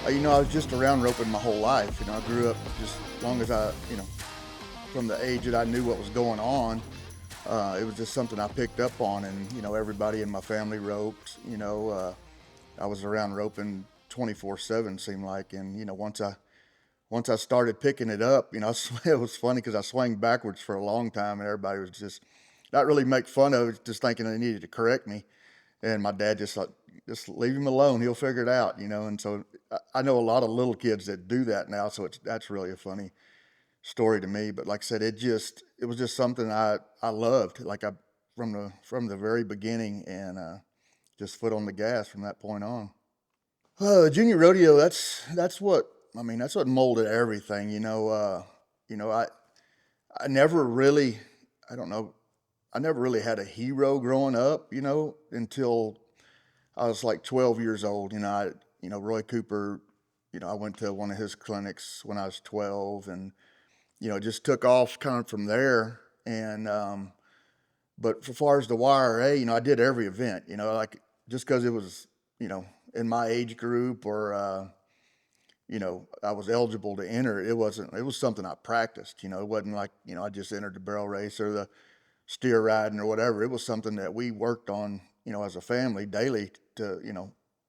I was just around roping my whole life. I grew up just as long as from the age that I knew what was going on. It was just something I picked up on, and everybody in my family roped. I was around roping 24/7 seemed like, and once I started picking it up, it was funny because I swung backwards for a long time, and everybody was just not really make fun of it, just thinking they needed to correct me. And my dad just like, just leave him alone, he'll figure it out. And so I know a lot of little kids that do that now, so that's really a funny story to me. But like I said, it was just something I loved, like I from the very beginning, and just foot on the gas from that point on. Junior rodeo, that's what that's what molded everything. You know, I never really, I don't know, I never really had a hero growing up. Until I was like 12 years old. Roy Cooper. I went to one of his clinics when I was 12, and it just took off kind of from there. And but as far as the YRA, I did every event. Like just because it was, in my age group, or I was eligible to enter. It wasn't. It was something I practiced. It wasn't like I just entered the barrel race or the steer riding or whatever. It was something that we worked on, as a family daily to,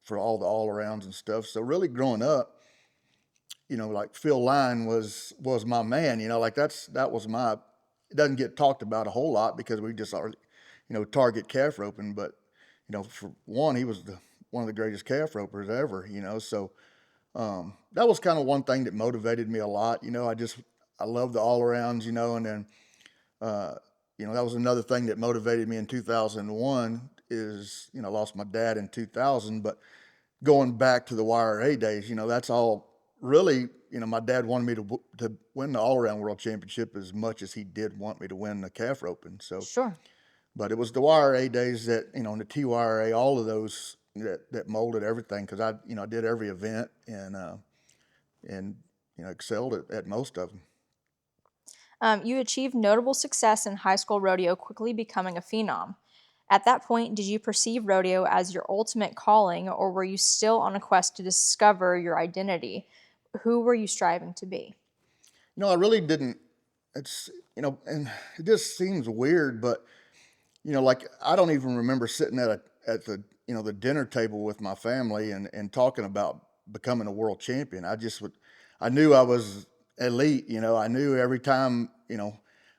for all the all arounds and stuff. So really growing up, like Phil Line was my man. Like that was my. It doesn't get talked about a whole lot because we just are, target calf roping. But for one, he was one of the greatest calf ropers ever. So that was kind of one thing that motivated me a lot. I love the all arounds. And then uh, that was another thing that motivated me in 2001. Is I lost my dad in 2000, but going back to the YRA days, that's all really, my dad wanted me to win the all around world championship as much as he did want me to win the calf roping. So, Sure. but it was the YRA days that, and the TYRA, all of those that molded everything. Cause I did every event, and, excelled at most of them. You achieved notable success in high school rodeo, quickly becoming a phenom. At that point, did you perceive rodeo as your ultimate calling, or were you still on a quest to discover your identity? Who were you striving to be? No, I really didn't. It's, and it just seems weird, but like I don't even remember sitting at the the dinner table with my family and talking about becoming a world champion. I knew I was elite. I knew every time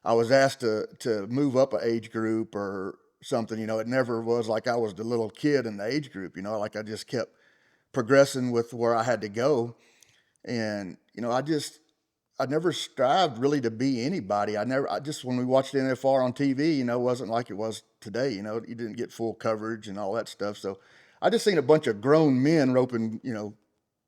I was asked to move up an age group or something. It never was like I was the little kid in the age group. Like I just kept progressing with where I had to go, and I never strived really to be anybody. I just, when we watched NFR on TV, it wasn't like it was today. You didn't get full coverage and all that stuff. So I just seen a bunch of grown men roping,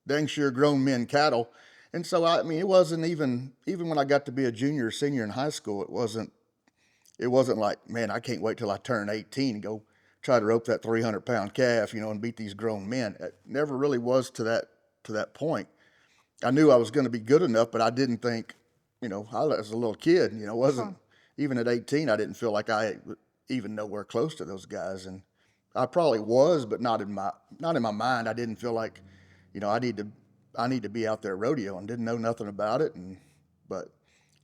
dang sure grown men cattle. And so, it wasn't even when I got to be a junior or senior in high school, it wasn't like, man, I can't wait till I turn 18 and go try to rope that 300-pound calf, and beat these grown men. It never really was to that point. I knew I was going to be good enough, but I didn't think, I was a little kid, wasn't Sure. even at 18. I didn't feel like I even nowhere close to those guys, and I probably was, but not in my mind. I didn't feel like, I need to be out there rodeo, and didn't know nothing about it, but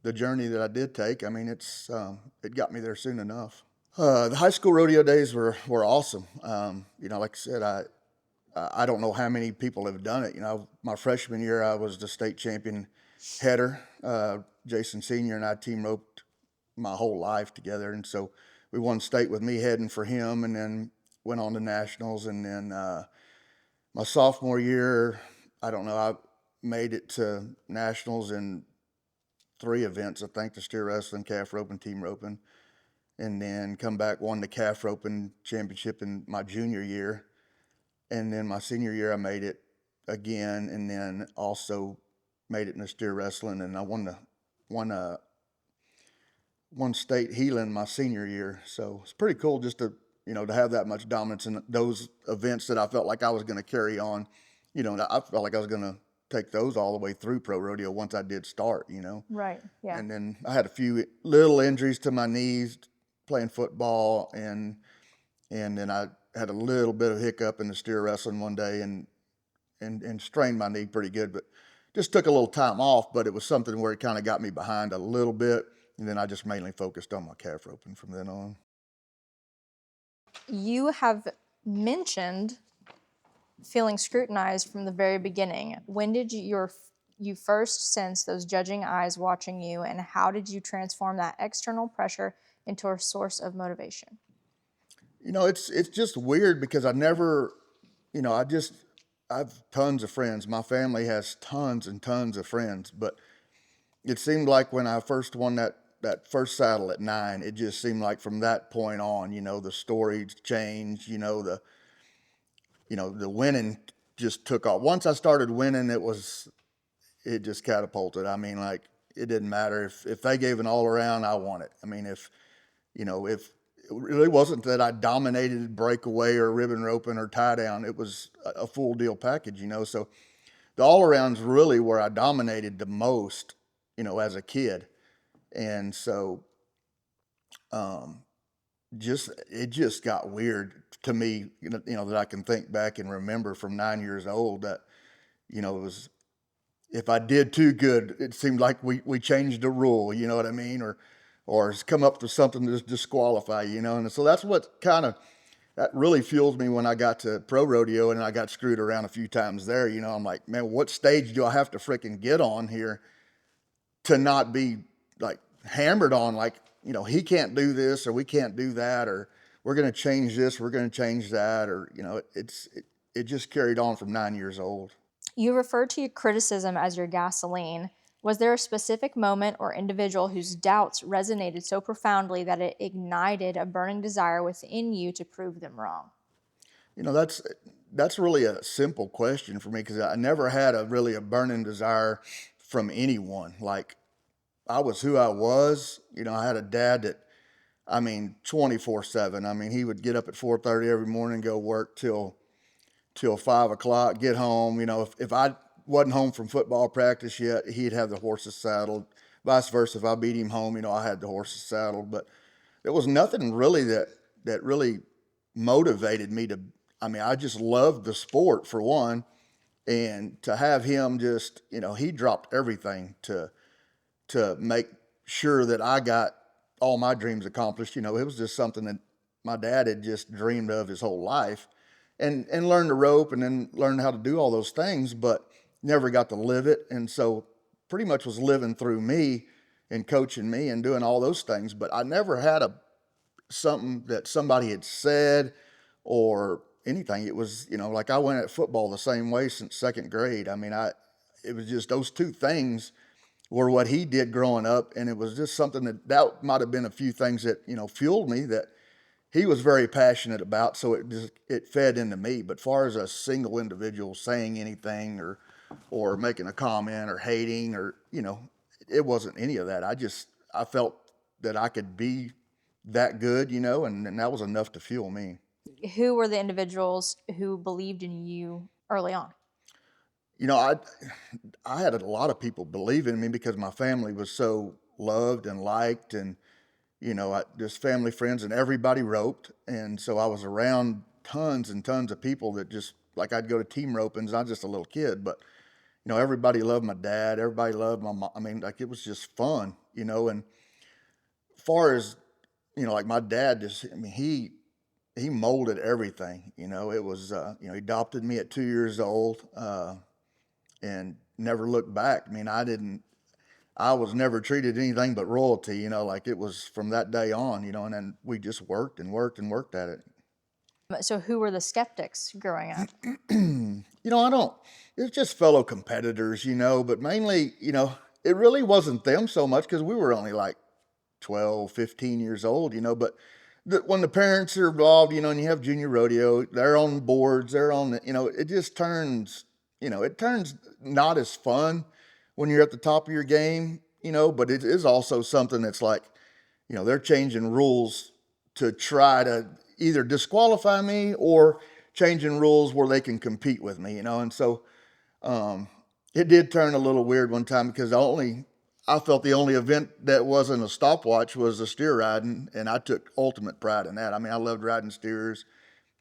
the journey that I did take, it got me there soon enough. The high school rodeo days were awesome. Like I said, I don't know how many people have done it. My freshman year, I was the state champion header. Jason Senior and I team roped my whole life together, and so we won state with me heading for him, and then went on to nationals. And then my sophomore year, I don't know, I made it to nationals in three events. I think the steer wrestling, calf roping, team roping, and then come back, won the calf roping championship in my junior year. And then my senior year, I made it again, and then also made it in the steer wrestling, and I won one state healing my senior year. So it's pretty cool just to have that much dominance in those events that I felt like I was going to carry on. I felt like I was going to take those all the way through pro rodeo once I did start. Right. Yeah. And then I had a few little injuries to my knees playing football, and then I had a little bit of hiccup in the steer wrestling one day, and and strained my knee pretty good, but just took a little time off. But it was something where it kind of got me behind a little bit, and then I just mainly focused on my calf roping from then on. You have mentioned feeling scrutinized from the very beginning. When did you first sense those judging eyes watching you, and how did you transform that external pressure into a source of motivation? It's just weird because I never, I've tons of friends. My family has tons and tons of friends, but it seemed like when I first won that first saddle at 9, it just seemed like from that point on, the stories changed. The winning just took off. Once I started winning, it just catapulted. I mean, like, it didn't matter if they gave an all around, I won it. I mean, if it really wasn't that I dominated breakaway or ribbon roping or tie down, it was a full deal package. So the all arounds really where I dominated the most, as a kid. And so, um, it just got weird to me, that I can think back and remember from 9 years old that, it was, if I did too good, it seemed like we changed the rule, you know what I mean? Or come up with something to disqualify, And so that's what that really fuels me when I got to pro rodeo and I got screwed around a few times there. I'm like, man, what stage do I have to freaking get on here to not be like hammered on, like, he can't do this or we can't do that, or we're going to change this, we're going to change that, or, it just carried on from 9 years old. You referred to your criticism as your gasoline. Was there a specific moment or individual whose doubts resonated so profoundly that it ignited a burning desire within you to prove them wrong? That's really a simple question for me because I never had really a burning desire from anyone. Like, I was who I was. I had a dad that, I mean, 24/7. I mean, he would get up at 4:30 every morning, go work till 5 o'clock, get home. If I wasn't home from football practice yet, he'd have the horses saddled. Vice versa, if I beat him home, I had the horses saddled. But there was nothing really that really motivated me to. I mean, I just loved the sport for one, and to have him just, he dropped everything to make sure that I got all my dreams accomplished. It was just something that my dad had just dreamed of his whole life, and learned the rope and then learned how to do all those things, but never got to live it. And so pretty much was living through me and coaching me and doing all those things. But I never had something that somebody had said or anything. It was, like, I went at football the same way since second grade. I mean, it was just those two things were what he did growing up. And it was just something that might've been a few things that, fueled me, that he was very passionate about. So it fed into me. But far as a single individual saying anything or making a comment or hating or, it wasn't any of that. I felt that I could be that good, and that was enough to fuel me. Who were the individuals who believed in you early on? You know, I I had a lot of people believe in me because my family was so loved and liked, and just family, friends, and everybody roped, and so I was around tons and tons of people that just, like, I'd go to team ropings. I was just a little kid, but everybody loved my dad. Everybody loved my mom. I mean, like, it was just fun, and far as like my dad, just, I mean, he molded everything. It was, he adopted me at 2 years old, and never looked back. I mean, I was never treated anything but royalty, like, it was from that day on, and then we just worked and worked and worked at it. So, who were the skeptics growing up? I don't, it's just fellow competitors, but mainly, it really wasn't them so much because we were only like 12, 15 years old, but when the parents are involved, and you have junior rodeo, they're on boards, they're on the, it just turns, it turns not as fun when you're at the top of your game, but it is also something that's like, they're changing rules to try to either disqualify me or changing rules where they can compete with me, and so, um, it did turn a little weird one time because I felt the only event that wasn't a stopwatch was the steer riding, and I took ultimate pride in that. I mean, I loved riding steers,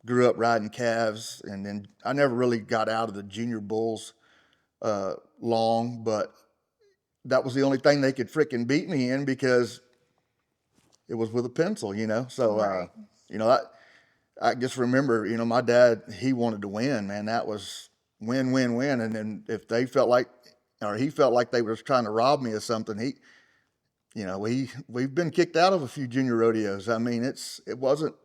grew up riding calves, and then I never really got out of the junior bulls long, but that was the only thing they could freaking beat me in because it was with a pencil, you know. So, Right. you know, I just remember, you know, my dad, he wanted to win, man. That was win, win, win. And then if they felt like, or he felt like they was trying to rob me of something, you know, we've been kicked out of a few junior rodeos. I mean, it wasn't,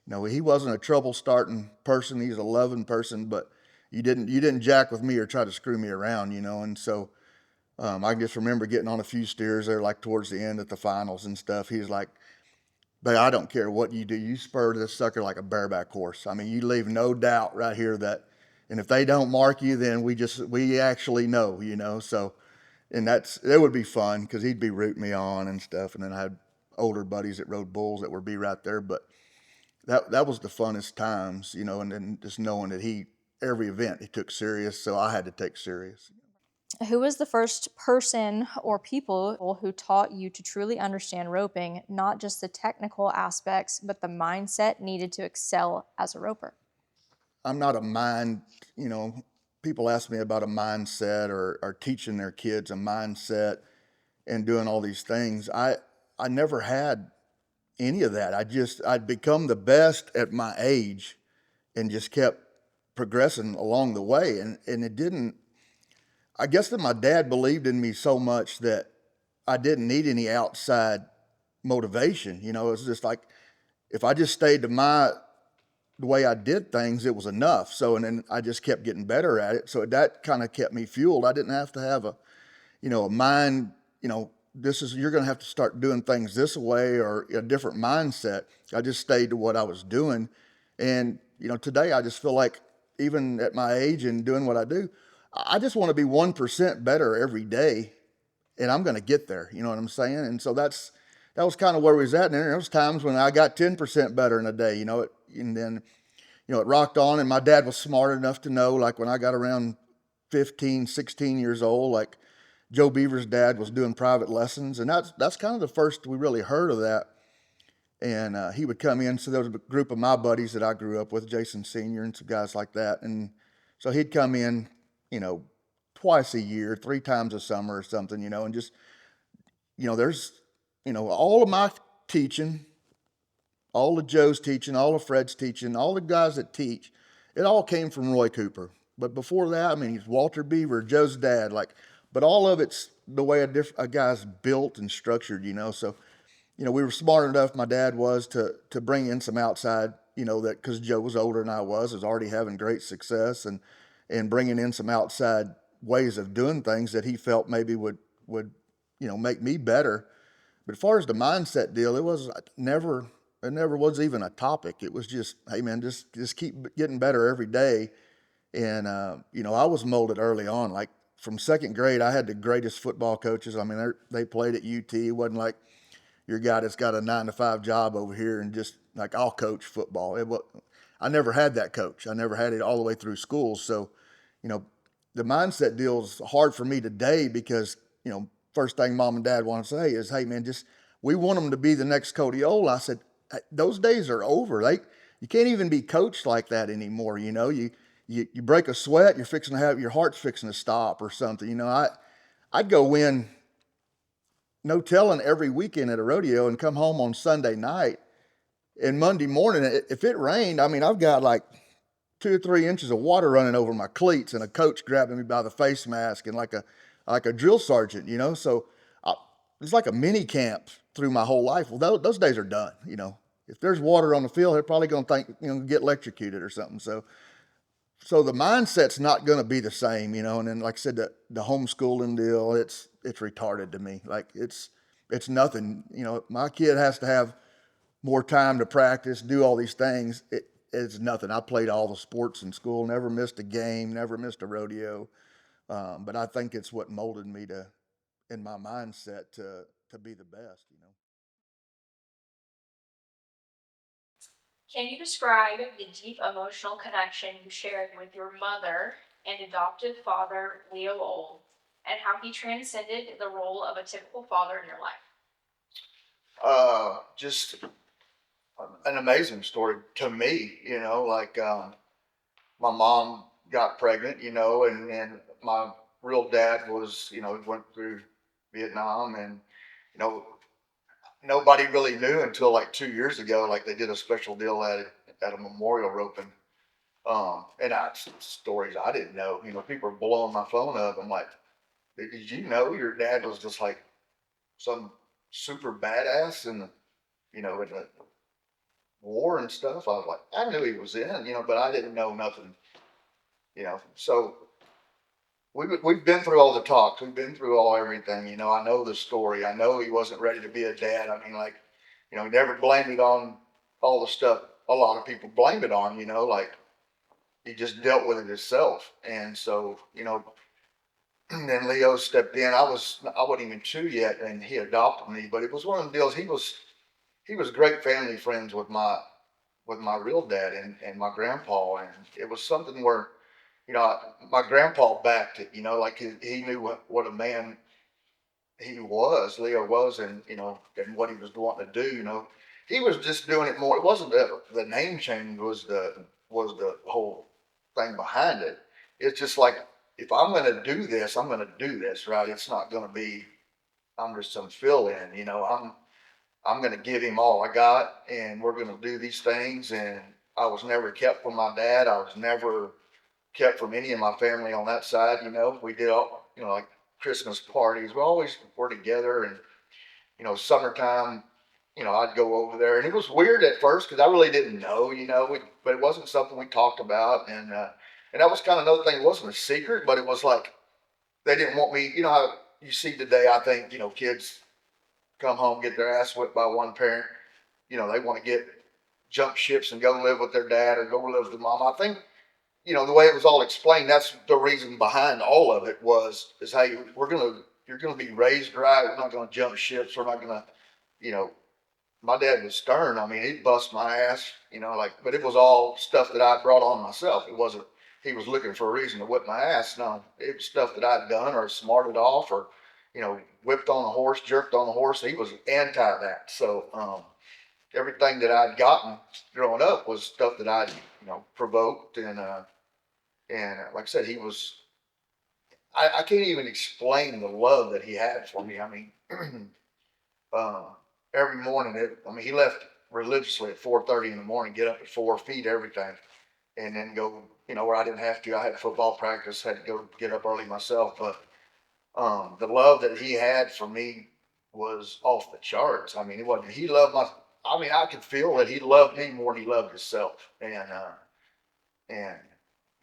you know, he wasn't a trouble starting person. He's a loving person, but you didn't jack with me or try to screw me around, you know. And so, I can just remember getting on a few steers there, like towards the end at the finals and stuff. He's like, but I don't care what you do. You spur this sucker like a bareback horse. I mean, you leave no doubt right here that, and if they don't mark you, then we actually know, you know. So, and it would be fun because he'd be rooting me on and stuff. And then I had older buddies that rode bulls that would be right there. But that was the funnest times, you know. And then just knowing that every event he took serious, so I had to take serious. Who was the first person or people who taught you to truly understand roping, not just the technical aspects, but the mindset needed to excel as a roper? I'm not a mind, you know, people ask me about a mindset or teaching their kids a mindset and doing all these things. I never had any of that. I'd become the best at my age and just kept progressing along the way. And it didn't, I guess that my dad believed in me so much that I didn't need any outside motivation. You know, it's just like, if I just stayed to the way I did things, it was enough. So, and then I just kept getting better at it. So that kind of kept me fueled. I didn't have to have a mind, you know, you're going to have to start doing things this way or a different mindset. I just stayed to what I was doing. And, you know, today I just feel like even at my age and doing what I do, I just want to be 1% better every day, and I'm going to get there. You know what I'm saying? And so that was kind of where we was at. And there was times when I got 10% better in a day, you know, and then, you know, it rocked on. And my dad was smart enough to know, like when I got around 15, 16 years old, like Joe Beaver's dad was doing private lessons. And that's kind of the first we really heard of that. And he would come in. So there was a group of my buddies that I grew up with, Jason Sr. and some guys like that. And so he'd come in, you know, twice a year, 3 times a summer or something, you know, and just, you know, there's, you know, all of my teaching, all of Joe's teaching, all of Fred's teaching, all the guys that teach, it all came from Roy Cooper. But before that, I mean, he's Walter Beaver, Joe's dad, like, but all of it's the way a guy's built and structured, you know. So, you know, we were smart enough, my dad was, to bring in some outside, you know, that because Joe was older than I was already having great success, and bringing in some outside ways of doing things that he felt maybe would you know make me better. But as far as the mindset deal, it never was even a topic. It was just, hey man, just keep getting better every day. And you know, I was molded early on. Like from second grade, I had the greatest football coaches. I mean, they played at UT. It wasn't like your guy that's got a 9 to 5 job over here and just like I'll coach football. I never had that coach. I never had it all the way through school. So, you know, the mindset deal is hard for me today because, you know, first thing mom and dad want to say is, hey man, we want them to be the next Cody Ohl. I said, "Hey, those days are over. You can't even be coached like that anymore. You know, you break a sweat, you're fixing to have, your heart's fixing to stop or something. You know, I'd go win no telling every weekend at a rodeo and come home on Sunday night and Monday morning, if it rained, I mean, I've got like 2 or 3 inches of water running over my cleats and a coach grabbing me by the face mask and like a drill sergeant, you know. So it's like a mini camp through my whole life. Well, those days are done, you know. If there's water on the field, they're probably going to think, you know, get electrocuted or something. So the mindset's not going to be the same, you know. And then, like I said, the homeschooling deal, it's retarded to me. Like it's nothing, you know. My kid has to have more time to practice, do all these things. It's nothing. I played all the sports in school, never missed a game, never missed a rodeo. But I think it's what molded me in my mindset to be the best, you know. Can you describe the deep emotional connection you shared with your mother and adoptive father, Leo Old, and how he transcended the role of a typical father in your life? Just an amazing story to me. Like my mom got pregnant, and my real dad was, went through Vietnam, and you know nobody really knew until like 2 years ago. Like they did a special deal at a memorial roping. And stories I didn't know. People are blowing my phone up. I'm like, did you know your dad was just like some super badass in the war and stuff? I was like, I knew he was in, but I didn't know nothing, So we've been through all the talks. We've been through all everything. I know the story. I know he wasn't ready to be a dad. I mean, like, he never blamed it on all the stuff a lot of people blame it on. Like he just dealt with it himself. And so, and then Leo stepped in. I wasn't even 2 yet, and he adopted me. But it was one of the deals. He was great family friends with my real dad and my grandpa, and it was something where my grandpa backed it. Like he knew what a man he was, Leo was, and what he was wanting to do. He was just doing it more. It wasn't the name change was the whole thing behind it. It's just like, if I'm going to do this, I'm going to do this, right? It's not going to be I'm just some fill in. I'm going to give him all I got, and we're going to do these things. And I was never kept from my dad. I was never kept from any of my family on that side. We did all, like Christmas parties. We always were together, and summertime. I'd go over there, and it was weird at first because I really didn't know, but it wasn't something we talked about, and that was kind of another thing. It wasn't a secret, but it was like they didn't want me. How you see today, I think kids come home, get their ass whipped by one parent. They want to get jump ships and go live with their dad or go live with their mom. I think the way it was all explained, that's the reason behind all of it is, hey, you're gonna be raised right. We're not gonna jump ships. We're not gonna, you know. My dad was stern. I mean, he'd bust my ass, like, but it was all stuff that I brought on myself. It wasn't he was looking for a reason to whip my ass. No, it was stuff that I'd done or smarted off or, whipped on a horse, jerked on a horse. He was anti that. So everything that I'd gotten growing up was stuff that I, provoked and like I said, he was. I can't even explain the love that he had for me. I mean, uh, every morning, he left religiously at 4:30 in the morning, get up at 4, feed everything, and then go. Where I didn't have to. I had football practice, had to go get up early myself. But the love that he had for me was off the charts. I mean, it wasn't. He loved my. I mean, I could feel that he loved me more than he loved himself, and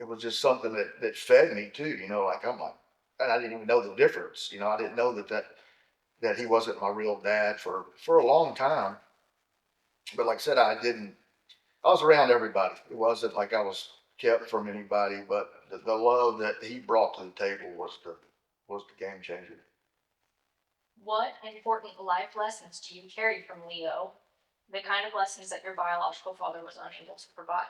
it was just something that fed me too. Like I'm like, and I didn't even know the difference. I didn't know that he wasn't my real dad for a long time. But like I said, I didn't. I was around everybody. It wasn't like I was kept from anybody. But the love that he brought to the table was the game changer. What important life lessons do you carry from Leo? The kind of lessons that your biological father was unable to provide.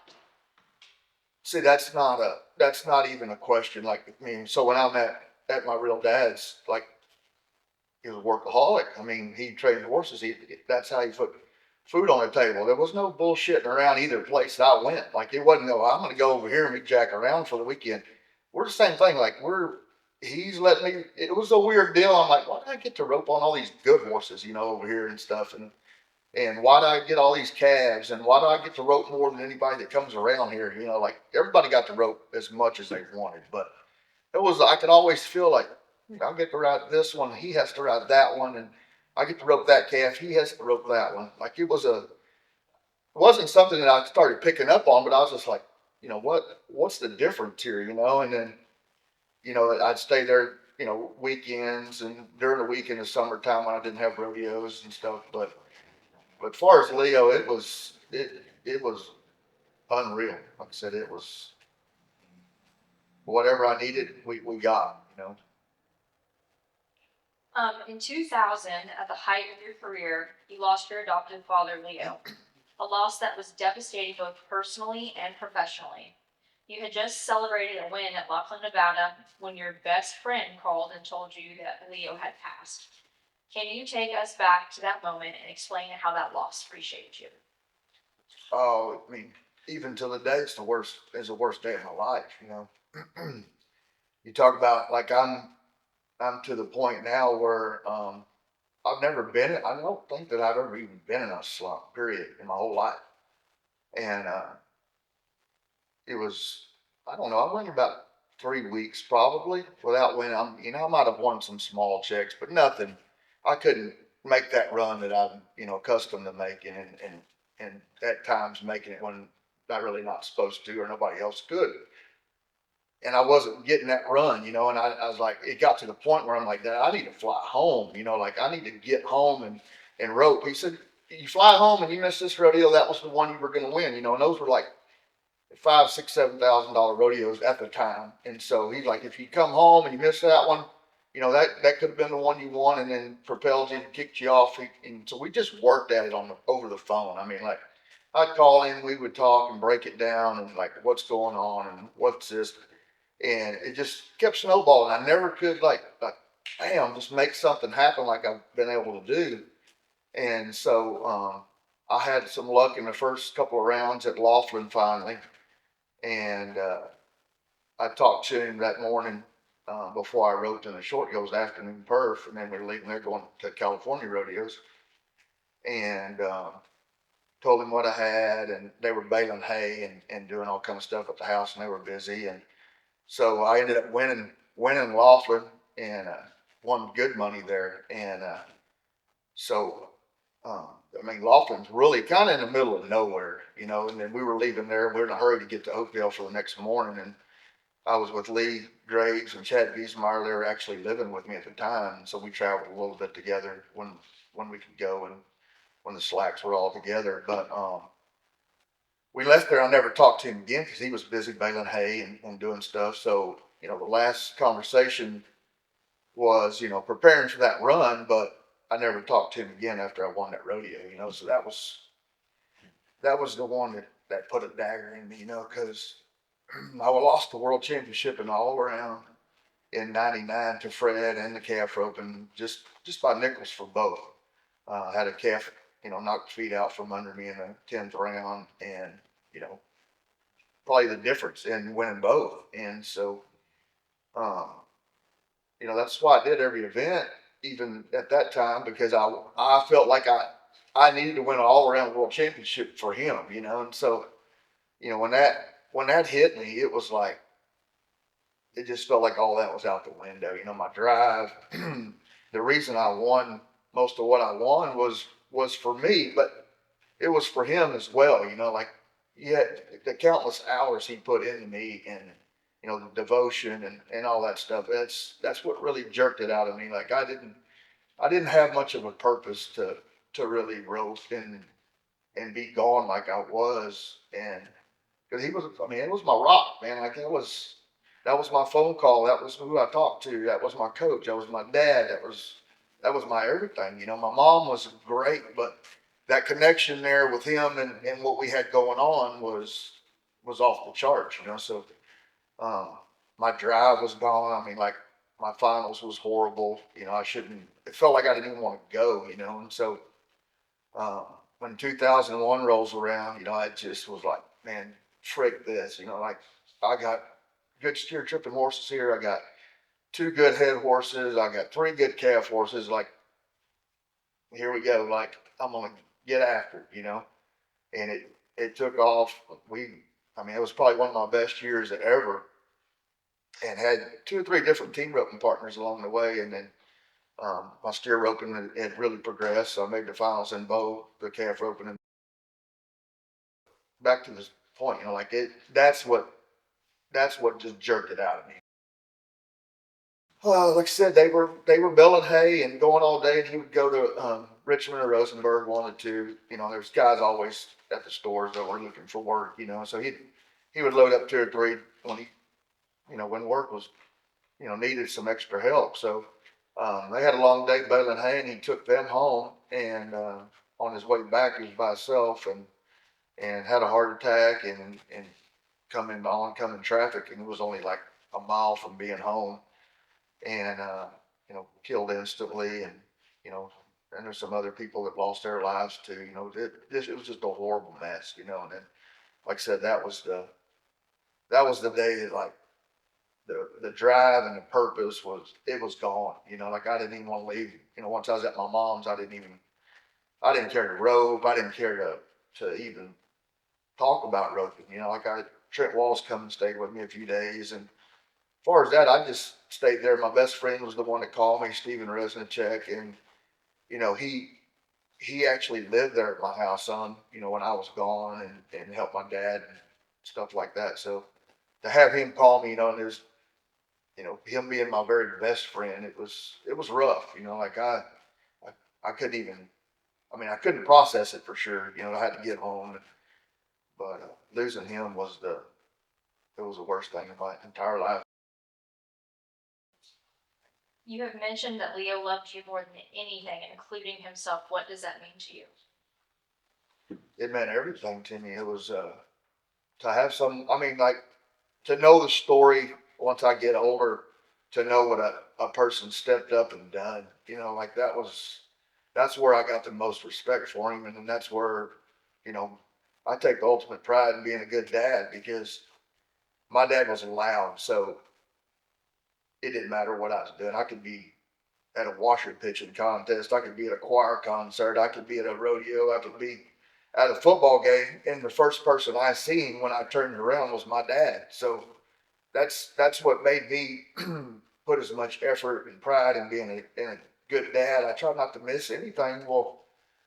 See, that's not even a question. Like, I mean, so when I'm at my real dad's, like, he was a workaholic. I mean, he trained horses. That's how he put food on the table. There was no bullshitting around either place that I went. Like, it wasn't no, I'm going to go over here and meet jack around for the weekend. We're the same thing. Like, he's letting me. It was a weird deal. I'm like, why did I get to rope on all these good horses, over here and stuff, and why do I get all these calves, and why do I get to rope more than anybody that comes around here? Like everybody got to rope as much as they wanted, but I could always feel like I get to ride this one, he has to ride that one, and I get to rope that calf, he has to rope that one. Like it wasn't something that I started picking up on, but I was just like, what's the difference here, and then, I'd stay there, weekends and during the week in the summertime when I didn't have rodeos and stuff. But as far as Leo, it was unreal. Like I said, it was whatever I needed, we got. In 2000, at the height of your career, you lost your adopted father, Leo, a loss that was devastating both personally and professionally. You had just celebrated a win at Laughlin, Nevada, when your best friend called and told you that Leo had passed. Can you take us back to that moment and explain how that loss reshaped you? Oh, I mean, even to the day, it's the worst day of my life, you know. You talk about like I'm to the point now where I've never been. I don't think that I've ever even been in a slump. Period, in my whole life. And it was I don't know. I went about 3 weeks probably without winning. I might have won some small checks, but nothing. I couldn't make that run that I'm accustomed to making, and at times making it when I really not supposed to or nobody else could. And I wasn't getting that run, and I was like, it got to the point where I'm like, Dad, I need to fly home, like I need to get home and rope. He said, you fly home and you miss this rodeo, that was the one you were going to win, and those were like five, six, $7,000 rodeos at the time. And so he's like, if you come home and you miss that one, that could have been the one you won and then propelled you and kicked you off. And so we just worked at it over the phone. I mean, like I'd call in, we would talk and break it down and like what's going on and what's this, and it just kept snowballing. I never could bam, just make something happen like I've been able to do. And so I had some luck in the first couple of rounds at Laughlin finally, and I talked to him that morning before I roped in the short goes afternoon perf, and then we were leaving there going to California rodeos, and told him what I had, and they were baling hay and doing all kind of stuff at the house, and they were busy, and so I ended up winning Laughlin and won good money there, and so. I mean, Laughlin's really kind of in the middle of nowhere, and then we were leaving there. We were in a hurry to get to Oakdale for the next morning, and I was with Lee Graves and Chad Giesmeyer. They were actually living with me at the time, so we traveled a little bit together when we could go and when the slacks were all together. But we left there. I never talked to him again because he was busy baling hay and doing stuff. So the last conversation was preparing for that run, but I never talked to him again after I won that rodeo. So that was the one that put a dagger in me. Because I lost the world championship in all around in '99 to Fred and the calf roping just by nickels for both. Had a calf, knocked feet out from under me in the 10th round, and you know probably the difference in winning both. And so, um, that's why I did every event, even at that time, because I felt like I needed to win an all around world championship for him, and so when that hit me, it was like it just felt like all that was out the window. My drive, the reason I won most of what I won was for me, but it was for him as well. Like yeah, the countless hours he put into me, and the devotion and all that stuff. That's what really jerked it out of me. Like I didn't have much of a purpose to really rope and be gone like I was, and because he was, I mean, it was my rock, man. Like that was my phone call. That was who I talked to. That was my coach. That was my dad. That was my everything. My mom was great, but that connection there with him and what we had going on was off the charts. So um, my drive was gone. I mean, like my finals was horrible. I shouldn't. It felt like I didn't even want to go. And so um, when 2001 rolls around, I just was like, man, frick this. Like I got good steer tripping horses here. I got two good head horses. I got three good calf horses. Like, here we go. Like, I'm gonna get after it. And it took off. I mean, it was probably one of my best years ever, and had two or three different team roping partners along the way. And then my steer roping had really progressed, so I made the finals in both the calf roping and back to this point. Like it. That's what just jerked it out of me. Like I said, they were baling hay and going all day, and he would go to Richmond or Rosenberg, one or two. There's guys always at the stores that were looking for work. So he would load up two or three when when work was needed some extra help. So they had a long day baling hay, and he took them home. And on his way back, he was by himself and had a heart attack and come in oncoming traffic, and it was only like a mile from being home, and killed instantly. And you know and there's some other people that lost their lives too. It was just a horrible mess. And then, like I said, that was the day that like the drive and the purpose was gone. Like I didn't even want to leave. Once I was at my mom's, I didn't care to rope. I didn't care to even talk about roping. Trent Walls come and stayed with me a few days, and as far as that, I just stayed there. My best friend was the one that called me, Steven Resnicek, and you know he he actually lived there at my house when I was gone and helped my dad and stuff like that. So to have him call me, and there's him being my very best friend, it was rough. Like I couldn't even. I mean, I couldn't process it for sure. I had to get home, but losing him it was the worst thing in my entire life. You have mentioned that Leo loved you more than anything, including himself. What does that mean to you? It meant everything to me. It was to have some. I mean, like to know the story once I get older, to know what a person stepped up and done. Like that's where I got the most respect for him, and then that's where you know I take the ultimate pride in being a good dad because my dad was loud, so it didn't matter what I was doing. I could be at a washer pitching contest. I could be at a choir concert. I could be at a rodeo. I could be at a football game. And the first person I seen when I turned around was my dad. So that's what made me put as much effort and pride in being a good dad. I try not to miss anything. Well,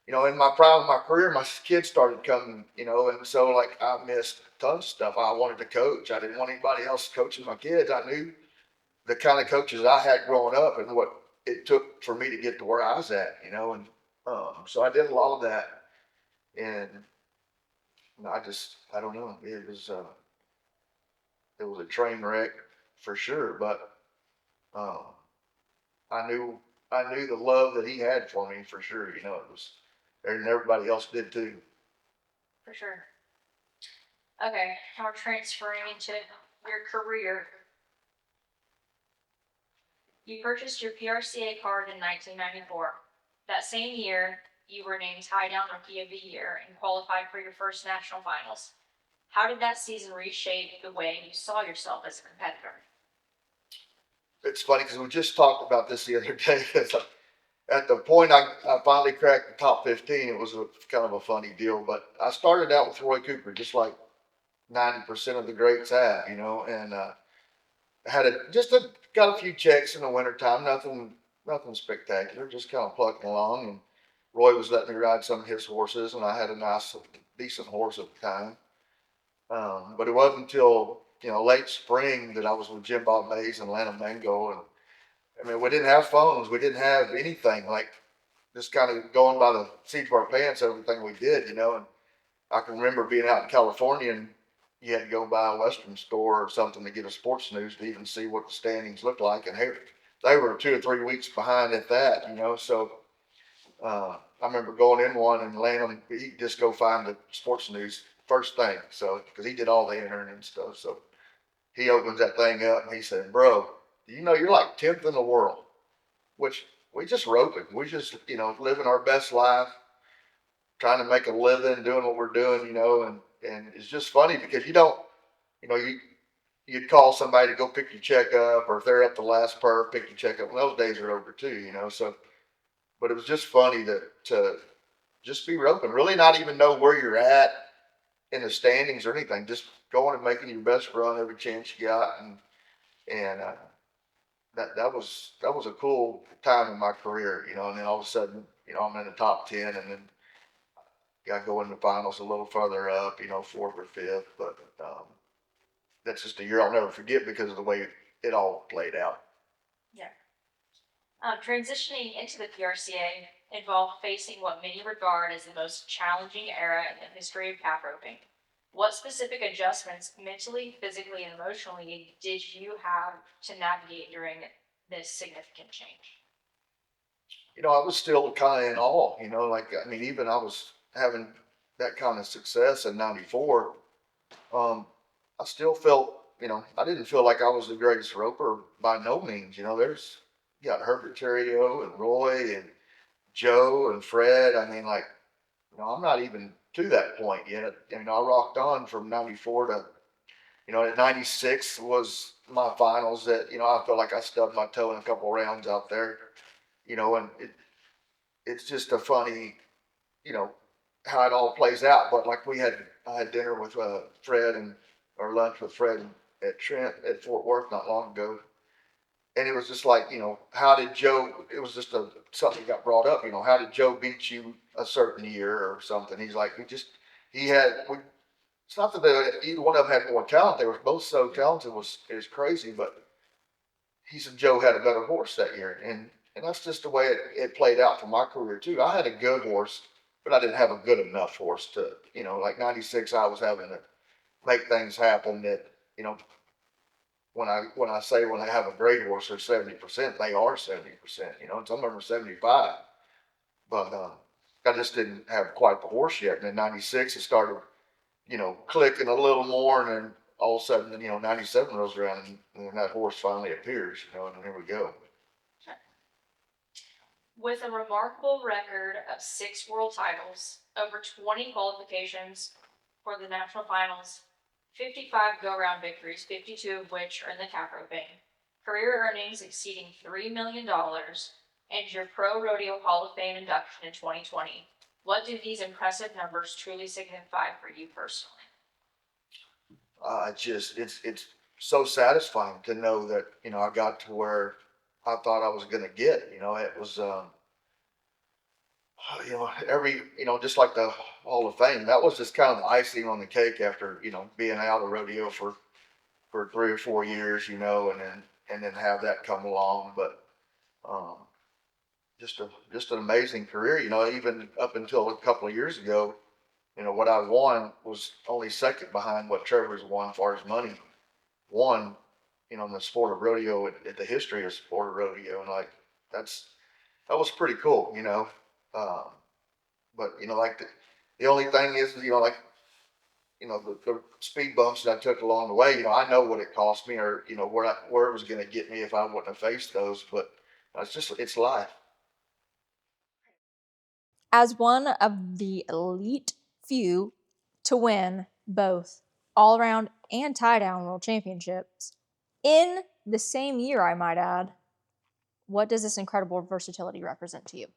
in my prime of my career, my kids started coming, and so like I missed tons of stuff. I wanted to coach. I didn't want anybody else coaching my kids. I knew the kind of coaches I had growing up and what it took for me to get to where I was at, and so I did a lot of that, and I don't know, it was a train wreck for sure, but um, I knew I knew the love that he had for me for sure, it was, and everybody else did too. For sure. Okay, now transferring into your career. You purchased your PRCA card in 1994. That same year, you were named Tie Down Rookie of the Year and qualified for your first national finals. How did that season reshape the way you saw yourself as a competitor? It's funny because we just talked about this the other day. At the point I finally cracked the top 15, it was kind of a funny deal. But I started out with Roy Cooper, just like 90% of the greats have, and had got a few checks in the wintertime, nothing spectacular, just kind of plucking along. And Roy was letting me ride some of his horses, and I had a nice, decent horse at the time. But it wasn't until late spring that I was with Jim Bob Mays and Atlanta Mango, and I mean we didn't have phones, we didn't have anything, like just kind of going by the seat of our pants, everything we did, And I can remember being out in California and you had to go by a Western store or something to get a sports news to even see what the standings looked like. And they were 2 or 3 weeks behind at that. So I remember going in one and Landon, he just go find the sports news first thing. So, because he did all the internet and stuff. So he opens that thing up and he said, "Bro, you're like 10th in the world," which we just roping. We just, living our best life, trying to make a living, doing what we're doing, and it's just funny because you don't, you know, you'd call somebody to go pick your check up, or if they're at the last perf, pick your check up. And those days are over too. So, but it was just funny to just be roping, really not even know where you're at in the standings or anything, just going and making your best run every chance you got, and that was a cool time in my career, and then all of a sudden, I'm in the top 10, and then got to go in the finals a little further up, fourth or fifth. But that's just a year I'll never forget because of the way it all played out. Yeah. Transitioning into the PRCA involved facing what many regard as the most challenging era in the history of calf roping. What specific adjustments, mentally, physically, and emotionally, did you have to navigate during this significant change? I was still kind of in awe, like, I mean, even I was having that kind of success in 94. Um, I still felt, I didn't feel like I was the greatest roper by no means. You got Herbert Terrio and Roy and Joe and Fred, I mean, like, I'm not even to that point yet. I rocked on from 94 to, at 96 was my finals that, I felt like I stubbed my toe in a couple rounds out there, and it's just a funny, you know, how it all plays out. But like I had dinner with Fred or lunch with Fred at Trent at Fort Worth not long ago, and it was just like, how did Joe? It was just something got brought up. How did Joe beat you a certain year or something? He's like, he had. It's not that either one of them had more talent. They were both so talented. It was crazy, but he said Joe had a better horse that year, and that's just the way it played out for my career too. I had a good horse, but I didn't have a good enough horse to, like 96. I was having to make things happen that, you know, when I say when I have a great horse, they're 70%. They are 70%. And some of them are 75. But I just didn't have quite the horse yet. And in '96, it started, clicking a little more, and then all of a sudden, 97 rolls around, and then that horse finally appears, and here we go. With a remarkable record of 6 world titles, over 20 qualifications for the national finals, 55 go round victories, 52 of which are in the calf roping, career earnings exceeding $3 million, and your Pro Rodeo Hall of Fame induction in 2020. What do these impressive numbers truly signify for you personally? It's so satisfying to know that I got to where I thought I was going to get. It was every just like the Hall of Fame. That was just kind of the icing on the cake after being out of rodeo for 3 or 4 years, and then have that come along. But um, just an amazing career. Even up until a couple of years ago, what I won was only second behind what Trevor's won as far as money. Won, in the sport of rodeo, at the history of sport of rodeo, and like that was pretty cool. Um, but like the only thing is, like the speed bumps that I took along the way. I know what it cost me, or where it was going to get me if I wouldn't have faced those. But it's life. As one of the elite few to win both all around and tie down world championships in the same year, I might add, what does this incredible versatility represent to you?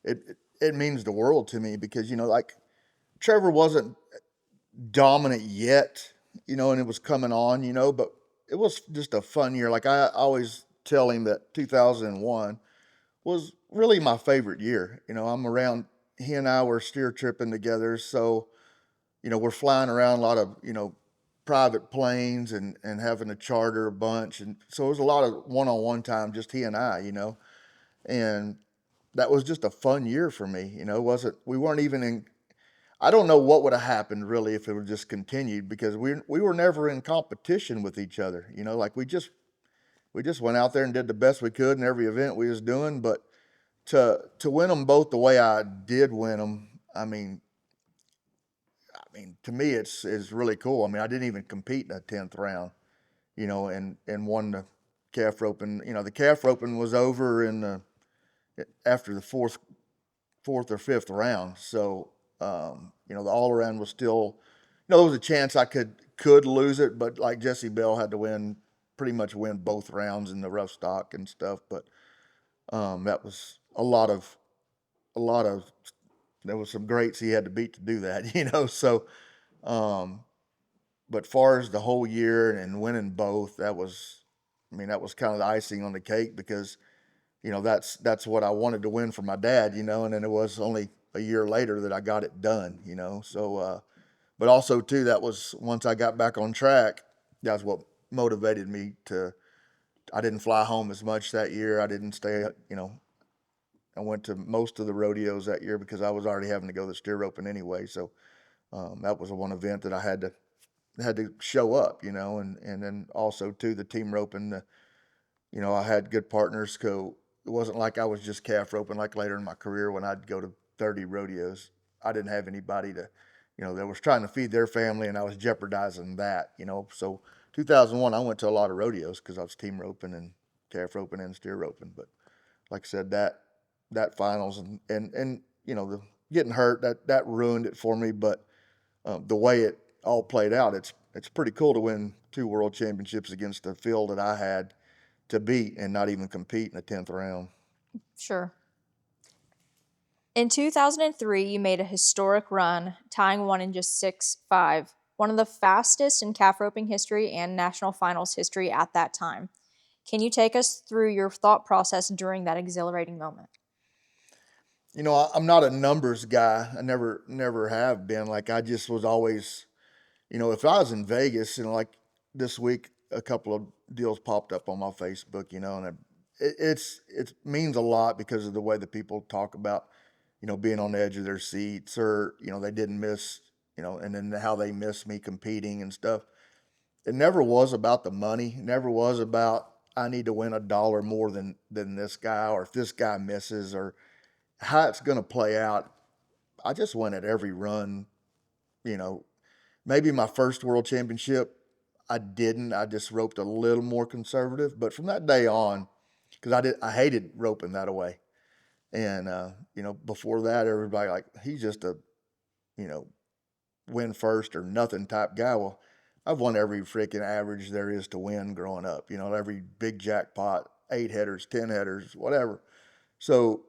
It means the world to me because like Trevor wasn't dominant yet, and it was coming on, but it was just a fun year. Like I always tell him that 2001 was really my favorite year. I'm around, he and I were steer tripping together. So, we're flying around a lot of, private planes and having to charter a bunch. And so it was a lot of one-on-one time, just he and I, and that was just a fun year for me. It wasn't, we weren't even in, I don't know what would have happened really if it would just continued because we were never in competition with each other. Like we just went out there and did the best we could in every event we was doing. But to win them both the way I did win them, I mean to me it's really cool. I mean I didn't even compete in the 10th round, and won the calf roping. The calf roping was over in the after the fourth or fifth round. So the all around was still, there was a chance I could lose it, but like Jesse Bell had to pretty much win both rounds in the rough stock and stuff. But that was a lot of there was some greats he had to beat to do that, So, um, but far as the whole year and winning both, that was kind of the icing on the cake because that's what I wanted to win for my dad, and then it was only a year later that I got it done, So, but also too, that was once I got back on track, that's what motivated me to. I didn't fly home as much that year. I didn't stay, I went to most of the rodeos that year because I was already having to go to the steer roping anyway. So that was one event that I had to show up, and then also too the team roping. I had good partners. So it wasn't like I was just calf roping like later in my career when I'd go to 30 rodeos. I didn't have anybody to, that was trying to feed their family, and I was jeopardizing that. So 2001 I went to a lot of rodeos because I was team roping and calf roping and steer roping. But like I said, that finals, and the getting hurt, that ruined it for me. But the way it all played out, it's pretty cool to win 2 world championships against the field that I had to beat and not even compete in the 10th round. Sure. In 2003, you made a historic run, tying one in just 6.5, one of the fastest in calf roping history and national finals history at that time. Can you take us through your thought process during that exhilarating moment? I'm not a numbers guy. I never have been. Like, I just was always, if I was in Vegas, like this week, a couple of deals popped up on my Facebook, and it means a lot because of the way that people talk about, being on the edge of their seats, or they didn't miss, and then how they miss me competing and stuff. It never was about the money. It never was about I need to win $1 more than this guy, or if this guy misses, or how it's going to play out. I just went at every run. You know, Maybe my first world championship, I didn't. I just roped a little more conservative. But from that day on, because I hated roping that away. And before that, everybody like he's just a you know win first or nothing type guy. Well, I've won every freaking average there is to win growing up. Every big jackpot, 8 headers, 10 headers, whatever. So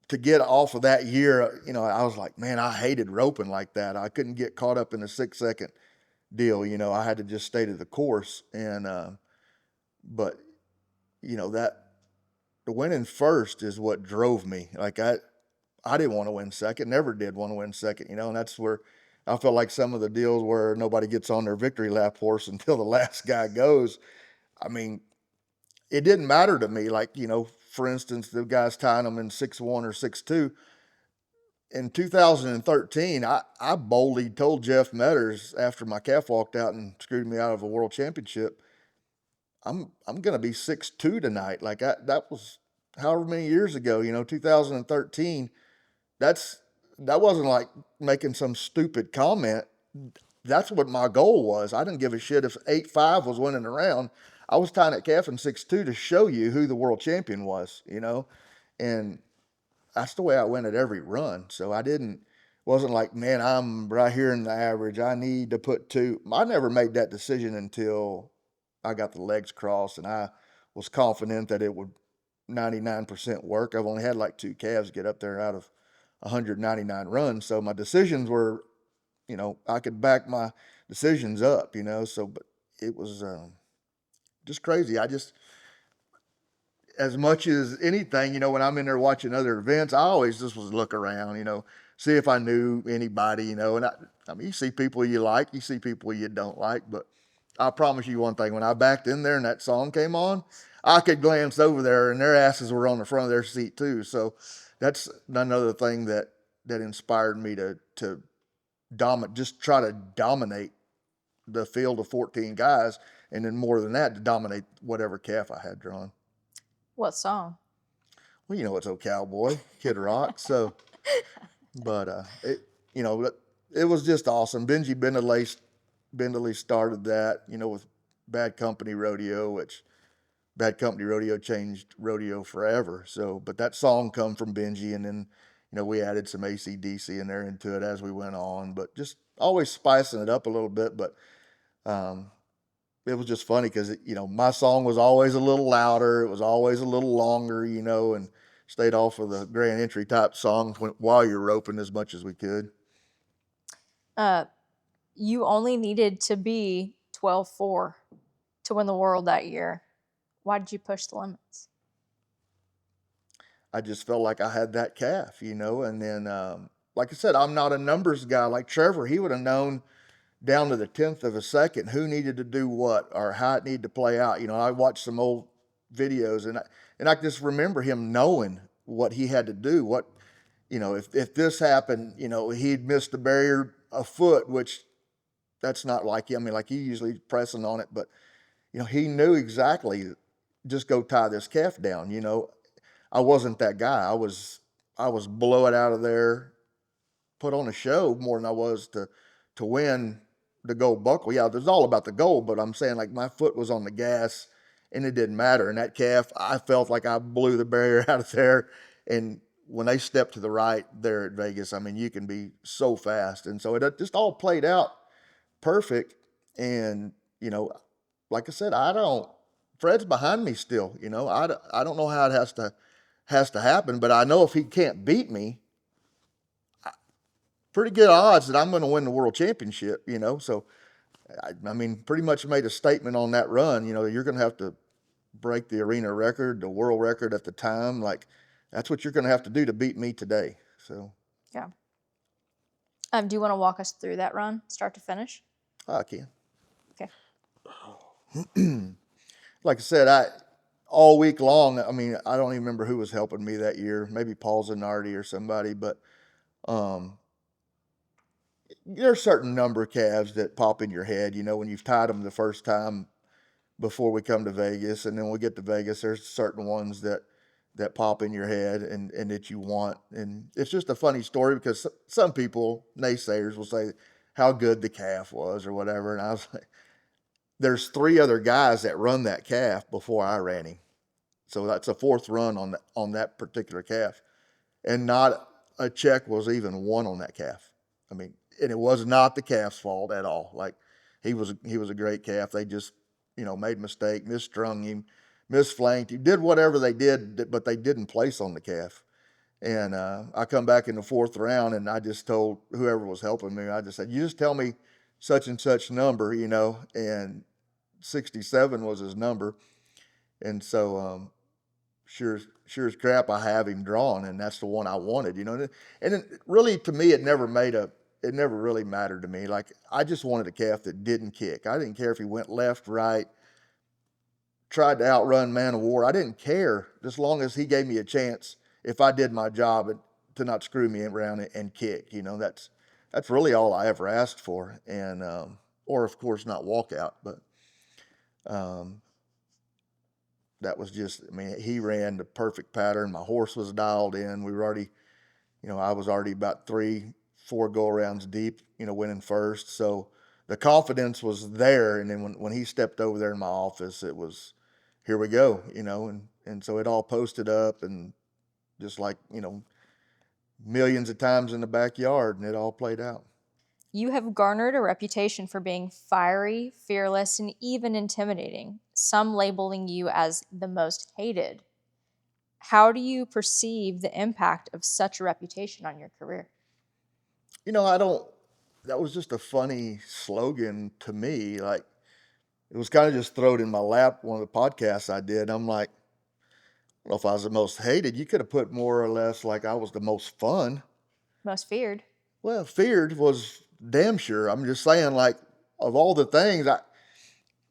to get off of that year, I was like, man, I hated roping like that. I couldn't get caught up in a 6 second deal. I had to just stay to the course. But that the winning first is what drove me. Like I didn't want to win second, never did want to win second, and that's where I felt like some of the deals where nobody gets on their victory lap horse until the last guy goes. I mean, it didn't matter to me. Like, for instance, the guys tying them in 6-1 or 6-2. In 2013, I boldly told Jeff Metters after my calf walked out and screwed me out of a world championship, I'm gonna be 6-2 tonight. Like that was however many years ago, 2013. That wasn't like making some stupid comment. That's what my goal was. I didn't give a shit if 8-5 was winning around. I was tying at calf in 6-2 to show you who the world champion was. And that's the way I went at every run. So wasn't like, man, I'm right here in the average. I need to put two. I never made that decision until I got the legs crossed and I was confident that it would 99% work. I've only had like 2 calves get up there out of 199 runs. So my decisions were, I could back my decisions up. So, but it was just crazy. As much as anything, when I'm in there watching other events, I always just was look around, see if I knew anybody, and I mean, you see people you like, you see people you don't like, but I promise you one thing, when I backed in there and that song came on, I could glance over there and their asses were on the front of their seat too. So that's another thing that inspired me to just try to dominate the field of 14 guys, and then more than that, to dominate whatever calf I had drawn. What song? Well, it's "Oh Cowboy," Kid Rock. So, but it was just awesome. Benji Bendeley started that, with Bad Company Rodeo, which Bad Company Rodeo changed rodeo forever. So, but that song come from Benji, and then we added some AC/DC in there into it as we went on, but just always spicing it up a little bit. But it was just funny because my song was always a little louder, it was always a little longer, and stayed off of the grand entry type songs while you're roping as much as we could. You only needed to be 12.4 to win the world that year. Why did you push the limits? I just felt like I had that calf, and then like I said, I'm not a numbers guy like Trevor. He would have known down to the 10th of a second who needed to do what or how it needed to play out. I watched some old videos and I just remember him knowing what he had to do. What, if this happened, he'd missed the barrier a foot, which that's not like him. I mean, like he usually pressing on it, but he knew exactly, just go tie this calf down. I wasn't that guy. I was blow it out of there, put on a show more than I was to win the gold buckle. Yeah, it was all about the gold, but I'm saying like my foot was on the gas and it didn't matter. And that calf, I felt like I blew the barrier out of there and when they step to the right there at Vegas, I mean, you can be so fast. And so it just all played out perfect. And, like I said, Fred's behind me still, I don't know how it has to happen, but I know if he can't beat me, pretty good odds that I'm going to win the world championship, So, I mean, pretty much made a statement on that run, you're going to have to break the arena record, the world record at the time. Like, that's what you're going to have to do to beat me today. So, Yeah. Do you want to walk us through that run, start to finish? I can. Okay. Like I said, all week long, I mean, I don't even remember who was helping me that year. Maybe Paul Zanardi or somebody, but there's a certain number of calves that pop in your head, when you've tied them the first time before we come to Vegas. And then we get to Vegas, there's certain ones that pop in your head and that you want. And it's just a funny story because some people, naysayers, will say how good the calf was or whatever. And I was like, there's 3 other guys that run that calf before I ran him. So that's a 4th run on that particular calf. And not a check was even won on that calf. I mean, and it was not the calf's fault at all. Like, he was a great calf. They just, made a mistake, misstrung him, misflanked. He did whatever they did, but they didn't place on the calf. And I come back in the 4th round, and I just told whoever was helping me, I just said, you just tell me such and such number, and 67 was his number. And so sure as crap, I have him drawn, and that's the one I wanted, And it really, to me, it never really mattered to me. Like, I just wanted a calf that didn't kick. I didn't care if he went left, right, tried to outrun Man of War. I didn't care, as long as he gave me a chance if I did my job to not screw me around and kick. That's really all I ever asked for, and or of course not walk out, but that was just, I mean, he ran the perfect pattern. My horse was dialed in. We were already, I was already about 3-4 go arounds deep, winning first. So the confidence was there. And then when he stepped over there in my office, it was, here we go, and so it all posted up, and just like, millions of times in the backyard, and it all played out. You have garnered a reputation for being fiery, fearless, and even intimidating, some labeling you as the most hated. How do you perceive the impact of such a reputation on your career? That was just a funny slogan to me. Like, it was kind of just thrown in my lap, one of the podcasts I did. I'm like, well, if I was the most hated, you could have put more or less like I was the most fun. Most feared. Well, feared was damn sure. I'm just saying, like, of all the things,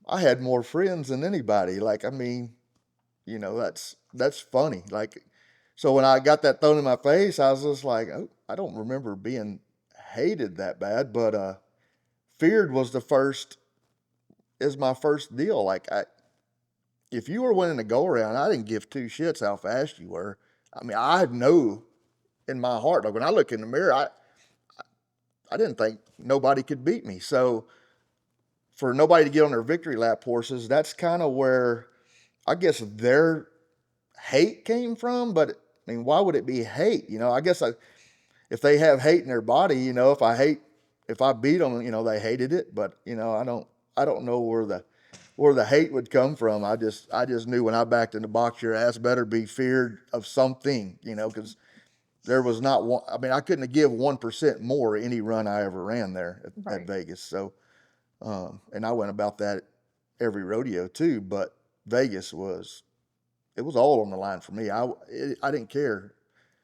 I had more friends than anybody. Like, I mean, that's funny. Like, so when I got that thrown in my face, I was just like, oh, I don't remember being hated that bad, but feared was my first deal. Like, if you were winning a go around, I didn't give 2 shits how fast you were. I mean, I know in my heart, like, when I look in the mirror, I didn't think nobody could beat me. So for nobody to get on their victory lap horses, that's kind of where I guess their hate came from. But I mean, why would it be hate? I guess if they have hate in their body, if I beat them, they hated it. But I don't know where the hate would come from. I just knew when I backed in the box, your ass better be feared of something, because there was not one. I mean, I couldn't have give 1% more any run I ever ran there at Vegas. So, and I went about that every rodeo too. But Vegas it was all on the line for me. I didn't care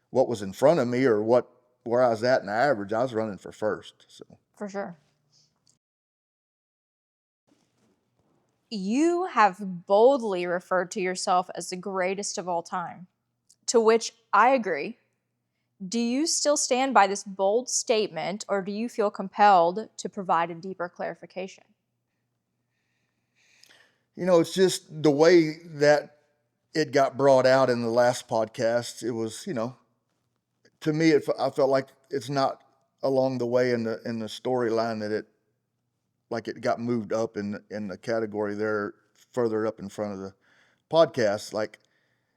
what was in front of me or where I was at in the average. I was running for first. So For sure. You have boldly referred to yourself as the greatest of all time, to which I agree. Do you still stand by this bold statement, or do you feel compelled to provide a deeper clarification? it's just the way that it got brought out in the last podcast. It was, to me, I felt like it's not along the way in the storyline that it got moved up in the category there, further up in front of the podcast. Like,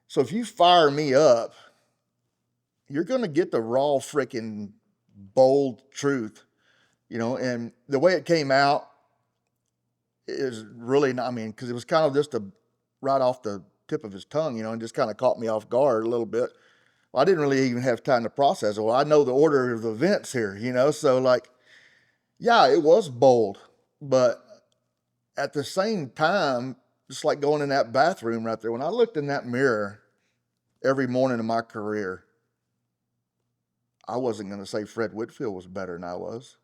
so if you fire me up you're going to get the raw freaking bold truth, and the way it came out is really not, I mean, because it was kind of just right off the tip of his tongue, and just kind of caught me off guard a little bit. Well, I didn't really even have time to process it. Well, I know the order of events here, so like, yeah, it was bold, but at the same time, just like going in that bathroom right there, when I looked in that mirror every morning of my career, I wasn't going to say Fred Whitfield was better than I was.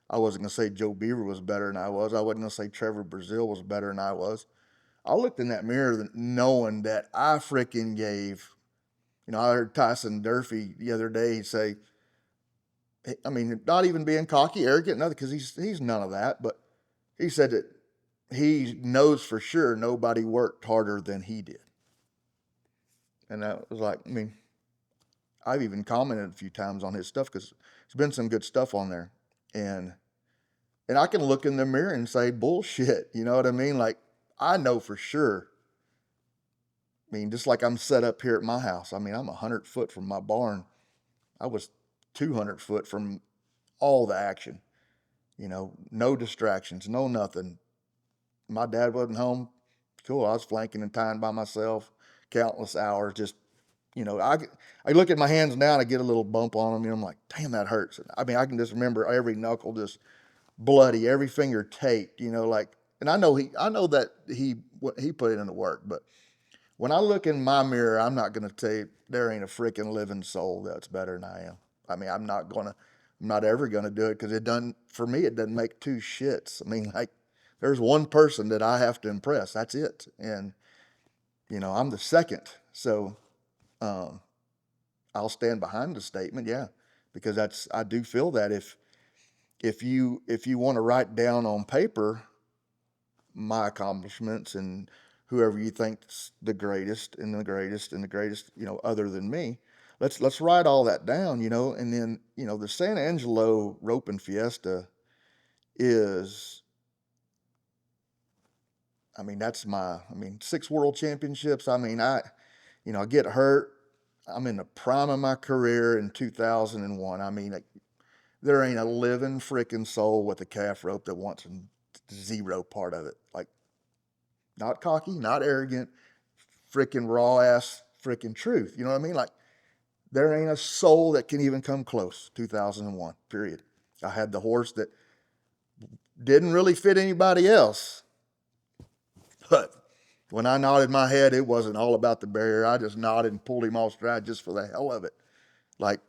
I wasn't going to say Joe Beaver was better than I was. I wasn't going to say Trevor Brazile was better than I was. I looked in that mirror knowing that I freaking gave, I heard Tyson Durfee the other day say, I mean, not even being cocky, arrogant, nothing, because he's none of that, but he said that he knows for sure nobody worked harder than he did. And that was like, I mean, I've even commented a few times on his stuff because there's been some good stuff on there. And I can look in the mirror and say, bullshit, you know what I mean? Like, I know for sure. I mean, just like I'm set up here at my house. I mean, I'm 100 foot from my barn. I was 200 foot from all the action, no distractions, no nothing. My dad wasn't home. Cool. I was flanking and tying by myself countless hours. Just, I look at my hands now and I get a little bump on them. And I'm like, damn, that hurts. I mean, I can just remember every knuckle just bloody, every finger taped, like, and I know that he put it into work, but when I look in my mirror, I'm not going to tell you there ain't a freaking living soul that's better than I am. I mean, I'm not ever going to do it because for me, it doesn't make two shits. I mean, like, there's one person that I have to impress. That's it. And, I'm the second. So, I'll stand behind the statement. Yeah. Because I do feel that if you want to write down on paper my accomplishments and whoever you think's the greatest and the greatest and the greatest, other than me, let's write all that down, and then, the San Angelo Roping Fiesta is, I mean, that's 6 world championships. I mean, I get hurt. I'm in the prime of my career in 2001. I mean, there ain't a living freaking soul with a calf rope that wants zero part of it. Like, not cocky, not arrogant, freaking raw ass freaking truth. You know what I mean? Like, there ain't a soul that can even come close. 2001, period. I had the horse that didn't really fit anybody else. But when I nodded my head, it wasn't all about the barrier. I just nodded and pulled him off stride just for the hell of it. Like,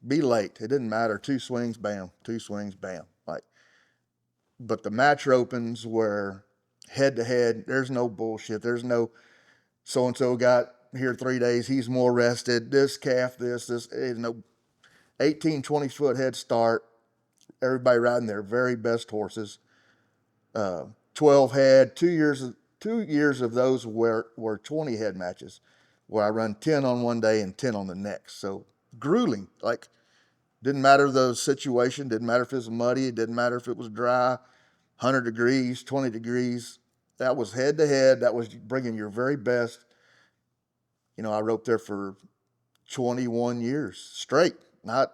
be late. It didn't matter. 2 swings, bam. 2 swings, bam. Like, but the match opens where head to head, there's no bullshit. There's no so-and-so got here 3 days. He's more rested. This calf, this, no 18, 20 foot head start. Everybody riding their very best horses. 12 head, 2 years of those were 20 head matches where I run 10 on one day and 10 on the next. So grueling, like, didn't matter the situation, didn't matter if it was muddy, it didn't matter if it was dry, 100 degrees, 20 degrees. That was head to head. That was bringing your very best. I roped there for 21 years straight. Not,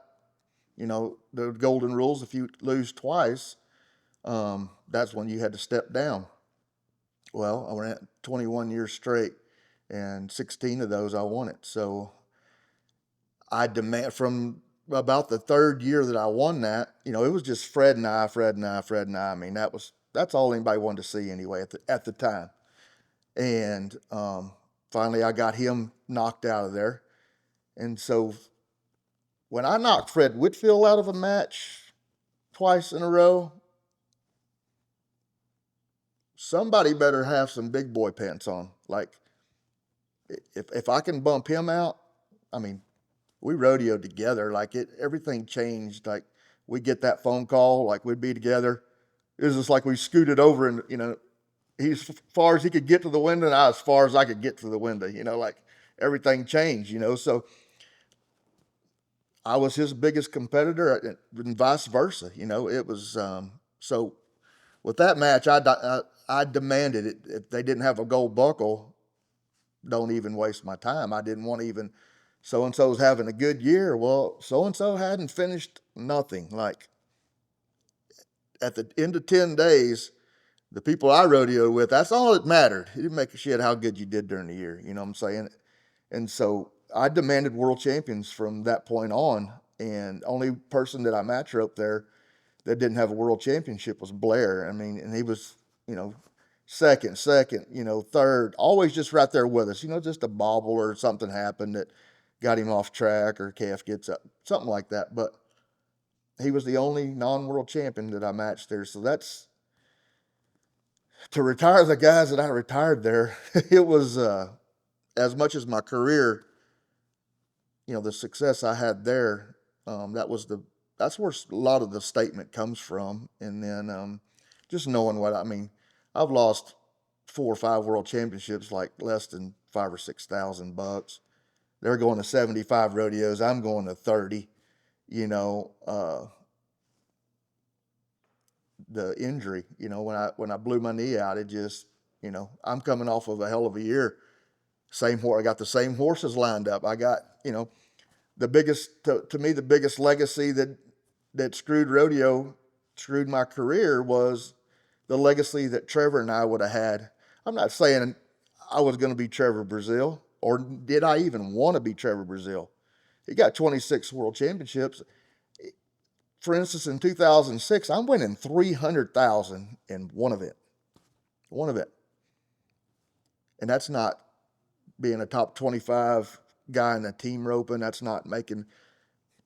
the golden rules. If you lose twice, that's when you had to step down. Well, I ran 21 years straight, and 16 of those I won it. So I demand from about the third year that I won that, it was just Fred and I. I mean, that's all anybody wanted to see anyway at the time. And finally, I got him knocked out of there. And so when I knocked Fred Whitfield out of a match twice in a row, somebody better have some big boy pants on. Like, if I can bump him out, I mean, we rodeoed together. Like, everything changed. Like, we get that phone call, like, we'd be together. It was just like we scooted over and, he's as far as he could get to the window and I as far as I could get to the window, like, everything changed, So I was his biggest competitor and vice versa, it was, so with that match, I demanded it. If they didn't have a gold buckle, don't even waste my time. I didn't want to even so-and-so's having a good year. Well, so-and-so hadn't finished nothing. Like at the end of 10 days, the people I rodeoed with, that's all that mattered. It didn't make a shit how good you did during the year. You know what I'm saying? And so I demanded world champions from that point on. And only person that I match roped there that didn't have a world championship was Blair. I mean, and he was, you know, second, third, always just right there with us. Just a bobble or something happened that got him off track or calf gets up, something like that. But he was the only non-world champion that I matched there. So that's to retire the guys that I retired there. It was as much as my career, the success I had there. That's where a lot of the statement comes from. And then just knowing what I mean, I've lost 4 or 5 world championships like less than $5,000 or $6,000. They're going to 75 rodeos. I'm going to 30. You know, the injury. When I blew my knee out, it just, I'm coming off of a hell of a year. Same horse. I got the same horses lined up. I got, the biggest to me, the biggest legacy that screwed my career was the legacy that Trevor and I would have had. I'm not saying I was going to be Trevor Brazil, or did I even want to be Trevor Brazil. He got 26 world championships. For instance, in 2006, I'm winning 300,000 in one event, and that's not being a top 25 guy in the team roping. That's not making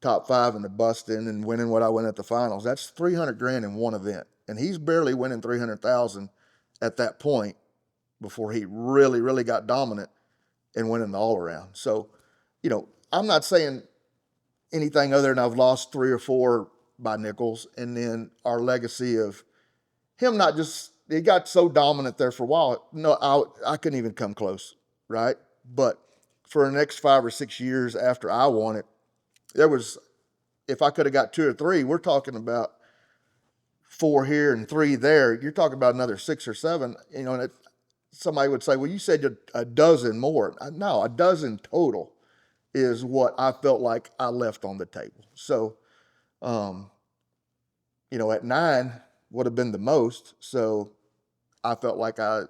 top 5 in the busting and winning what I win at the finals. That's 300 grand in one event, and he's barely winning 300,000 at that point before he really, really got dominant and winning the all around. So, I'm not saying anything other than I've lost 3 or 4 by nickels, and then our legacy of him not just he got so dominant there for a while. No, I couldn't even come close, right? But for the next 5 or 6 years after I won it, there was, if I could have got 2 or 3, we're talking about 4 here and 3 there. You're talking about another 6 or 7. And somebody would say, "Well, you said a dozen more." No, a dozen total is what I felt like I left on the table. So, at 9 would have been the most. So I felt like I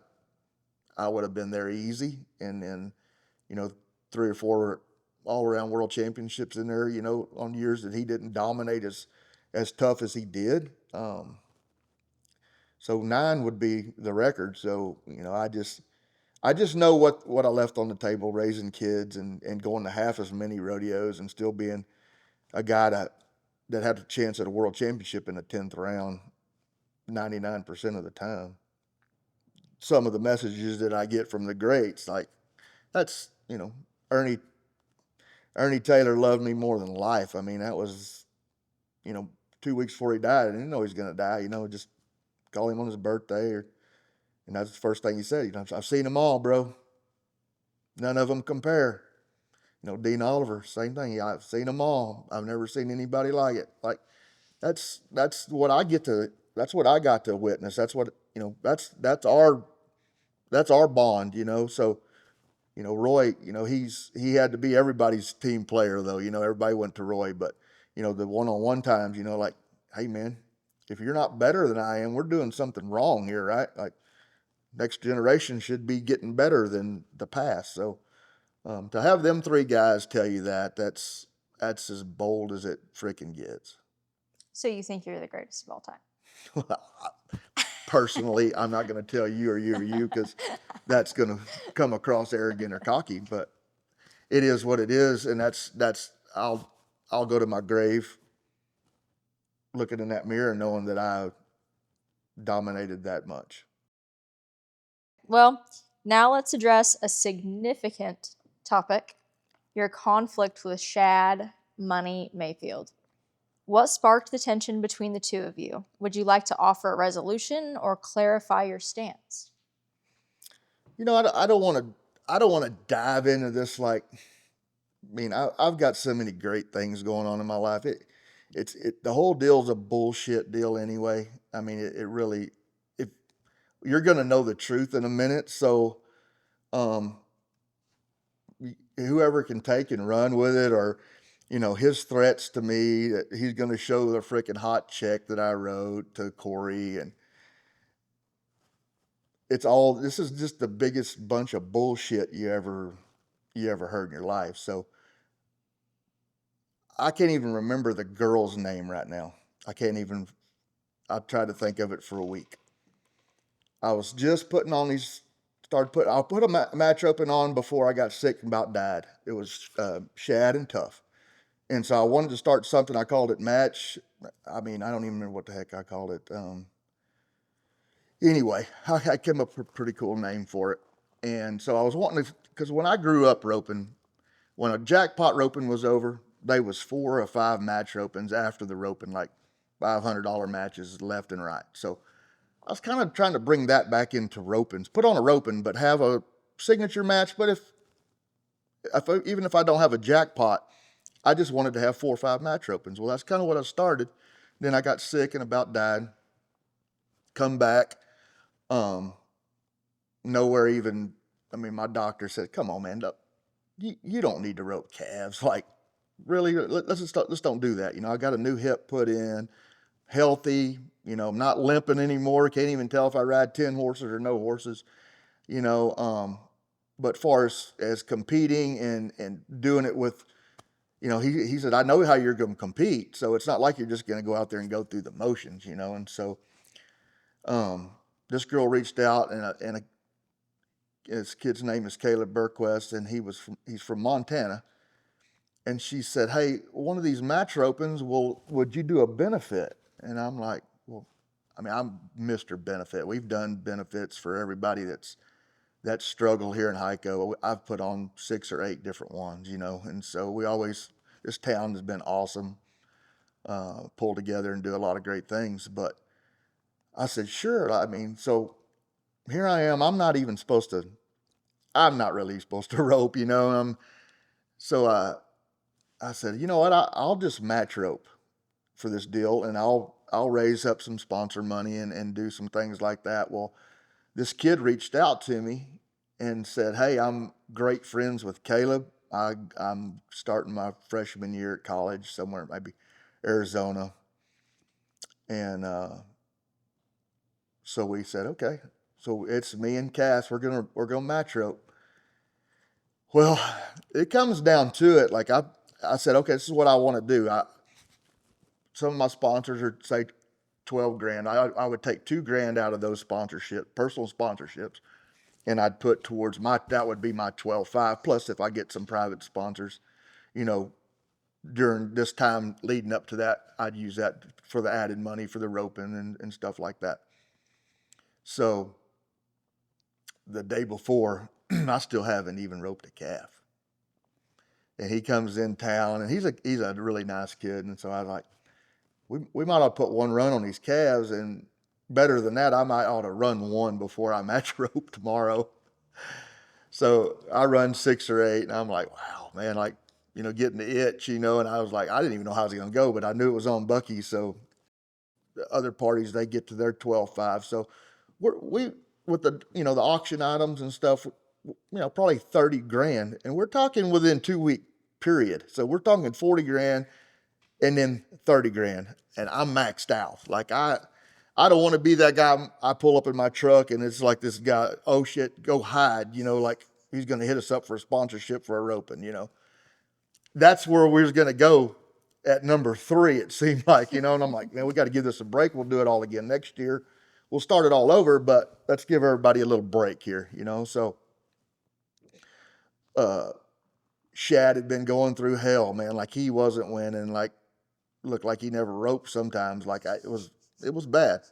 would have been there easy, and then, 3 or 4 all-around world championships in there, on years that he didn't dominate as tough as he did. So 9 would be the record. So, I just know what I left on the table, raising kids and going to half as many rodeos and still being a guy that had a chance at a world championship in the 10th round 99% of the time. Some of the messages that I get from the greats, like, that's, Ernie Taylor loved me more than life. I mean, that was, 2 weeks before he died. I didn't know he was going to die, just call him on his birthday, and that's the first thing he said. I've seen them all, bro. None of them compare. Dean Oliver, same thing. I've seen them all. I've never seen anybody like it. Like, that's what I get to. That's what I got to witness. That's what That's our bond. So, Roy. He had to be everybody's team player, though. Everybody went to Roy, but the one-on-one times, like, hey man, if you're not better than I am, we're doing something wrong here, right? Like, next generation should be getting better than the past. So, to have them 3 guys tell you that's as bold as it freaking gets. So you think you're the greatest of all time? Personally, I'm not going to tell you or you because that's going to come across arrogant or cocky. But it is what it is, and I'll go to my grave looking in that mirror knowing that I dominated that much. Well, now let's address a significant topic: your conflict with Shad Money Mayfield. What sparked the tension between the two of you? Would you like to offer a resolution or clarify your stance? I don't want to. I don't want to dive into this. Like, I mean, I've got so many great things going on in my life. The whole deal's a bullshit deal anyway. I mean, it really. If you're gonna know the truth in a minute, so, whoever can take and run with it, or, his threats to me that he's going to show the freaking hot check that I wrote to Corey. And this is just the biggest bunch of bullshit you ever heard in your life. So I can't even remember the girl's name right now. I tried to think of it for a week. I was just putting on these, I put a match open on before I got sick and about died. It was Shad and Tough. And so I wanted to start something. I called it Match. I mean, I don't even remember what the heck I called it. Anyway, I came up with a pretty cool name for it. And so I was wanting to, because when I grew up roping, when a jackpot roping was over, they was 4 or 5 match ropings after the roping, like $500 matches left and right. So I was kind of trying to bring that back into ropings. Put on a roping, but have a signature match. But even if I don't have a jackpot, I just wanted to have 4 or 5 match ropings. Well, that's kind of what I started. Then I got sick and about died. Come back. Nowhere even, I mean, my doctor said, come on, man, you don't need to rope calves. Like, really, let's don't do that. I got a new hip put in, healthy, I'm not limping anymore. Can't even tell if I ride 10 horses or no horses, you know. But far as competing and doing it with, he said, I know how you're going to compete. So it's not like you're just going to go out there and go through the motions, And so, this girl reached out, and his kid's name is Caleb Burquest, and he's from Montana. And she said, hey, one of these match ropings, would you do a benefit? And I'm like, well, I mean, I'm Mr. Benefit. We've done benefits for everybody that's struggled here in Hico. I've put on 6 or 8 different ones, and so this town has been awesome, pull together and do a lot of great things. But I said, sure. I mean, so here I am. I'm not really supposed to rope, So I said, you know what? I'll just match rope for this deal, and I'll raise up some sponsor money and do some things like that. Well, this kid reached out to me and said, hey, I'm great friends with Caleb. I'm starting my freshman year at college somewhere, maybe Arizona. And so we said, okay. So it's me and Cass. We're gonna match rope. Well, it comes down to it. Like I said, okay, this is what I want to do. Some of my sponsors are, say, 12 grand. I would take 2 grand out of those personal sponsorships, and I'd put towards that would be my 12.5. Plus, if I get some private sponsors, you know, during this time leading up to that, I'd use that for the added money for the roping and stuff like that. So the day before, I still haven't even roped a calf. And he comes in town, and he's a really nice kid. And so I was like, we might ought to put one run on these calves, and better than that, I might ought to run one before I match rope tomorrow. So I run 6 or 8, and I'm like, wow, man, like, getting the itch, and I was like, I didn't even know how I was going to go, but I knew it was on Bucky. So the other parties, they get to their 12.5. So we with the auction items and stuff, probably 30 grand, and we're talking within 2 week period. So we're talking 40 grand and then 30 grand, and I'm maxed out. Like I don't want to be that guy. I pull up in my truck and it's like this guy, oh shit, go hide, like he's going to hit us up for a sponsorship for a roping, That's where we was going to go at number 3, it seemed like, and I'm like, man, we got to give this a break. We'll do it all again next year. We'll start it all over, but let's give everybody a little break here, So, Shad had been going through hell, man. Like he wasn't winning, like looked like he never roped sometimes. Like it was bad.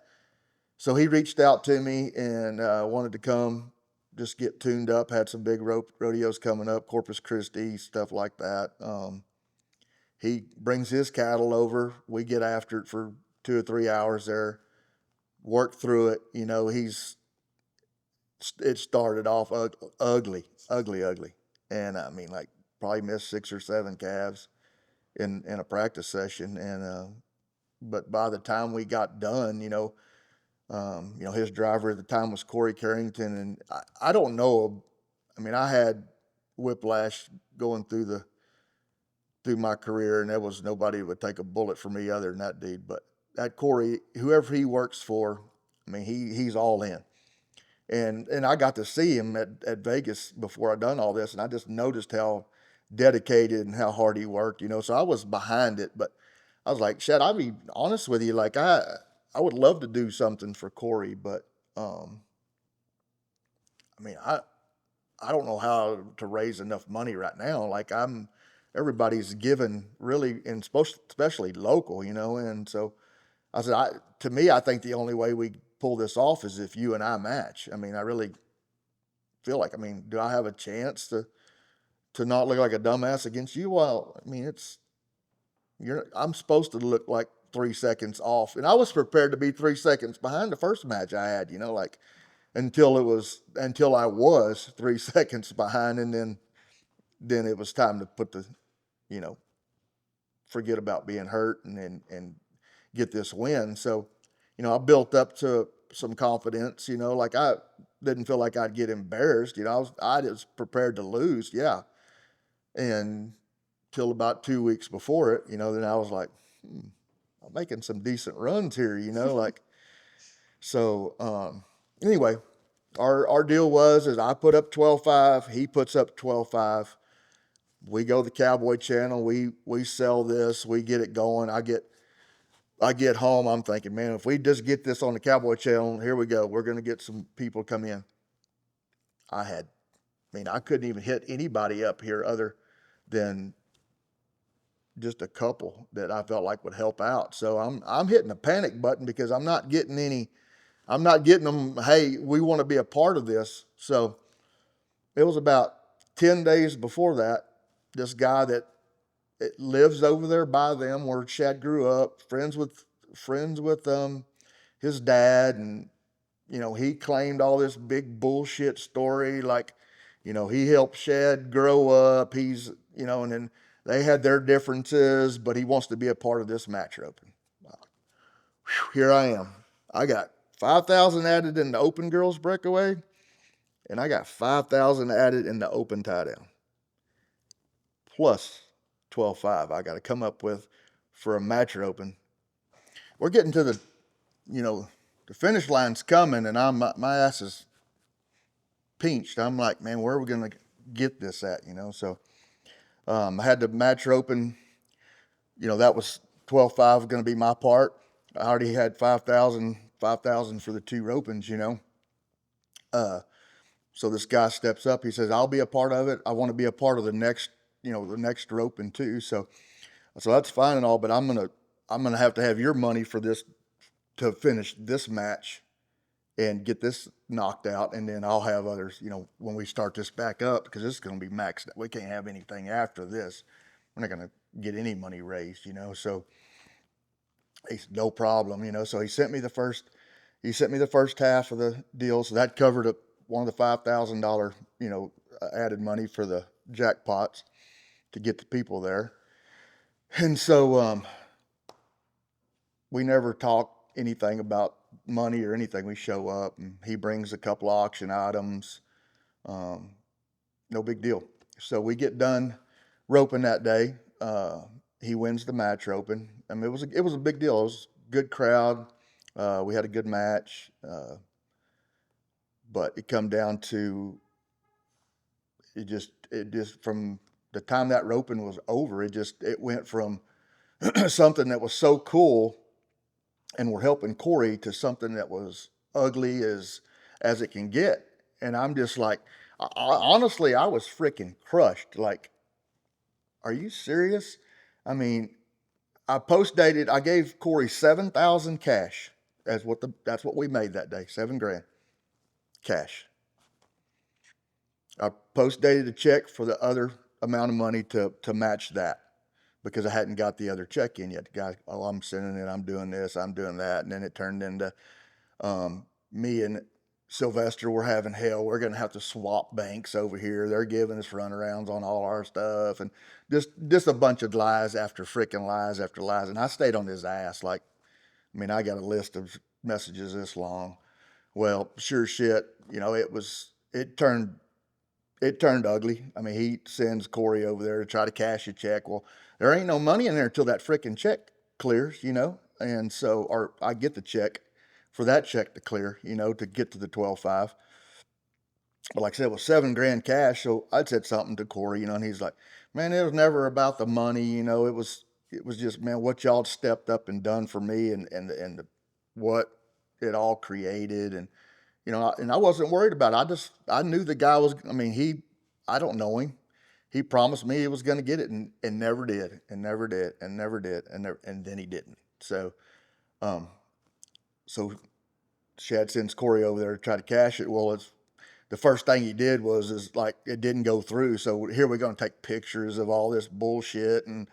So he reached out to me and wanted to come just get tuned up. Had some big rodeos coming up, Corpus Christi, stuff like that. He brings his cattle over. We get after it for 2 or 3 hours there, work through it. It started off ugly. And I mean, like probably missed 6 or 7 calves in a practice session. And, but by the time we got done, his driver at the time was Corey Carrington, and I don't know. I mean, I had whiplash going through my career, and there was nobody who would take a bullet for me other than that dude. But that Corey, whoever he works for, I mean, he's all in. And I got to see him at Vegas before I done all this, and I just noticed how dedicated and how hard he worked, you know. So I was behind it, but I was like, shit, I'll be honest with you, like I would love to do something for Corey, but I mean I don't know how to raise enough money right now. Like everybody's giving really, and especially local, you know. And so I said, to me, I think the only way we pull this off is if you and I match. I mean, I really feel like, I mean, do I have a chance to not look like a dumbass against you? Well, I mean, I'm supposed to look like 3 seconds off, and I was prepared to be 3 seconds behind the first match I had, you know, like until I was 3 seconds behind, and then it was time to put you know, forget about being hurt and get this win. So, you know, I built up to some confidence, you know, like I didn't feel like I'd get embarrassed, you know, I was prepared to lose. Yeah. And till about 2 weeks before it, you know, then I was like, I'm making some decent runs here, you know, like, so, anyway, our deal is I put up 12.5, he puts up 12.5. We go to the Cowboy Channel, we sell this, we get it going. I get home, I'm thinking, man, if we just get this on the Cowboy Channel, here we go. We're going to get some people come in. I mean, I couldn't even hit anybody up here other than just a couple that I felt like would help out. So I'm hitting the panic button because I'm not getting them, hey, we want to be a part of this. So it was about 10 days before that, this guy that it lives over there by them where Chad grew up, friends with his dad, and you know, he claimed all this big bullshit story, like, you know, he helped Chad grow up. He's, you know, and then they had their differences, but he wants to be a part of this match open. Here I am. I got 5,000 added in the open girls breakaway, and I got 5,000 added in the open tie down, plus 12.5 I got to come up with for a match open. We're getting to you know, the finish line's coming, and my ass is pinched. I'm like, man, where are we gonna get this at? You know, so I had the match open. You know, that was 12.5 going to be my part. I already had 5,000 for the two ropings. You know, so this guy steps up. He says, "I'll be a part of it. I want to be a part of the next, you know, the next roping too." So that's fine and all, but I'm gonna have to have your money for this to finish this match and get this knocked out, and then I'll have others, you know, when we start this back up, because this is going to be maxed. We can't have anything after this. We're not going to get any money raised, you know. So he said, no problem, you know. So he sent me the first half of the deal, so that covered up one of the $5,000, you know, added money for the jackpots to get the people there. And so we never talk anything about money or anything. We show up and he brings a couple auction items. No big deal. So we get done roping that day. He wins the match roping. I mean, it was a big deal. It was a good crowd. We had a good match. But it come down to it just from the time that roping was over, it went from something that was so cool and we're helping Corey to something that was ugly as it can get. And I'm just like, honestly, I was freaking crushed. Like, are you serious? I mean, I gave Corey 7,000 cash. That's what we made that day, 7 grand cash. I post dated a check for the other amount of money to match that, because I hadn't got the other check in yet. The guy, oh, I'm sending it, I'm doing this, I'm doing that. And then it turned into me and Sylvester were having hell. We're going to have to swap banks over here. They're giving us runarounds on all our stuff. And just a bunch of lies after freaking lies after lies. And I stayed on his ass. Like, I mean, I got a list of messages this long. Well, sure shit, you know, it turned it turned ugly. I mean, he sends Corey over there to try to cash a check. Well, there ain't no money in there until that freaking check clears, you know? And so, or I get the check for that check to clear, you know, to get to the 12.5. But like I said, it was $7 grand cash. So I said something to Corey, you know, and he's like, man, it was never about the money. You know, it was just, man, what y'all stepped up and done for me and what it all created. And, you know, and I wasn't worried about it. I knew the guy was, I mean, I don't know him. He promised me he was going to get it and never did, and never did, and never did, and then he didn't. Um, so Shad sends Corey over there to try to cash it. Well, the first thing he did is like it didn't go through. So here we're going to take pictures of all this bullshit and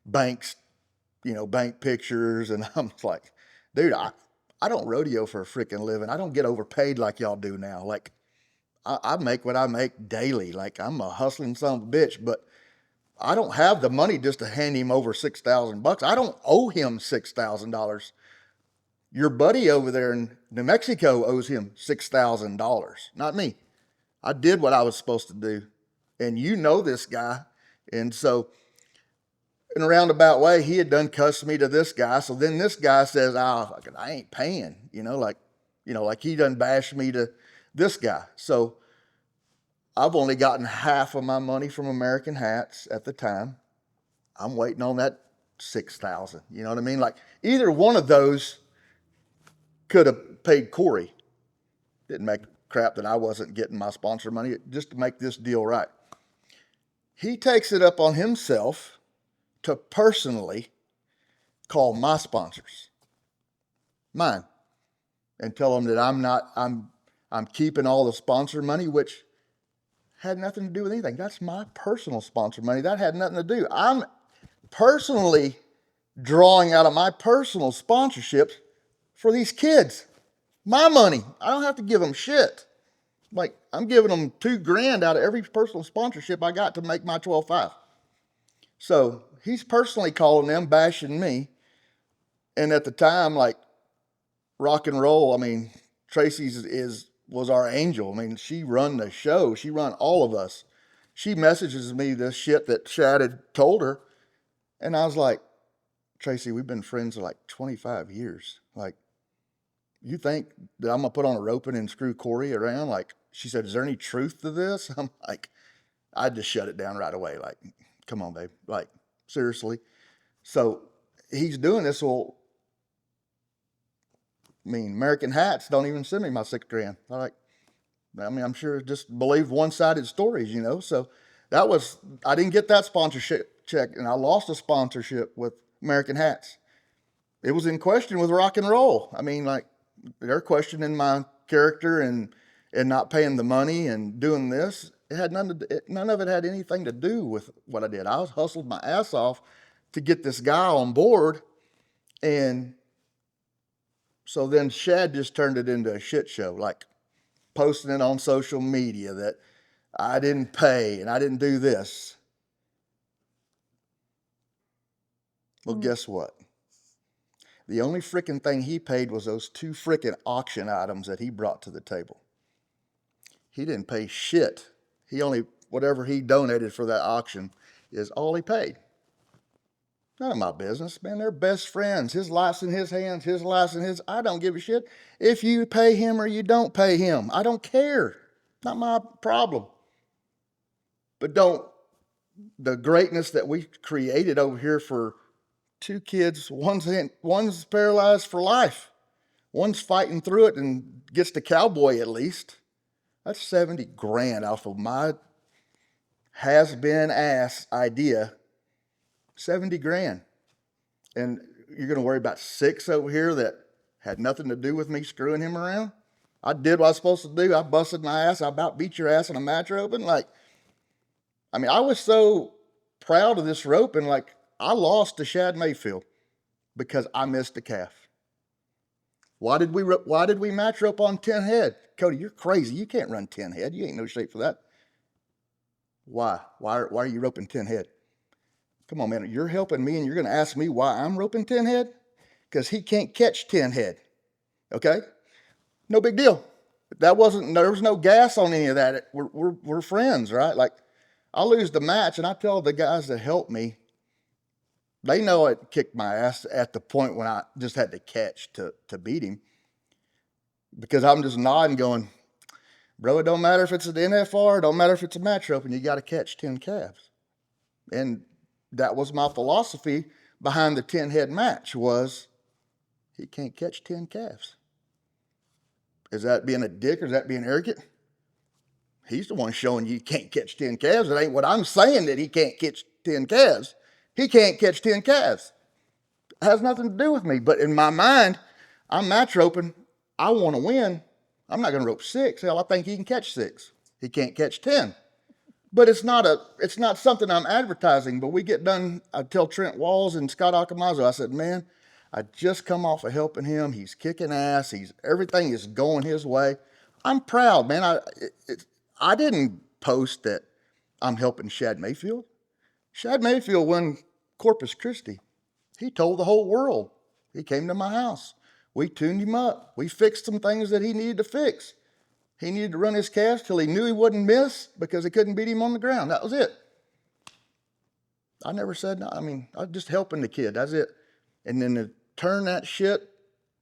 banks, you know, bank pictures. And I'm like, dude, I don't rodeo for a freaking living. I don't get overpaid like y'all do now. Like I make what I make daily. Like I'm a hustling son of a bitch, but I don't have the money just to hand him over $6,000. I don't owe him $6,000. Your buddy over there in New Mexico owes him $6,000, not me. I did what I was supposed to do. And you know this guy. And so, in a roundabout way, he had done cussed me to this guy. So then this guy says, oh, I ain't paying, like he done bashed me to this guy. So I've only gotten half of my money from American Hats at the time. I'm waiting on that 6,000. You know what I mean? Like either one of those could have paid Corey. Didn't make crap that I wasn't getting my sponsor money just to make this deal right. He takes it up on himself to personally call my sponsors, mine, and tell them that I'm keeping all the sponsor money, which had nothing to do with anything. That's my personal sponsor money. That had nothing to do. I'm personally drawing out of my personal sponsorships for these kids. My money. I don't have to give them shit. Like I'm giving them $2,000 out of every personal sponsorship I got to make my 12.5. So he's personally calling them, bashing me. And at the time, like rock and roll, I mean, Tracy's was our angel. I mean, she run the show. She run all of us. She messages me this shit that Shad had told her. And I was like, Tracy, we've been friends for like 25 years. Like, you think that I'm going to put on a roping and screw Corey around? Like, she said, is there any truth to this? I'm like, I just shut it down right away. Like, come on, babe. Like, seriously. So he's doing this. Well, I mean, American Hats don't even send me my $6,000. I'm sure just believe one-sided stories, you know? So I didn't get that sponsorship check, and I lost a sponsorship with American Hats. It was in question with rock and roll. I mean, like, they're questioning my character and not paying the money and doing this. It had none of it had anything to do with what I did. I was hustled my ass off to get this guy on board. And so then Shad just turned it into a shit show, like posting it on social media that I didn't pay and I didn't do this. Well, guess what? The only freaking thing he paid was those 2 freaking auction items that he brought to the table. He didn't pay shit. Whatever he donated for that auction is all he paid. None of my business, man. They're best friends. His life's in his hands. His life's in his. I don't give a shit if you pay him or you don't pay him. I don't care. Not my problem. But the greatness that we created over here for 2 kids, one's paralyzed for life. One's fighting through it and gets to cowboy at least. That's $70,000 off of my has-been ass idea. $70,000. And you're going to worry about 6 over here that had nothing to do with me screwing him around? I did what I was supposed to do. I busted my ass. I about beat your ass in a match roping. I was so proud of this roping. Like, I lost to Shad Mayfield because I missed a calf. Why did we match rope on 10 head? Cody, you're crazy. You can't run 10 head. You ain't no shape for that. Why? Why are you roping 10 head? Come on, man. You're helping me and you're going to ask me why I'm roping 10 head? Because he can't catch 10 head. Okay? No big deal. There was no gas on any of that. We're friends, right? Like, I lose the match, and I tell the guys that help me, they know it kicked my ass at the point when I just had to catch to beat him, because I'm just nodding, going, bro, it don't matter if it's an NFR, it don't matter if it's a match open, you got to catch 10 calves. And that was my philosophy behind the 10-head match, was he can't catch 10 calves. Is that being a dick, or is that being arrogant? He's the one showing you can't catch 10 calves. It ain't what I'm saying that he can't catch 10 calves. He can't catch 10 calves. It has nothing to do with me. But in my mind, I'm match roping. I want to win. I'm not going to rope 6. Hell, I think he can catch 6. He can't catch 10. But it's not something I'm advertising. But we get done. I tell Trent Walls and Scott Accamazo, I said, man, I just come off of helping him. He's kicking ass. Everything is going his way. I'm proud, man. I didn't post that I'm helping Shad Mayfield. Shad Mayfield won Corpus Christi. He told the whole world. He came to my house. We tuned him up. We fixed some things that he needed to fix. He needed to run his calves till he knew he wouldn't miss because he couldn't beat him on the ground. That was it. I never said no. I mean, I was just helping the kid. That's it. And then to turn that shit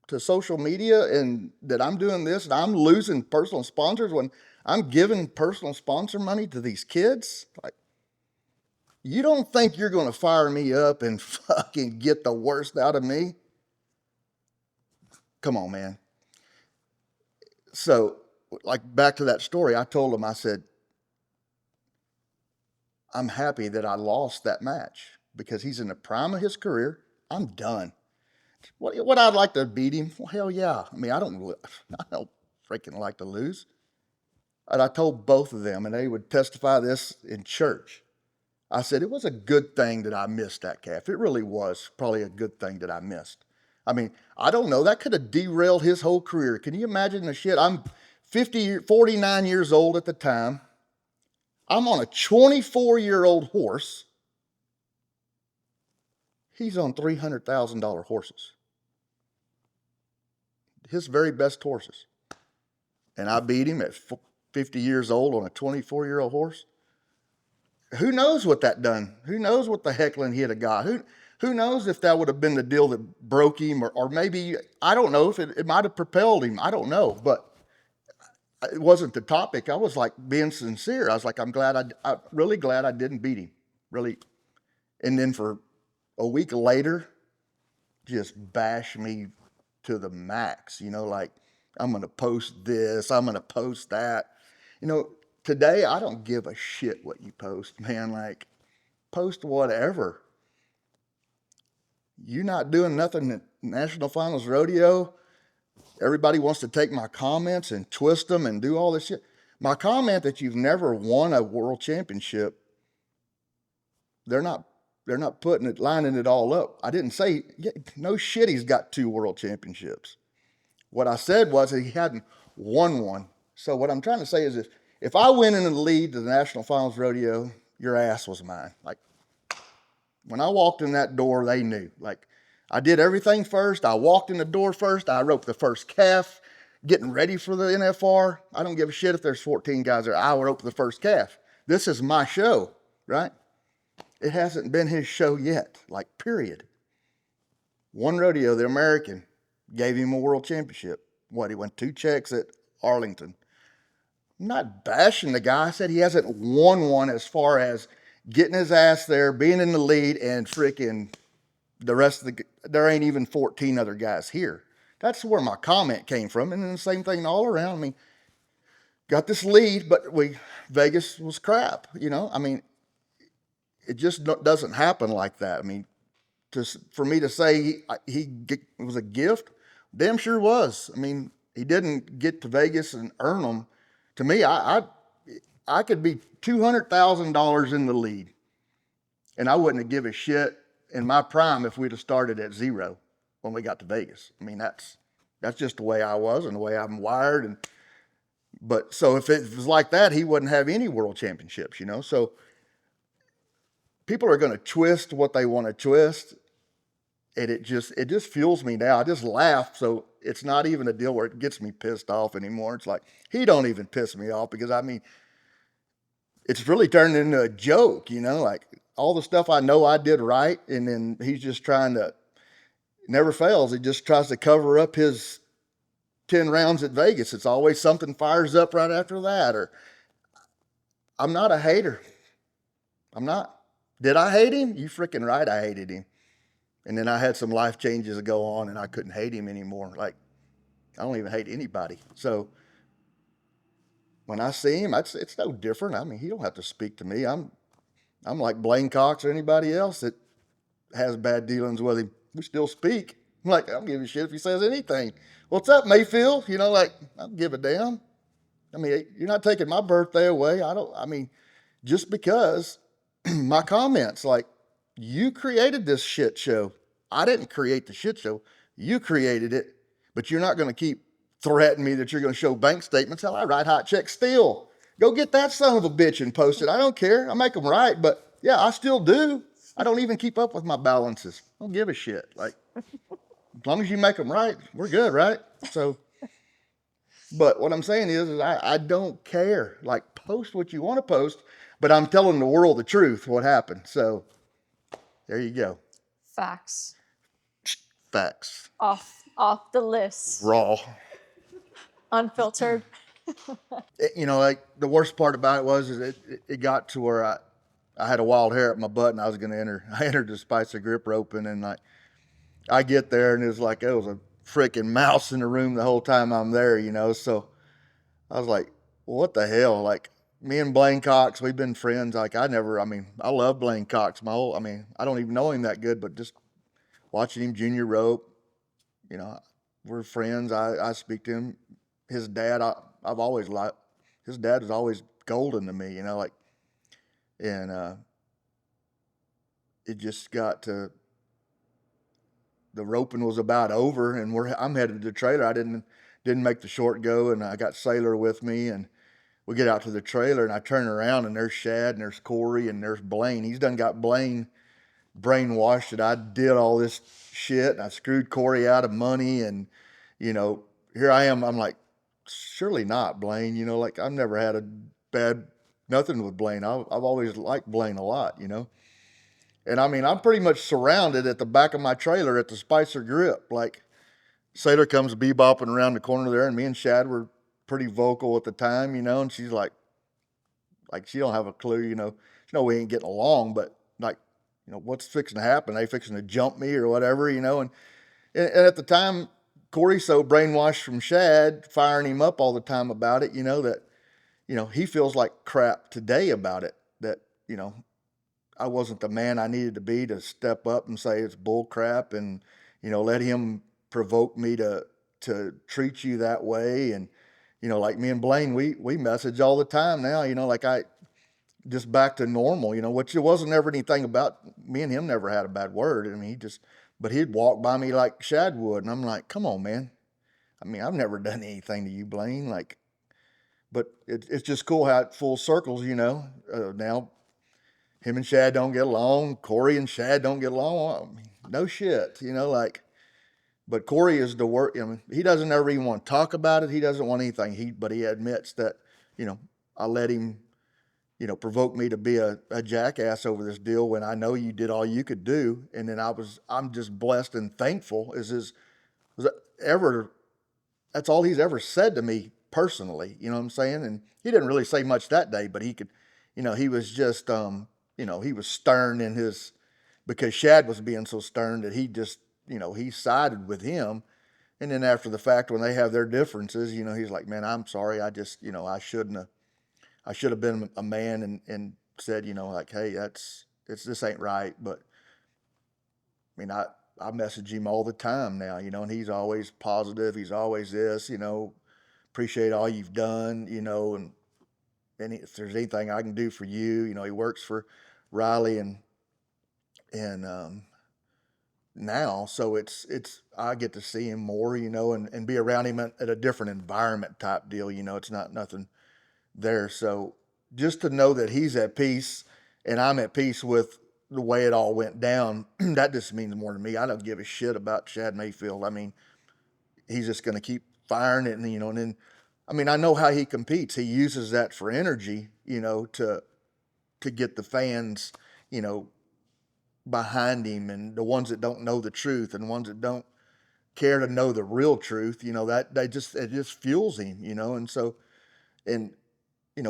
to social media and that I'm doing this and I'm losing personal sponsors when I'm giving personal sponsor money to these kids. Like, you don't think you're going to fire me up and fucking get the worst out of me? Come on, man. So, like, back to that story, I told him, I said, I'm happy that I lost that match because he's in the prime of his career. I'm done. What I'd like to beat him? Well, hell yeah. I mean, I don't freaking like to lose. And I told both of them, and they would testify this in church. I said, it was a good thing that I missed that calf. It really was probably a good thing that I missed. I mean, I don't know. That could have derailed his whole career. Can you imagine the shit? I'm 49 years old at the time. I'm on a 24-year-old horse. He's on $300,000 horses. His very best horses. And I beat him at 50 years old on a 24-year-old horse. Who knows what that done? Who knows what the heckling he'd have got? Who knows if that would have been the deal that broke him, or maybe, I don't know, if it might have propelled him. I don't know, but it wasn't the topic. I was like being sincere. I was like, I'm really glad I didn't beat him. Really. And then for a week later, just bash me to the max, like, I'm going to post this, I'm going to post that. Today, I don't give a shit what you post, man. Like, post whatever. You're not doing nothing at National Finals Rodeo. Everybody wants to take my comments and twist them and do all this shit. My comment that you've never won a world championship, they're not lining it all up. I didn't say, no shit, he's got 2 world championships. What I said was that he hadn't won one. So what I'm trying to say is, if I went in the lead to the National Finals Rodeo, your ass was mine. Like, when I walked in that door, they knew. Like, I did everything first. I walked in the door first. I roped the first calf, getting ready for the NFR. I don't give a shit if there's 14 guys there. I roped the first calf. This is my show, right? It hasn't been his show yet, like, period. One rodeo, the American, gave him a world championship. He won 2 checks at Arlington. I'm not bashing the guy. I said he hasn't won one as far as getting his ass there, being in the lead, and freaking the rest of there ain't even 14 other guys here. That's where my comment came from. And then the same thing all around. I mean, got this lead, but Vegas was crap, I mean, it just doesn't happen like that. I mean, for me to say it was a gift, damn sure was. I mean, he didn't get to Vegas and earn them. To me, I could be $200,000 in the lead, and I wouldn't have given a shit in my prime if we'd have started at 0 when we got to Vegas. I mean, that's just the way I was and the way I'm wired. But so if it was like that, he wouldn't have any world championships, So people are going to twist what they want to twist, and it just fuels me now. I just laugh. So it's not even a deal where it gets me pissed off anymore. It's like, he don't even piss me off because, I mean, it's really turned into a joke, like all the stuff I know I did right. And then he's just trying to, never fails. He just tries to cover up his 10 rounds at Vegas. It's always something fires up right after that. Or I'm not a hater. I'm not. Did I hate him? You freaking right, I hated him. And then I had some life changes go on and I couldn't hate him anymore. Like, I don't even hate anybody. So when I see him, it's no different. I mean, he don't have to speak to me. I'm like Blaine Cox or anybody else that has bad dealings with him. We still speak. I'm like, I don't give a shit if he says anything. What's up, Mayfield? Like, I don't give a damn. I mean, you're not taking my birthday away. I mean, just because my comments, like, you created this shit show. I didn't create the shit show. You created it, but you're not going to keep threatening me that you're going to show bank statements. Hell, I write hot checks still. Go get that son of a bitch and post it. I don't care. I make them right, but yeah, I still do. I don't even keep up with my balances. I don't give a shit. Like, as long as you make them right, we're good, right? So, but what I'm saying is I don't care. Like, post what you want to post, but I'm telling the world the truth, what happened. So, there you go. Facts. Facts. Off the list. Raw. Unfiltered. Like, the worst part about it was it got to where I had a wild hair up my butt and I was going to enter. I entered the Spicer grip roping and like, I get there and it was a freaking mouse in the room the whole time I'm there, So I was like, well, what the hell? Like, me and Blaine Cox, we've been friends. Like, I love Blaine Cox. I don't even know him that good, but just watching him junior rope, we're friends. I speak to him. His dad, I've always liked. His dad was always golden to me, like, and it just got to, the roping was about over and I'm headed to the trailer. I didn't make the short go, and I got Sailor with me, and we get out to the trailer and I turn around and there's Shad and there's Corey and there's Blaine. He's done got Blaine brainwashed that I did all this shit and I screwed Corey out of money, and here I am. I'm like, surely not, Blaine. Like, I've never had a bad nothing with Blaine. I've always liked Blaine a lot, And I mean, I'm pretty much surrounded at the back of my trailer at the Spicer grip. Like, Sailor comes bebopping around the corner there, and me and Shad were pretty vocal at the time, and she's like she don't have a clue, She know we ain't getting along, but like, what's fixing to happen? They fixing to jump me or whatever, and at the time, Corey's so brainwashed from Shad, firing him up all the time about it, that, he feels like crap today about it, that, I wasn't the man I needed to be to step up and say it's bull crap and, let him provoke me to treat you that way. And, like me and Blaine, we message all the time now, like I just back to normal, which it wasn't ever anything about me and him never had a bad word. I mean, but he'd walk by me like Shad would. And I'm like, come on, man. I mean, I've never done anything to you, Blaine. Like, but it's just cool how it full circles, now him and Shad don't get along. Corey and Shad don't get along. I mean, no shit, like, but Corey is the worst. He doesn't ever even want to talk about it. He doesn't want anything. But he admits that, I let him, provoke me to be a jackass over this deal when I know you did all you could do. And then I'm just blessed and thankful that's all he's ever said to me personally. You know what I'm saying? And he didn't really say much that day, but he could, he was just, he was stern in because Shad was being so stern that he just, he sided with him. And then after the fact, when they have their differences, he's like, man, I'm sorry. I just, I should have been a man and said, like, hey, this ain't right. But I mean, I message him all the time now, and he's always positive. He's always this, appreciate all you've done, and if there's anything I can do for you, he works for Riley and now, so I get to see him more, and be around him at a different environment type deal, it's not nothing there. So just to know that he's at peace and I'm at peace with the way it all went down, that just means more to me. I don't give a shit about Shad Mayfield. I mean, he's just going to keep firing it, and and then, I mean, I know how he competes. He uses that for energy, to get the fans, you know, behind him, and the ones that don't know the truth and ones that don't care to know the real truth, that it just fuels him, and so, and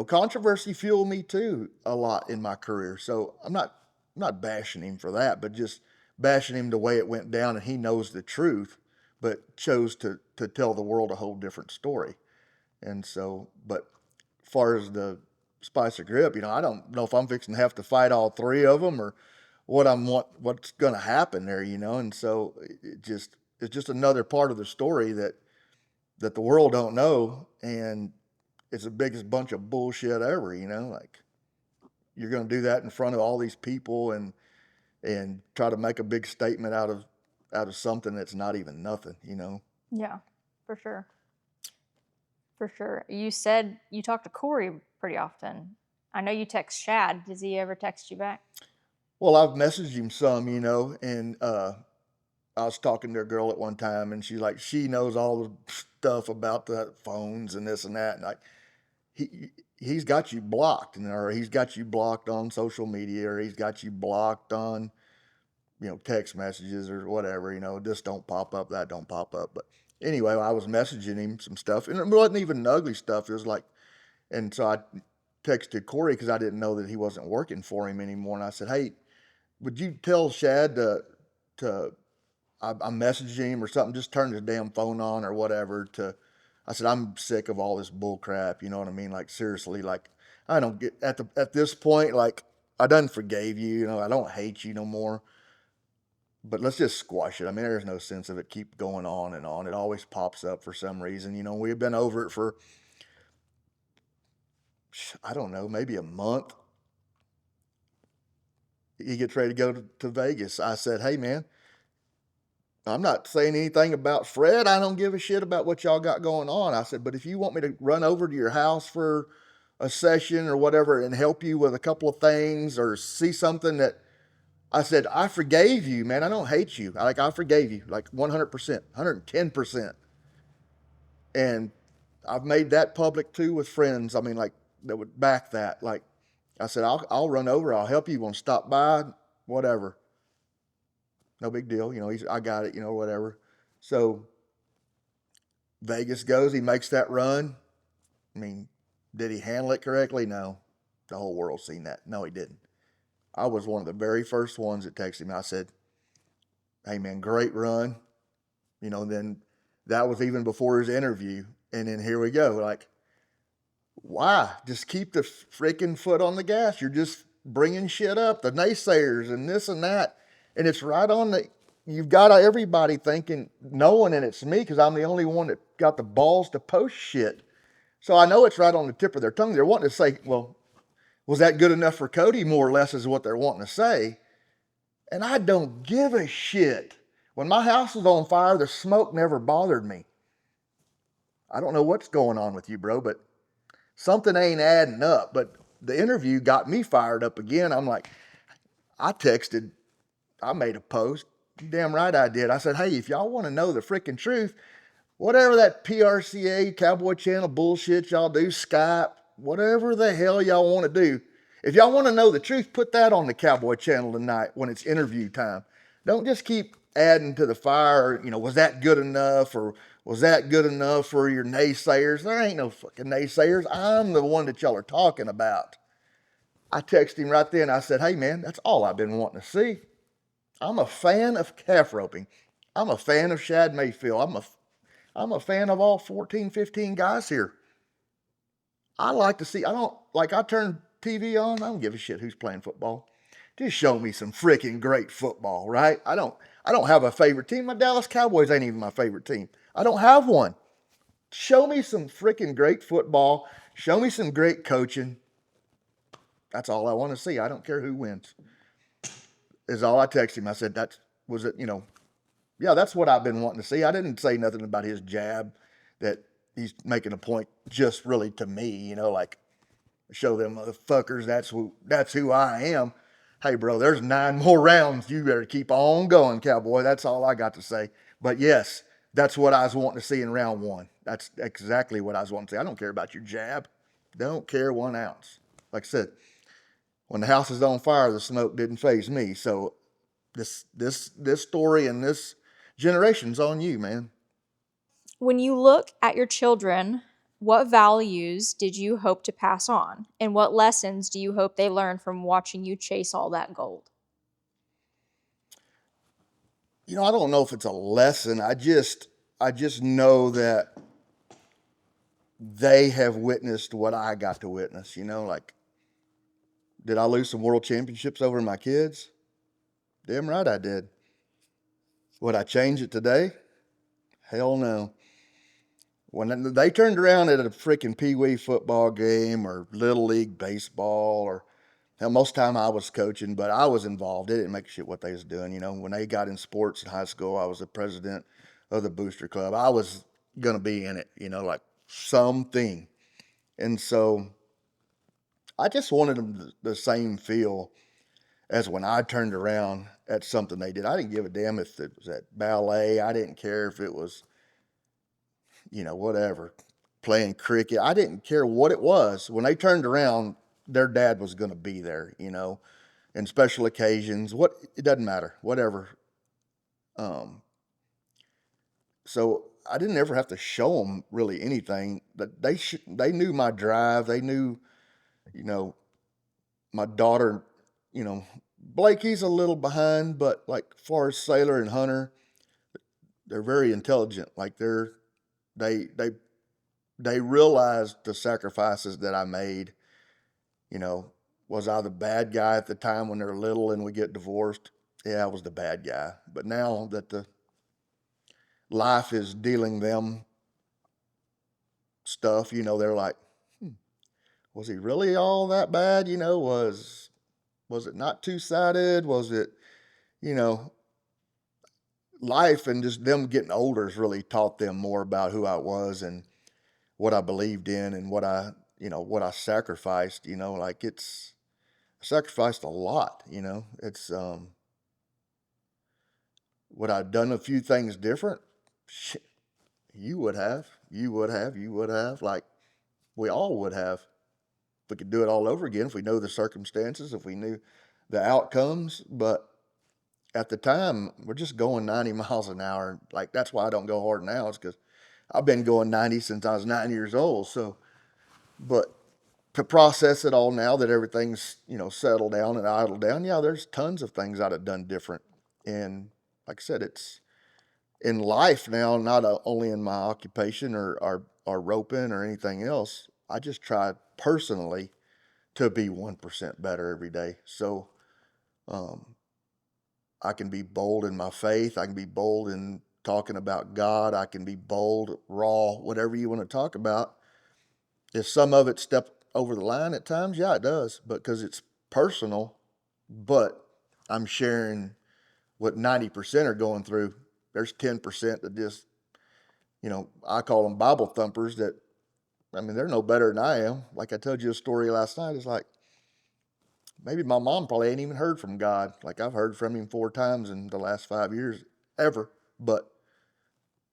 controversy fueled me too a lot in my career. So I'm not bashing him for that, but just bashing him the way it went down, and he knows the truth, but chose to tell the world a whole different story. And so, but as far as the Spice of Grip, I don't know if I'm fixing to have to fight all three of them, or what's going to happen there, And so it's just another part of the story that the world don't know, and it's the biggest bunch of bullshit ever, like, you're going to do that in front of all these people, and try to make a big statement out of something that's not even nothing. Yeah, for sure. For sure. You said you talk to Corey pretty often. I know you text Shad. Does he ever text you back? Well, I've messaged him some, and I was talking to a girl at one time, and she's like, she knows all the stuff about the phones and this and that, and like, he's got you blocked, or he's got you blocked on social media, or he's got you blocked on text messages or whatever. This don't pop up, that don't pop up. But anyway, I was messaging him some stuff, and it wasn't even ugly stuff. It was like, and so I texted Corey because I didn't know that he wasn't working for him anymore, and I said, hey, would you tell Shad to I messaged him or something, just turn his damn phone on or whatever. I said, I'm sick of all this bull crap. You know what I mean? Like, seriously, like, I don't get at this point, like, I done forgave you, I don't hate you no more, but let's just squash it. I mean, there's no sense of it keep going on and on. It always pops up for some reason. We've been over it for, I don't know, maybe a month. He gets ready to go to Vegas. I said, hey man, I'm not saying anything about Fred. I don't give a shit about what y'all got going on. I said, but if you want me to run over to your house for a session or whatever and help you with a couple of things, or see something that, I said, I forgave you, man. I don't hate you. I forgave you like 100%, 110%. And I've made that public too with friends. I mean, like, that would back that. Like, I said, I'll run over. I'll help you. You want to stop by? Whatever. No big deal. I got it, whatever. So Vegas goes, he makes that run. I mean, did he handle it correctly? No. The whole world's seen that. No, he didn't. I was one of the very first ones that texted him. I said, hey man, great run. Then that was even before his interview. And then here we go. Like, why? Just keep the freaking foot on the gas. You're just bringing shit up, the naysayers and this and that. And it's right on you've got everybody thinking, knowing, and it's me because I'm the only one that got the balls to post shit. So I know it's right on the tip of their tongue. They're wanting to say, well, was that good enough for Cody? More or less is what they're wanting to say. And I don't give a shit. When my house was on fire, the smoke never bothered me. I don't know what's going on with you, bro, but something ain't adding up. But the interview got me fired up again. I'm like, I made a post. Damn right I did. I said, hey, if y'all want to know the freaking truth, whatever that PRCA, Cowboy Channel bullshit y'all do, Skype, whatever the hell y'all want to do, if y'all want to know the truth, put that on the Cowboy Channel tonight when it's interview time. Don't just keep adding to the fire. Was that good enough, or was that good enough for your naysayers? There ain't no fucking naysayers. I'm the one that y'all are talking about. I texted him right then. I said, hey man, that's all I've been wanting to see. I'm a fan of calf roping. I'm a fan of Shad Mayfield. I'm a fan of all 14, 15 guys here. I like to see, I turn TV on, I don't give a shit who's playing football. Just show me some freaking great football, right? I don't have a favorite team. My Dallas Cowboys ain't even my favorite team. I don't have one. Show me some freaking great football. Show me some great coaching. That's all I want to see. I don't care who wins. Is all I texted him. I said, yeah, that's what I've been wanting to see. I didn't say nothing about his jab, that he's making a point just really to me, like, show them motherfuckers that's who I am. Hey, bro, there's 9 more rounds. You better keep on going, cowboy. That's all I got to say. But yes, That's what I was wanting to see in round one. That's exactly what I was wanting to see. I don't care about your jab. Don't care 1 ounce. Like I said, when the house is on fire, the smoke didn't faze me. So this story and this generation's on you, man. When you look at your children, what values did you hope to pass on? And what lessons do you hope they learn from watching you chase all that gold? I don't know if it's a lesson. I just know that they have witnessed what I got to witness. Like, did I lose some world championships over my kids? Damn right I did. Would I change it today? Hell no. When they turned around at a freaking pee-wee football game or little league baseball, or hell, most time I was coaching, but I was involved. It didn't make a shit what they was doing. When they got in sports in high school, I was the president of the booster club. I was gonna be in it, like something. And so I just wanted them the same feel as when I turned around at something they did. I didn't give a damn if it was at ballet. I didn't care if it was, whatever, playing cricket. I didn't care what it was. When they turned around, their dad was going to be there, and special occasions. It doesn't matter, whatever. Um, so I didn't ever have to show them really anything. That they knew my drive. They knew, you know, my daughter. Blake, he's a little behind, but like far as Sailor and Hunter, they're very intelligent. Like they they they realized the sacrifices that I made. You know, was I the bad guy at the time when they're little and we get divorced? Yeah, I was the bad guy. But now that the life is dealing them stuff, they're like, was he really all that bad? Was it not two-sided? Was it, you know, life and just them getting older has really taught them more about who I was and what I believed in and what I sacrificed, like I sacrificed a lot, it's, would I have done a few things different? Shit, you would have, like we all would have. If we could do it all over again, if we know the circumstances, if we knew the outcomes, but at the time, we're just going 90 miles an hour. Like, that's why I don't go hard now, is because I've been going 90 since I was 9 years old. So, but to process it all now that everything's, settled down and idled down, yeah, there's tons of things I'd have done different. And like I said, it's in life now, not only in my occupation or roping or anything else. I just try personally to be 1% better every day. So, um, I can be bold in my faith. I can be bold in talking about God. I can be bold, raw, whatever you want to talk about. If some of it step over the line at times, yeah, it does, because it's personal, but I'm sharing what 90% are going through. There's 10% that just, I call them Bible thumpers that, I mean, they're no better than I am. Like I told you a story last night. It's like, maybe my mom probably ain't even heard from God. Like, I've heard from him 4 times in the last 5 years, ever. But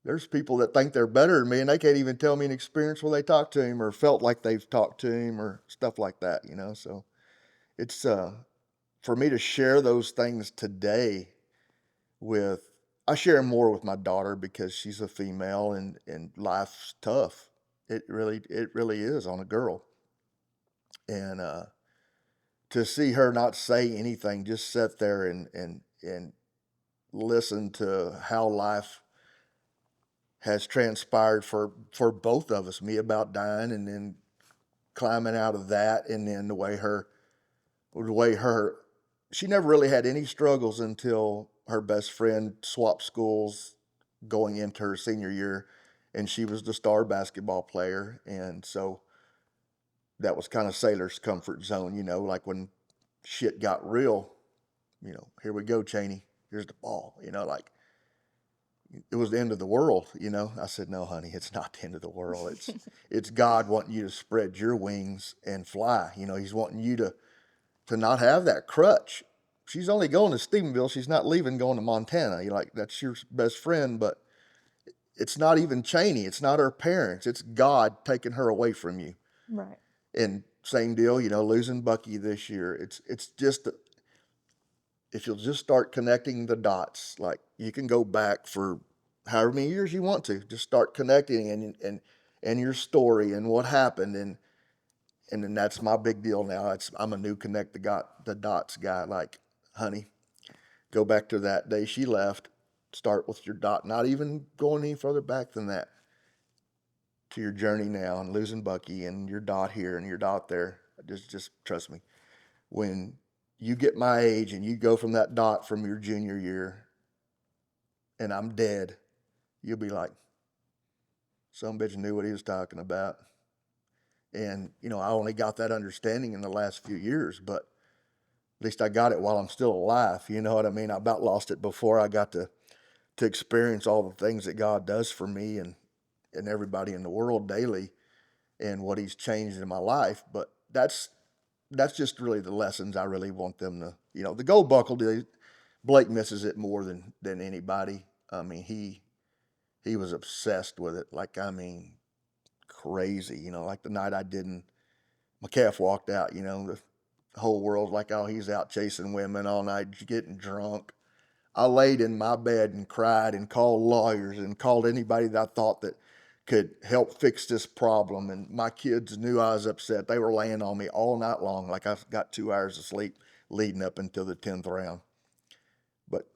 there's people that think they're better than me, and they can't even tell me an experience where they talked to him or felt like they've talked to him or stuff like that. So it's, for me to share those things today with, I share more with my daughter because she's a female and life's tough. It really is on a girl. And, to see her not say anything, just sit there and listen to how life has transpired for both of us, me about dying and then climbing out of that, and then the way her she never really had any struggles until her best friend swapped schools going into her senior year, and she was the star basketball player. And so that was kind of Sailor's comfort zone, like when shit got real, here we go, Cheney. Here's the ball, like it was the end of the world. I said, no, honey, it's not the end of the world. It's God wanting you to spread your wings and fly. He's wanting you to not have that crutch. She's only going to Stephenville. She's not leaving going to Montana. You're like, that's your best friend, but it's not even Cheney. It's not her parents. It's God taking her away from you. Right. And same deal, losing Bucky this year. It's just, if you'll just start connecting the dots, like you can go back for however many years you want to, just start connecting and your story and what happened. And then that's my big deal now. I'm a new connect the dots guy. Like, honey, go back to that day she left. Start with your dot, not even going any further back than that, to your journey now and losing Bucky and your dot here and your dot there. Just trust me. When you get my age and you go from that dot from your junior year and I'm dead, you'll be like, some bitch knew what he was talking about. And, I only got that understanding in the last few years, but at least I got it while I'm still alive. You know what I mean? I about lost it before I got to experience all the things that God does for me and everybody in the world daily and what he's changed in my life. But that's just really the lessons I really want them to, the gold buckle, Blake misses it more than anybody. I mean, he was obsessed with it. Like, I mean, crazy, like the night my calf walked out, the whole world like, oh, he's out chasing women all night, getting drunk. I laid in my bed and cried and called lawyers and called anybody that I thought that could help fix this problem. And my kids knew I was upset. They were laying on me all night long. Like I got 2 hours of sleep leading up until the 10th round. But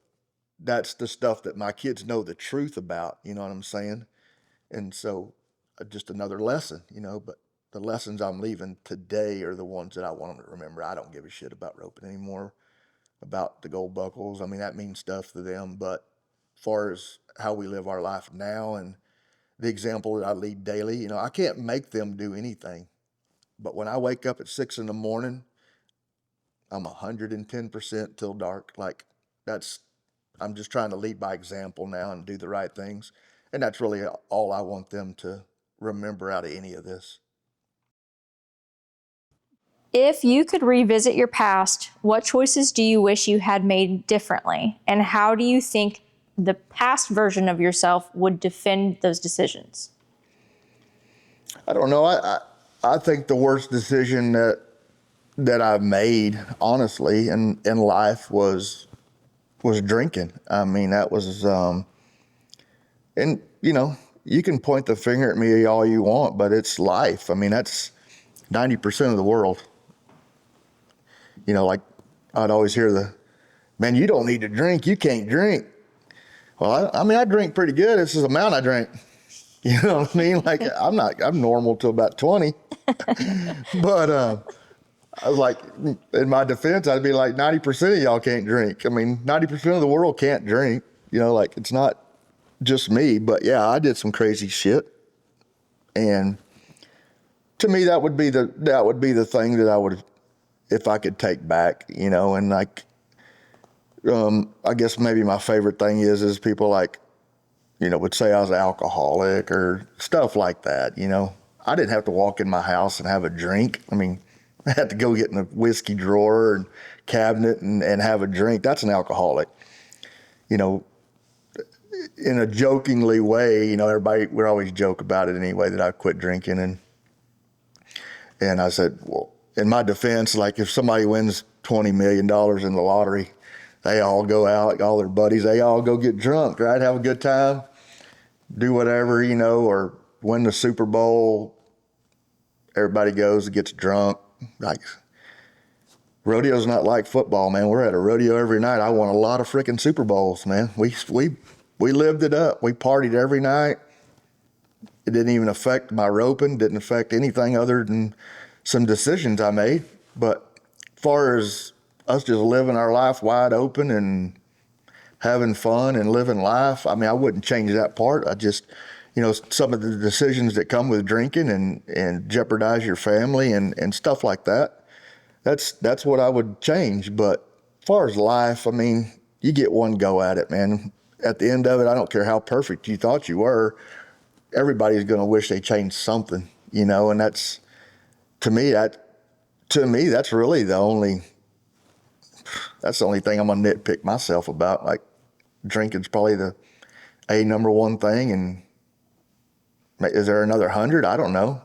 that's the stuff that my kids know the truth about, you know what I'm saying? And so just another lesson, but the lessons I'm leaving today are the ones that I want them to remember. I don't give a shit about roping anymore, about the gold buckles. I mean, that means stuff to them, but as far as how we live our life now and the example that I lead daily, I can't make them do anything. But when I wake up at 6 in the morning, I'm 110% till dark. Like I'm just trying to lead by example now and do the right things. And that's really all I want them to remember out of any of this. If you could revisit your past, what choices do you wish you had made differently? And how do you think the past version of yourself would defend those decisions? I don't know. I think the worst decision that I've made, honestly, in life was drinking. I mean, that was, and you can point the finger at me all you want, but it's life. I mean, that's 90% of the world. Like I'd always hear man, you don't need to drink. You can't drink. Well, I mean, I drink pretty good. This is the amount I drink. You know what I mean? Like I'm normal till about 20. But I was like, in my defense, I'd be like 90% of y'all can't drink. I mean, 90% of the world can't drink. Like it's not just me. But yeah, I did some crazy shit. And to me, that would be the thing that I would, if I could take back, and like, I guess maybe my favorite thing is people like, would say I was an alcoholic or stuff like that. I didn't have to walk in my house and have a drink. I mean, I had to go get in a whiskey drawer and cabinet and have a drink. That's an alcoholic. In a jokingly way, everybody would always joke about it anyway, that I quit drinking. And I said, well, in my defense, like if somebody wins $20 million in the lottery, they all go out, all their buddies, they all go get drunk, right? Have a good time, do whatever, or win the Super Bowl. Everybody goes and gets drunk. Like, rodeo's not like football, man. We're at a rodeo every night. I won a lot of freaking Super Bowls, man. We lived it up. We partied every night. It didn't even affect my roping, didn't affect anything other than some decisions I made. But as far as us just living our life wide open and having fun and living life, I mean, I wouldn't change that part. I just, some of the decisions that come with drinking and jeopardize your family and stuff like that, that's what I would change. But as far as life, I mean, you get one go at it, man. At the end of it, I don't care how perfect you thought you were, everybody's going to wish they changed something, and that's, to me, that's really that's the only thing I'm going to nitpick myself about. Like, drinking's probably the number one thing, and Is there another 100? I don't know.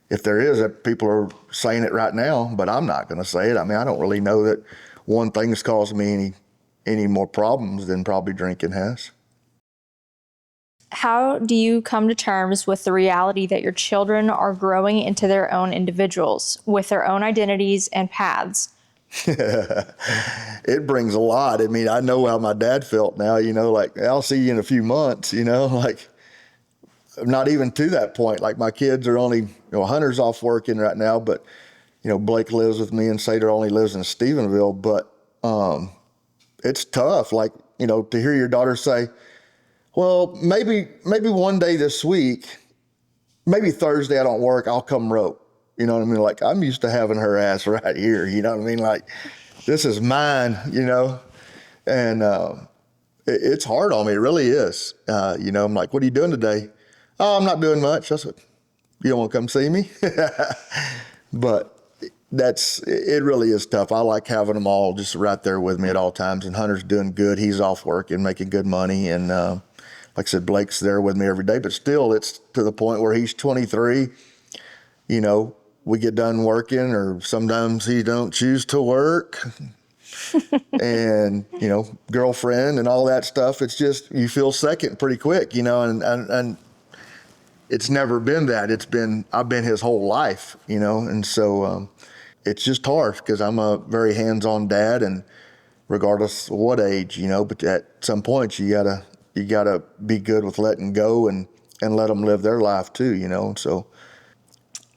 If there is, people are saying it right now, but I'm not going to say it. I mean, I don't really know that one thing's caused me any more problems than probably drinking has. How do you come to terms with the reality that your children are growing into their own individuals with their own identities and paths? It brings a lot. I mean, I know how my dad felt now, like, I'll see you in a few months, like, not even to that point. Like, my kids are only, Hunter's off working right now, but, Blake lives with me and Sater only lives in Stephenville. But it's tough, like, to hear your daughter say, well, maybe one day this week, maybe Thursday I don't work, I'll come rope. You know what I mean? Like, I'm used to having her ass right here. You know what I mean? Like, this is mine, and it's hard on me. It really is. I'm like, what are you doing today? Oh, I'm not doing much. I said, you don't want to come see me? But it really is tough. I like having them all just right there with me at all times. And Hunter's doing good. He's off work and making good money. And like I said, Blake's there with me every day. But still, it's to the point where he's 23. We get done working, or sometimes he don't choose to work. And, girlfriend and all that stuff. It's just, you feel second pretty quick, and it's never been that. I've been his whole life, and so it's just hard because I'm a very hands-on dad, and regardless of what age, but at some point you gotta be good with letting go and let them live their life too, so.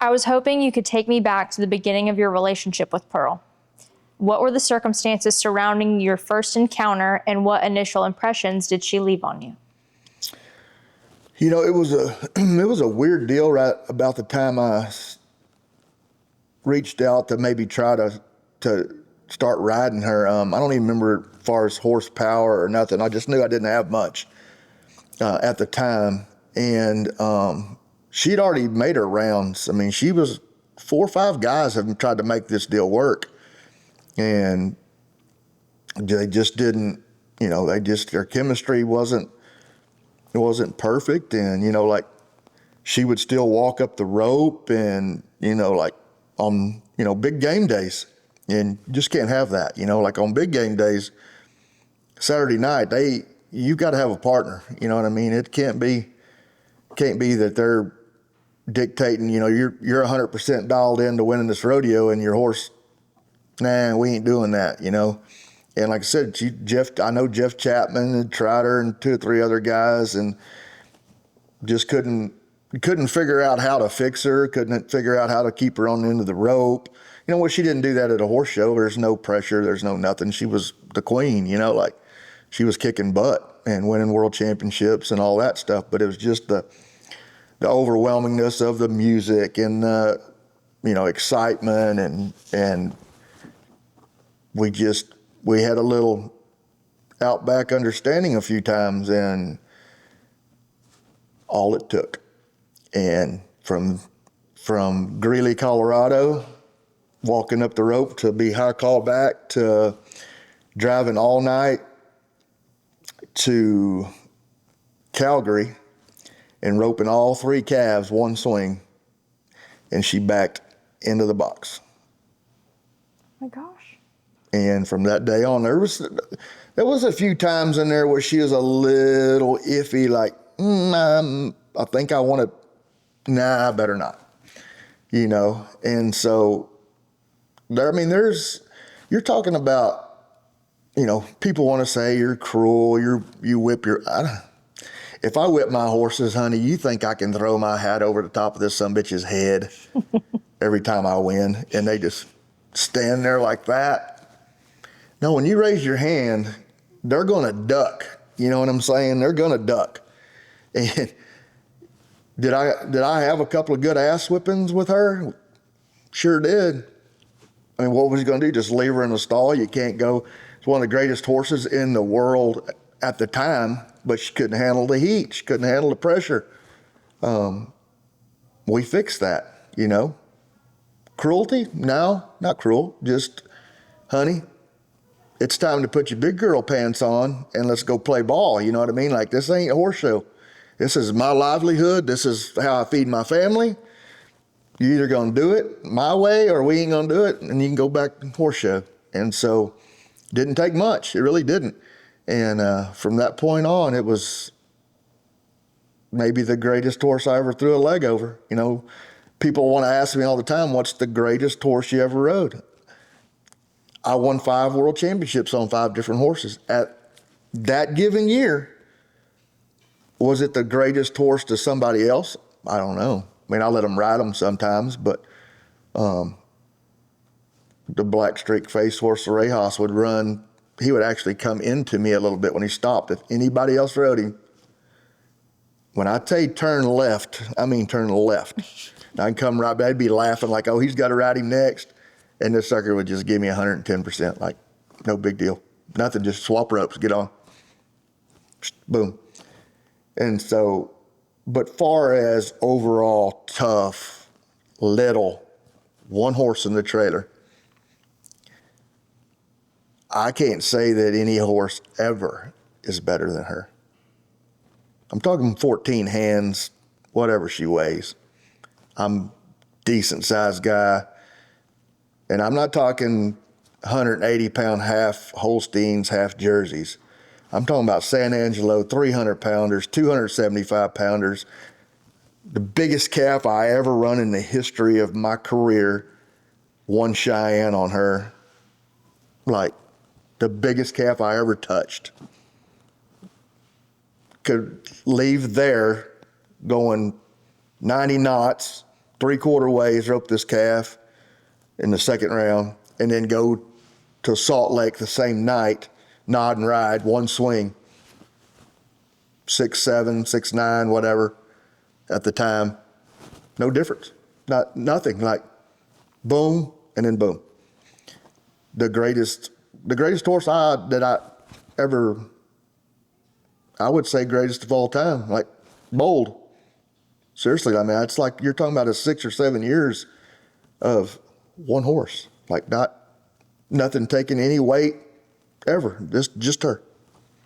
I was hoping you could take me back to the beginning of your relationship with Pearl. What were the circumstances surrounding your first encounter, and what initial impressions did she leave on you? It was a weird deal right about the time I reached out to maybe try to start riding her. I don't even remember as far as horsepower or nothing. I just knew I didn't have much at the time. And she'd already made her rounds. I mean, 4 or 5 guys have tried to make this deal work. And they just didn't, their chemistry wasn't perfect. And, like, she would still walk up the rope and, like on, big game days, and you just can't have that, like on big game days, Saturday night, you got to have a partner. You know what I mean? It can't be that they're dictating, you're 100% dialed into winning this rodeo and your horse, nah, we ain't doing that, And like I said, I know Jeff Chapman had tried her and 2 or 3 other guys, and just couldn't figure out how to fix her, couldn't figure out how to keep her on the end of the rope. She didn't do that at a horse show. There's no pressure. There's no nothing. She was the queen, like she was kicking butt and winning world championships and all that stuff. But it was just the overwhelmingness of the music and excitement, and we had a little outback understanding a few times, and all it took. And from Greeley, Colorado, walking up the rope to be high call back, to driving all night to Calgary and roping all 3 calves one swing, and she backed into the box. Oh my gosh. And from that day on, there was a few times in there where she was a little iffy, like, I think I want to, nah, I better not, And so, you're talking about, people want to say you're cruel, you whip if I whip my horses, honey, you think I can throw my hat over the top of this sumbitch's head every time I win, and they just stand there like that? No, when you raise your hand, they're going to duck. You know what I'm saying? They're going to duck. And did I have a couple of good ass whippings with her? Sure did. I mean, what was he going to do? Just leave her in the stall? You can't go. It's one of the greatest horses in the world at the time, but she couldn't handle the heat. She couldn't handle the pressure. We fixed that, Cruelty? No, not cruel. Just, honey, it's time to put your big girl pants on and let's go play ball. You know what I mean? Like, this ain't a horse show. This is my livelihood. This is how I feed my family. You're either going to do it my way or we ain't going to do it, and you can go back to horse show. And so it didn't take much. It really didn't. And from that point on, it was maybe the greatest horse I ever threw a leg over. You know, people want to ask me all the time, what's the greatest horse you ever rode? I won 5 world championships on 5 different horses. At that given year, was it the greatest horse to somebody else? I don't know. I mean, I let them ride them sometimes, but the black streak face horse, the Rayhas, would run. He would actually come into me a little bit when he stopped. If anybody else rode him, when I say turn left, I mean turn left. I'd come right back, I'd be laughing like, oh, he's got to ride him next. And this sucker would just give me 110%, like no big deal. Nothing, just swap ropes, get on. Boom. And so, but far as overall tough, little, one horse in the trailer, I can't say that any horse ever is better than her. I'm talking 14 hands, whatever she weighs. I'm decent sized guy. And I'm not talking 180-pound half Holsteins, half Jerseys. I'm talking about San Angelo 300-pounders, 275-pounders. The biggest calf I ever run in the history of my career, won Cheyenne on her. Like, the biggest calf I ever touched. Could leave there going 90 knots, 3/4 ways, rope this calf in the second round, and then go to Salt Lake the same night, nod and ride, one swing, 6'7", 6'9", whatever, at the time. No difference, nothing, like boom, and then boom. The greatest horse I would say greatest of all time, like bold. Seriously, I mean, it's like you're talking about 6 or 7 years of one horse, like nothing taking any weight ever, just her.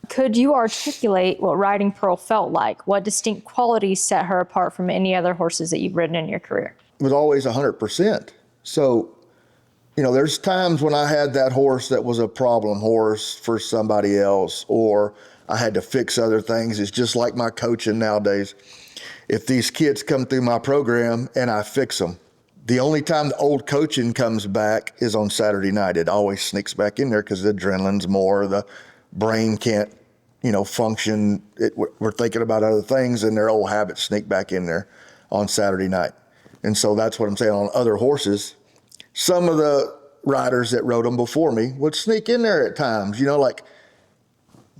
Could you articulate what riding Pearl felt like? What distinct qualities set her apart from any other horses that you've ridden in your career? It was always 100%. So, you know, there's times when I had that horse that was a problem horse for somebody else, or I had to fix other things. It's just like my coaching nowadays. If these kids come through my program and I fix them, the only time the old coaching comes back is on Saturday night. It always sneaks back in there because the adrenaline's more, the brain can't, function. We're thinking about other things, and their old habits sneak back in there on Saturday night. And so that's what I'm saying on other horses. Some of the riders that rode them before me would sneak in there at times, like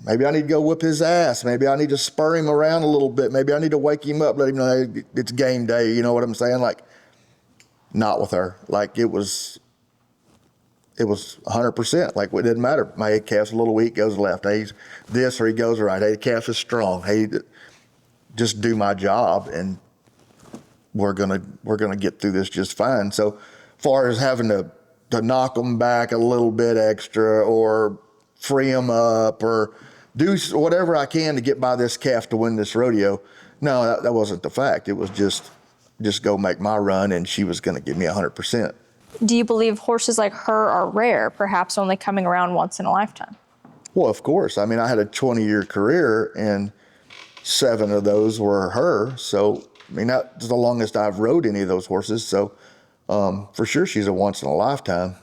maybe I need to go whip his ass. Maybe I need to spur him around a little bit. Maybe I need to wake him up, let him know hey, it's game day. You know what I'm saying? Like, not with her. Like, it was 100%. Like, it didn't matter. My head calf's a little weak, goes left. Hey, he's this, or he goes right. Hey, the calf is strong. Hey, just do my job, and we're gonna get through this just fine. So, far as having to knock them back a little bit extra, or free them up, or do whatever I can to get by this calf to win this rodeo, no, that wasn't the fact. It was just go make my run, and she was going to give me 100%. Do you believe horses like her are rare, perhaps only coming around once in a lifetime? Well, of course. I mean, I had a 20-year career, and 7 of those were her. So, I mean, that's the longest I've rode any of those horses. So, for sure, she's a once in a lifetime.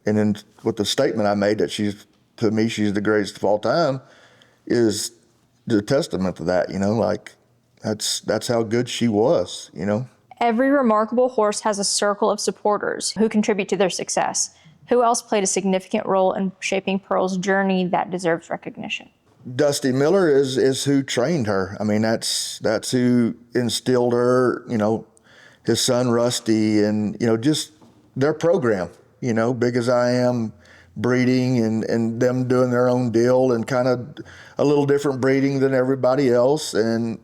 And then with the statement I made that she's the greatest of all time is the testament to that, like that's how good she was, Every remarkable horse has a circle of supporters who contribute to their success. Who else played a significant role in shaping Pearl's journey that deserves recognition? Dusty Miller is who trained her. I mean, that's who instilled her, his son Rusty, and, just their program, big as I am, breeding and them doing their own deal, and kind of a little different breeding than everybody else. And,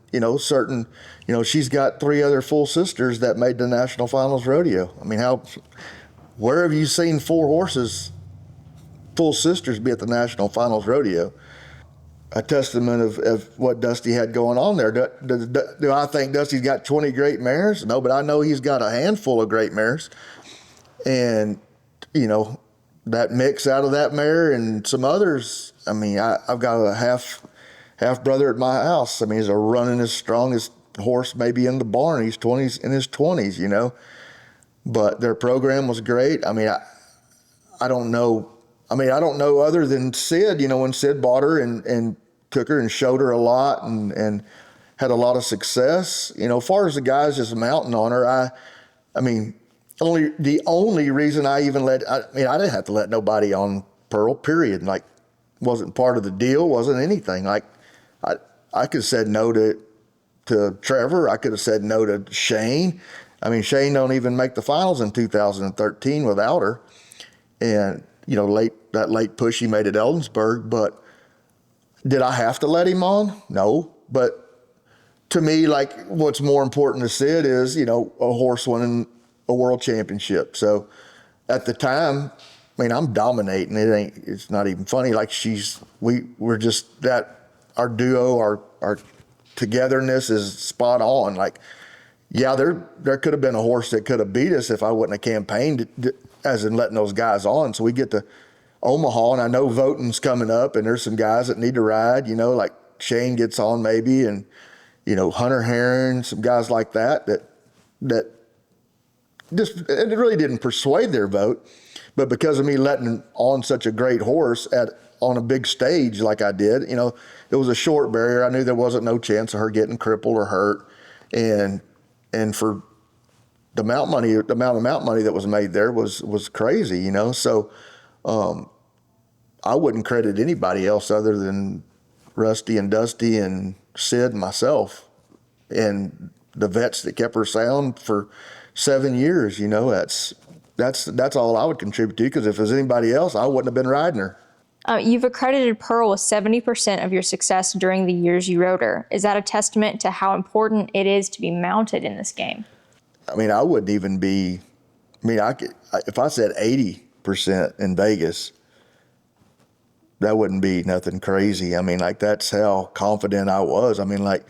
she's got 3 other full sisters that made the national finals rodeo. I mean, where have you seen 4 horses, full sisters, be at the national finals rodeo? a testament of what Dusty had going on there. Do I think Dusty's got 20 great mares? No, but I know he's got a handful of great mares. And, you know, that mix out of that mare and some others, I mean, I've got a half brother at my house. I mean, he's a running as strongest horse maybe in the barn. He's in his 20s, you know. But their program was great. I mean, I don't know. I mean, I don't know other than Sid, you know, when Sid bought her and took her and showed her a lot and had a lot of success. You know, as far as the guys just mounting on her, I mean, the only reason I even I didn't have to let nobody on Pearl, period. Like, wasn't part of the deal, wasn't anything. Like, I could have said no to Trevor. I could have said no to Shane. I mean, Shane don't even make the finals in 2013 without her. And, you know, that late push he made at Eldensburg. But did I have to let him on? No. But to me, like, what's more important to Sid is, you know, a horse winning a world championship. So at the time, I mean, I'm dominating. It's not even funny. Like, we're just that, our duo, our togetherness is spot on. Like, yeah, there could have been a horse that could have beat us if I wouldn't have campaigned, as in letting those guys on. So we get to Omaha, and I know voting's coming up, and there's some guys that need to ride, you know, like Shane gets on maybe, and, you know, Hunter Heron, some guys like that just, it really didn't persuade their vote. But because of me letting on such a great horse on a big stage like I did, you know, it was a short barrier. I knew there wasn't no chance of her getting crippled or hurt. And for the amount of mount money that was made there was crazy, you know. So I wouldn't credit anybody else other than Rusty and Dusty and Sid and myself and the vets that kept her sound for 7 years. You know, that's all I would contribute to, because if it was anybody else, I wouldn't have been riding her. You've accredited Pearl with 70% of your success during the years you rode her. Is that a testament to how important it is to be mounted in this game? I mean, I wouldn't even be. I mean, if I said 80% in Vegas, that wouldn't be nothing crazy. I mean, like, that's how confident I was. I mean, like,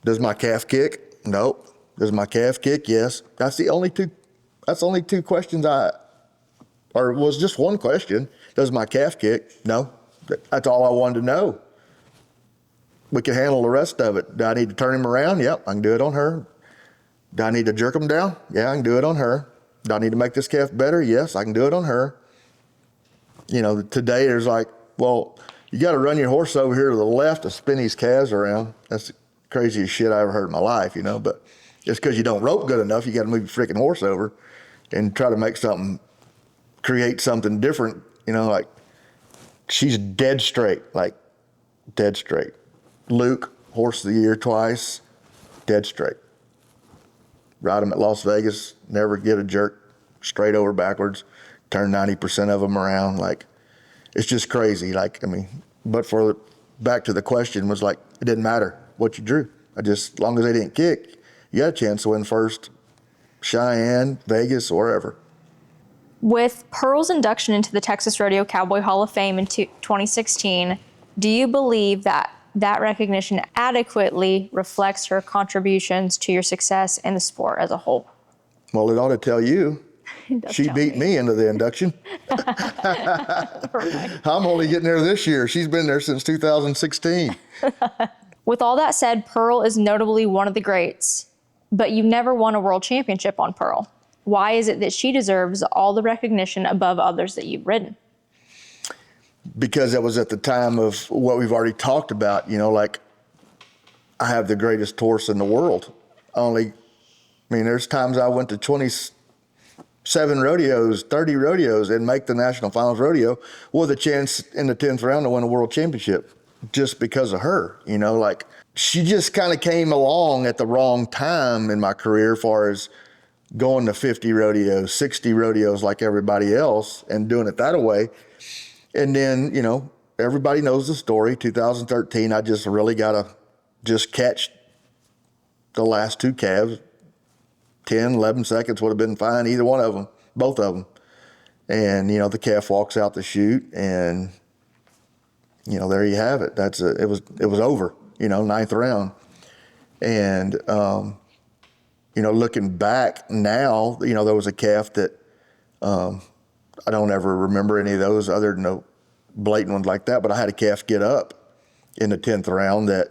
does my calf kick? Nope. Does my calf kick? Yes. That's the only two questions or was just one question. Does my calf kick? No. That's all I wanted to know. We can handle the rest of it. Do I need to turn him around? Yep, I can do it on her. Do I need to jerk him down? Yeah, I can do it on her. Do I need to make this calf better? Yes, I can do it on her. You know, today there's like, well, you got to run your horse over here to the left to spin these calves around. That's the craziest shit I ever heard in my life, you know. But just because you don't rope good enough, you got to move your freaking horse over and try to make create something different. You know, like, she's dead straight, like dead straight. Luke, horse of the year twice, dead straight. Ride him at Las Vegas, never get a jerk straight over backwards, turn 90% of them around. Like, it's just crazy. Like, I mean, but back to the question was, like, it didn't matter what you drew. As long as they didn't kick, you had a chance to win first. Cheyenne, Vegas, or wherever. With Pearl's induction into the Texas Rodeo Cowboy Hall of Fame in 2016, do you believe that recognition adequately reflects her contributions to your success in the sport as a whole? Well, it ought to tell you. She beat me into the induction. Right. I'm only getting there this year. She's been there since 2016. With all that said, Pearl is notably one of the greats, but you've never won a world championship on Pearl. Why is it that she deserves all the recognition above others that you've ridden? Because that was at the time of what we've already talked about. You know, like, I have the greatest horse in the world. There's times I went to 27 rodeos, 30 rodeos, and make the National Finals rodeo with a chance in the 10th round to win a world championship just because of her. You know, like, she just kind of came along at the wrong time in my career, as far as going to 50 rodeos, 60 rodeos like everybody else and doing it that way. And then, you know, everybody knows the story. 2013, I just really got to just catch the last two calves. 10, 11 seconds would have been fine, either one of them, both of them. And, you know, the calf walks out the chute, and, there you have it. It was over, ninth round. And, looking back now, there was a calf that I don't ever remember any of those other than no blatant ones like that, but I had a calf get up in the 10th round that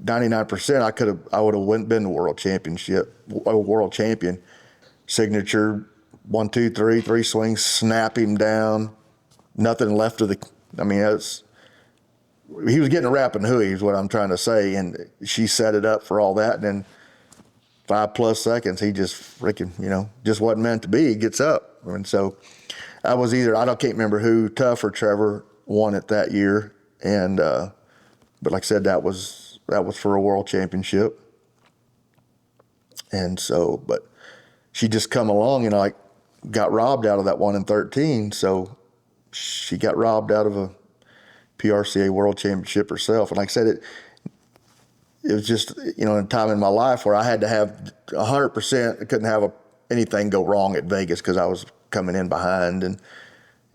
99% I would have been the world champion. Signature, 1, 2, 3, 3 swings, snap him down, nothing left of he was getting a rap and hooey is what I'm trying to say, and she set it up for all that, and then 5+ seconds, he just freaking, just wasn't meant to be. He gets up. And so I can't remember who, Tough or Trevor, won it that year. And, but like I said, that was for a world championship. And so, but she just come along and got robbed out of that 1 in 13. So she got robbed out of a PRCA world championship herself. And like I said, it was just, a time in my life where I had to have 100%. I couldn't have anything go wrong at Vegas because I was coming in behind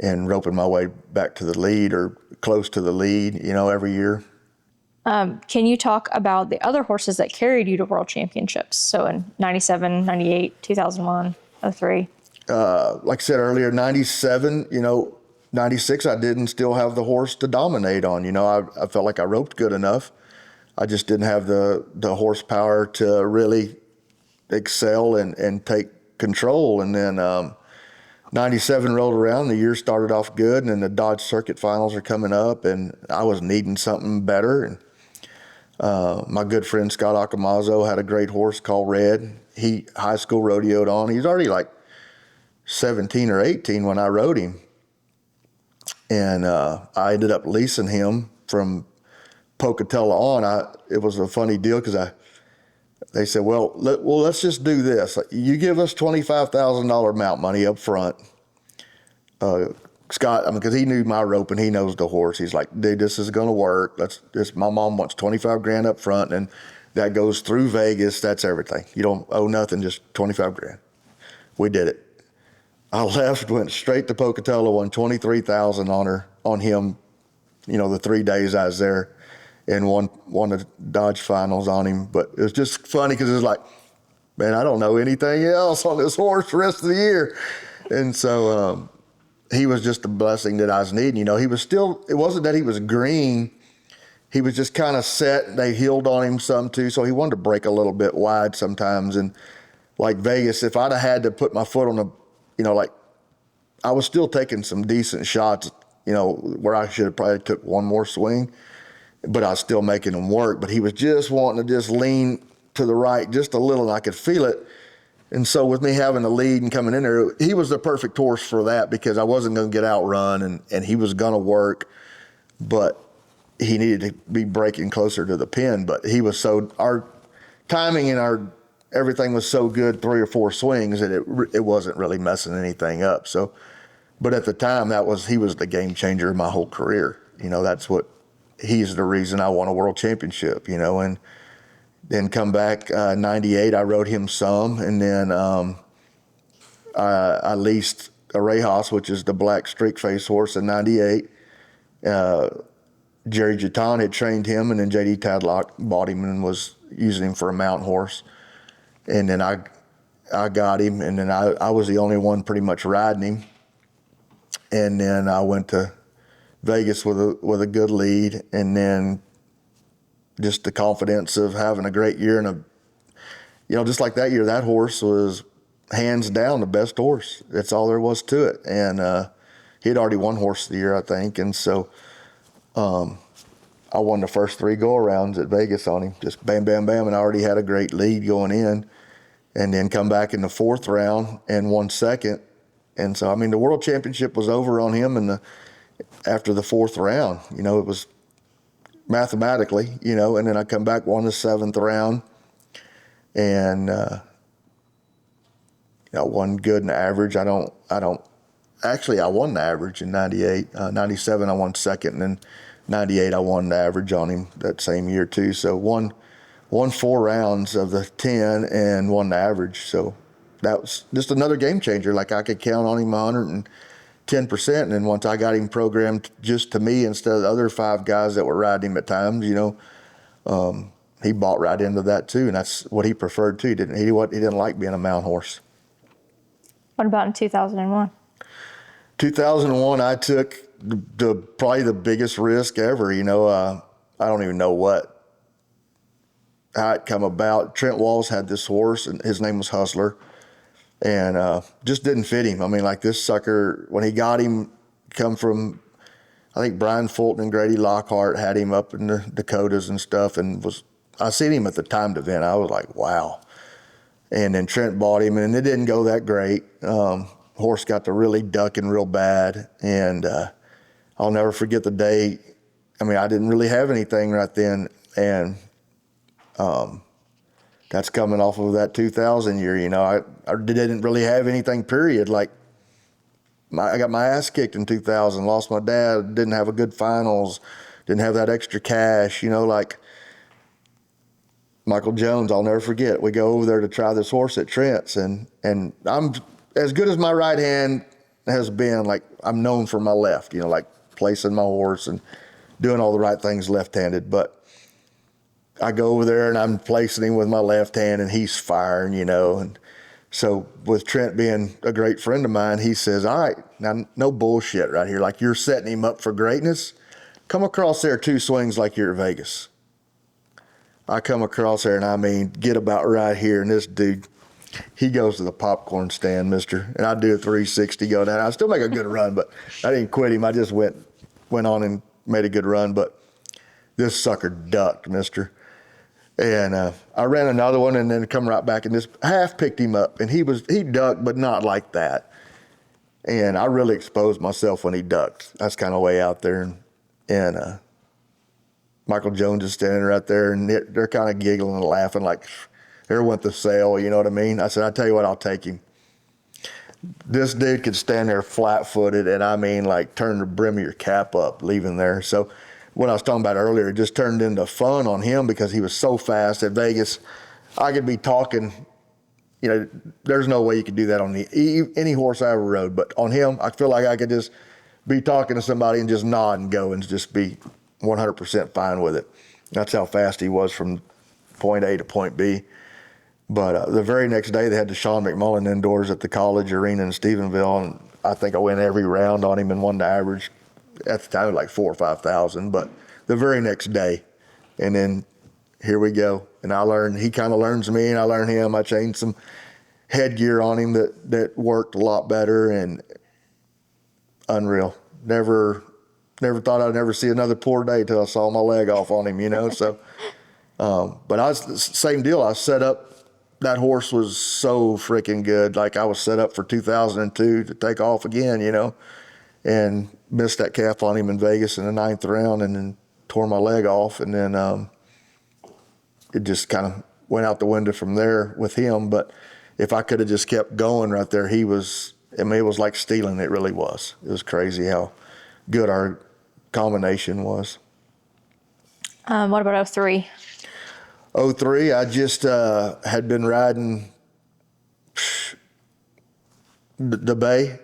and roping my way back to the lead or close to the lead, every year. Can you talk about the other horses that carried you to world championships? So in 97, 98, 2001, 03. Like I said earlier, 97, 96, I didn't still have the horse to dominate on. I felt like I roped good enough. I just didn't have the horsepower to really excel and take control. And then 97 rolled around. The year started off good, and then the Dodge Circuit finals are coming up, and I was needing something better. And my good friend Scott Accamazo had a great horse called Red. He high school rodeoed on. He was already like 17 or 18 when I rode him. And I ended up leasing him from Pocatello on. It was a funny deal because they said, well, let's just do this. You give us $25,000 mount money up front. Scott, because he knew my rope and he knows the horse. He's like, dude, this is going to work. My mom wants 25 grand up front, and that goes through Vegas. That's everything. You don't owe nothing, just 25 grand. We did it. I left, went straight to Pocatello, won 23,000 on him, the 3 days I was there, and won the Dodge finals on him. But it was just funny because it was like, man, I don't know anything else on this horse the rest of the year. And so he was just a blessing that I was needing. He was still, it wasn't that he was green. He was just kind of set. They healed on him some too. So he wanted to break a little bit wide sometimes. And like Vegas, if I'd have had to put my foot on I was still taking some decent shots, where I should have probably took one more swing, but I was still making him work. But he was just wanting to just lean to the right just a little, and I could feel it. And so with me having the lead and coming in there, he was the perfect horse for that because I wasn't going to get outrun, and he was going to work, but he needed to be breaking closer to the pin. But our timing and everything was so good, 3 or 4 swings, that it wasn't really messing anything up. So, but at the time, he was the game changer of my whole career. He's the reason I won a world championship, and then come back, 98, I rode him some. And then I leased a Rayhas, which is the black streak face horse, in 98. Jerry Jeton had trained him, and then J.D. Tadlock bought him and was using him for a mount horse. And then I got him, and then I was the only one pretty much riding him. And then I went to Vegas with a good lead, and then just the confidence of having a great year. And just like that year, that horse was hands down the best horse. That's all there was to it. And he had already won horse of the year, I think. And so I won the first 3 go-arounds at Vegas on him, just bam, bam, bam, and I already had a great lead going in. And then come back in the 4th round and won second. And so, the world championship was over on him after the 4th round. It was mathematically, and then I come back, won the 7th round, and won good and average. I won the average in 98. 97, I won second, and then 98, I won the average on him that same year too. So won 4 rounds of the 10 and won the average. So that was just another game changer. Like I could count on him 10%. And then once I got him programmed just to me instead of the other 5 guys that were riding him at times, he bought right into that too. And that's what he preferred too. He didn't like being a mount horse. What about in 2001? 2001, I took probably the biggest risk ever. I don't even know how it come about. Trent Walls had this horse, and his name was Hustler, and just didn't fit him. I mean, like this sucker, when he got him, come from, I think Brian Fulton and Grady Lockhart had him up in the Dakotas and stuff, and I seen him at the timed event. I was like, wow. And then Trent bought him, and it didn't go that great. Horse got to really ducking real bad, and I'll never forget the day. I mean, I didn't really have anything right then, and that's coming off of that 2000 year. I didn't really have anything, period. Like, I got my ass kicked in 2000, lost my dad, didn't have a good finals, didn't have that extra cash, like Michael Jones, I'll never forget. We go over there to try this horse at Trent's, and I'm as good as my right hand has been. Like, I'm known for my left, like placing my horse and doing all the right things left-handed. But I go over there and I'm placing him with my left hand, and he's firing, and so with Trent being a great friend of mine, he says, all right, now no bullshit right here. Like, you're setting him up for greatness. Come across there 2 swings like you're at Vegas. I come across there, and I mean, get about right here, and this dude, he goes to the popcorn stand, mister, and I do a 360 go down. I still make a good run, but I didn't quit him. I just went on and made a good run, but this sucker ducked, mister. And I ran another one and then come right back and just half picked him up, and he ducked, but not like that. And I really exposed myself when he ducked. That's kind of way out there. And Michael Jones is standing right there, and they're kind of giggling and laughing like, there went the sale, you know what I mean? I said, I tell you what, I'll take him. This dude could stand there flat-footed, and I mean, like, turn the brim of your cap up leaving there. So what I was talking about earlier, it just turned into fun on him because he was so fast at Vegas. I could be talking, there's no way you could do that on any horse I ever rode, but on him, I feel like I could just be talking to somebody and just nod and go and just be 100% fine with it. That's how fast he was from point A to point B. But the very next day, they had the Sean McMullen indoors at the college arena in Stephenville, and I think I went every round on him and won the average at the time like 4,000 or 5,000. But the very next day, and then here we go. And he kind of learns me, and I learn him. I changed some headgear on him that worked a lot better, and unreal. Never thought I'd never see another poor day till I saw my leg off on him, So, but I was same deal. I set up. That horse was so freaking good. Like, I was set up for 2002 to take off again, and missed that calf on him in Vegas in the 9th round, and then tore my leg off. And then it just kind of went out the window from there with him. But if I could have just kept going right there, it was like stealing. It really was. It was crazy how good our combination was. What about 03? 03, I just had been riding the Bay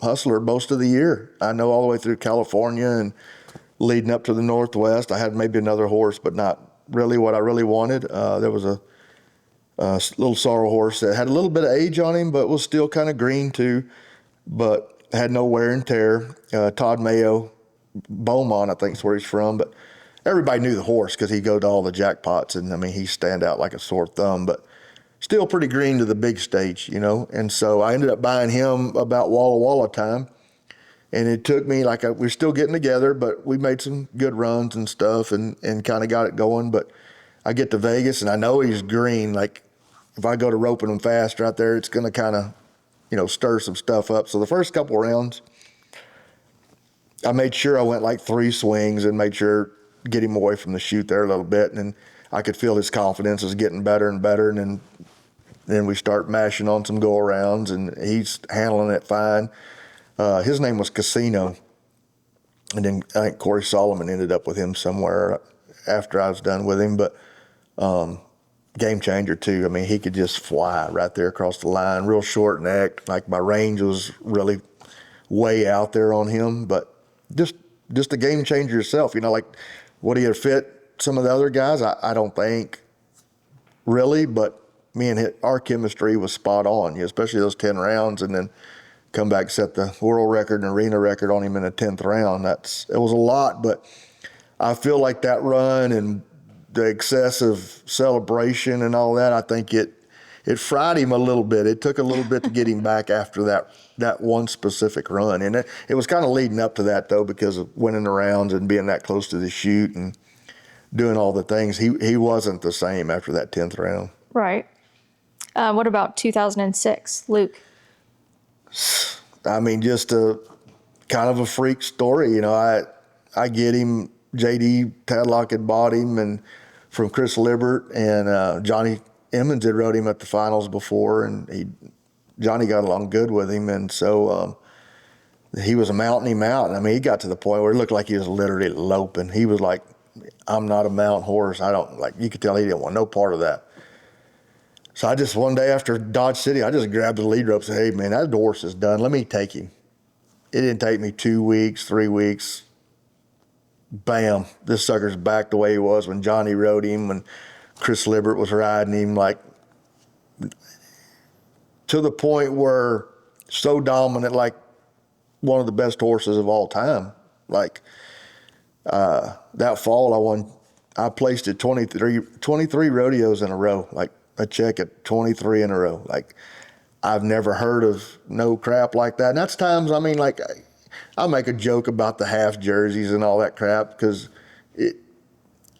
Hustler most of the year. I know all the way through California and leading up to the Northwest. I had maybe another horse, but not really what I really wanted. There was a little sorrel horse that had a little bit of age on him, but was still kind of green too, but had no wear and tear. Todd Mayo, Beaumont, I think is where he's from, but everybody knew the horse because he'd go to all the jackpots, and I mean, he'd stand out like a sore thumb, but still pretty green to the big stage, And so I ended up buying him about Walla Walla time, and it took me we're still getting together, but we made some good runs and stuff, and kind of got it going. But I get to Vegas, and I know he's green. Like, if I go to roping him fast right there, it's going to kind of, stir some stuff up. So the first couple rounds, I made sure I went like 3 swings and made sure get him away from the chute there a little bit, and I could feel his confidence was getting better and better, and then we start mashing on some go-arounds, and he's handling it fine. His name was Casino, and then I think Corey Solomon ended up with him somewhere after I was done with him, but game changer too. I mean, he could just fly right there across the line, real short neck. Like, my range was really way out there on him, but just a game changer yourself. Like would he have fit some of the other guys? I don't think really, but me and our chemistry was spot on, especially those 10 rounds, and then come back, set the world record and arena record on him in the 10th round. It was a lot, but I feel like that run and the excessive celebration and all that, I think it fried him a little bit. It took a little bit to get him back after that one specific run. And it was kind of leading up to that, though, because of winning the rounds and being that close to the chute and doing all the things. He wasn't the same after that 10th round. Right. What about 2006, Luke? I mean, just a kind of a freak story. I get him. JD Tadlock had bought him, and from Chris Libert, and Johnny Emmons had rode him at the finals before, and Johnny got along good with him, and so he was mounting him out. And I mean, he got to the point where it looked like he was literally loping. He was like, "I'm not a mount horse. I don't like." You could tell he didn't want no part of that. So I just, one day after Dodge City, I just grabbed the lead rope and said, "Hey, man, that horse is done. Let me take him." It didn't take me 2 weeks, 3 weeks. Bam, this sucker's back the way he was when Johnny rode him, when Chris Libert was riding him, like to the point where so dominant, like one of the best horses of all time. Like that fall, I placed at 23 rodeos in a row, like a check at 23 in a row. Like I've never heard of no crap like that. And that's times, I mean, like I make a joke about the half jerseys and all that crap, because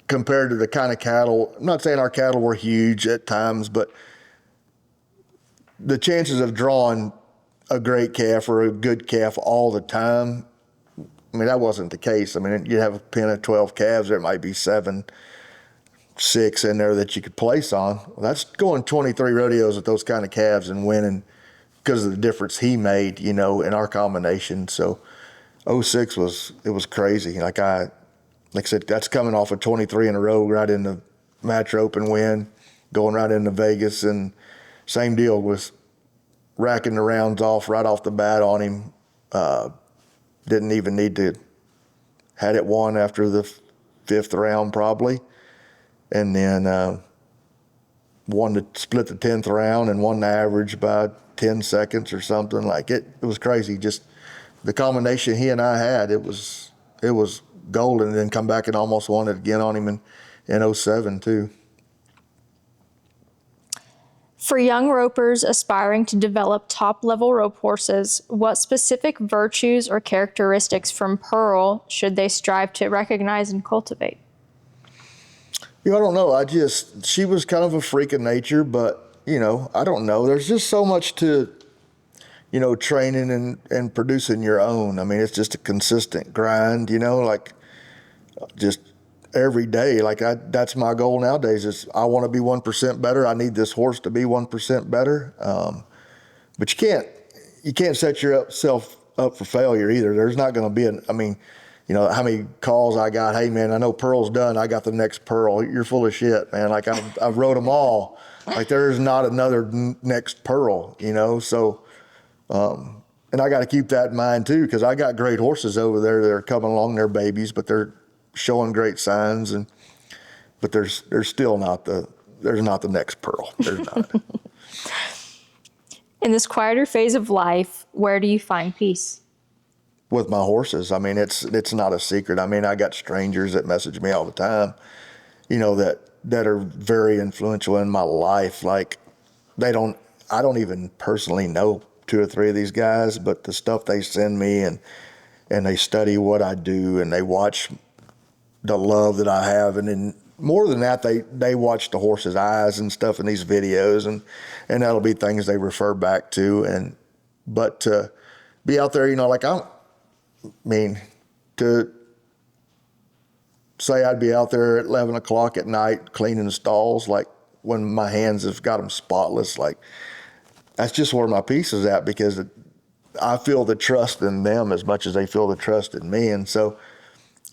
compared to the kind of cattle, I'm not saying our cattle were huge at times, but the chances of drawing a great calf or a good calf all the time, I mean, that wasn't the case. I mean, you have a pen of 12 calves, there might be 7, 6 in there that you could place on. Well, that's going 23 rodeos with those kind of calves and winning because of the difference he made, in our combination. So 06 was crazy. Like I said, that's coming off of 23 in a row, right in the Match Open win, going right into Vegas, and same deal with racking the rounds off right off the bat on him. Didn't even need to, had it won after the 5th round probably, and then won to split the 10th round and won the average by 10 seconds or something. Like it was crazy. Just the combination he and I had, it was golden. And then come back and almost won it again on him in 07 too. For young ropers aspiring to develop top-level rope horses, what specific virtues or characteristics from Pearl should they strive to recognize and cultivate? I don't know. She was kind of a freak of nature, but, I don't know. There's just so much to, training and producing your own. I mean, it's just a consistent grind, like just every day. Like that's my goal nowadays is I want to be 1% better. I need this horse to be 1% better. But you can't set yourself up for failure either. There's not going to be how many calls I got. Hey man, I know Pearl's done. I got the next Pearl. You're full of shit, man. Like I've rode them all. Like there's not another next Pearl, So, and I got to keep that in mind too, because I got great horses over there that are coming along. They're babies, but they're showing great signs, but there's still not the next Pearl. There's not. In this quieter phase of life, where do you find peace? With my horses. I mean, it's not a secret. I mean, I got strangers that message me all the time, that are very influential in my life. Like I don't even personally know 2 or 3 of these guys, but the stuff they send me and they study what I do and they watch the love that I have, and then more than that, they watch the horse's eyes and stuff in these videos, and that'll be things they refer back to. But to be out there, to say I'd be out there at 11 o'clock at night cleaning the stalls, like when my hands have got them spotless, like that's just where my peace is at, because I feel the trust in them as much as they feel the trust in me, and so.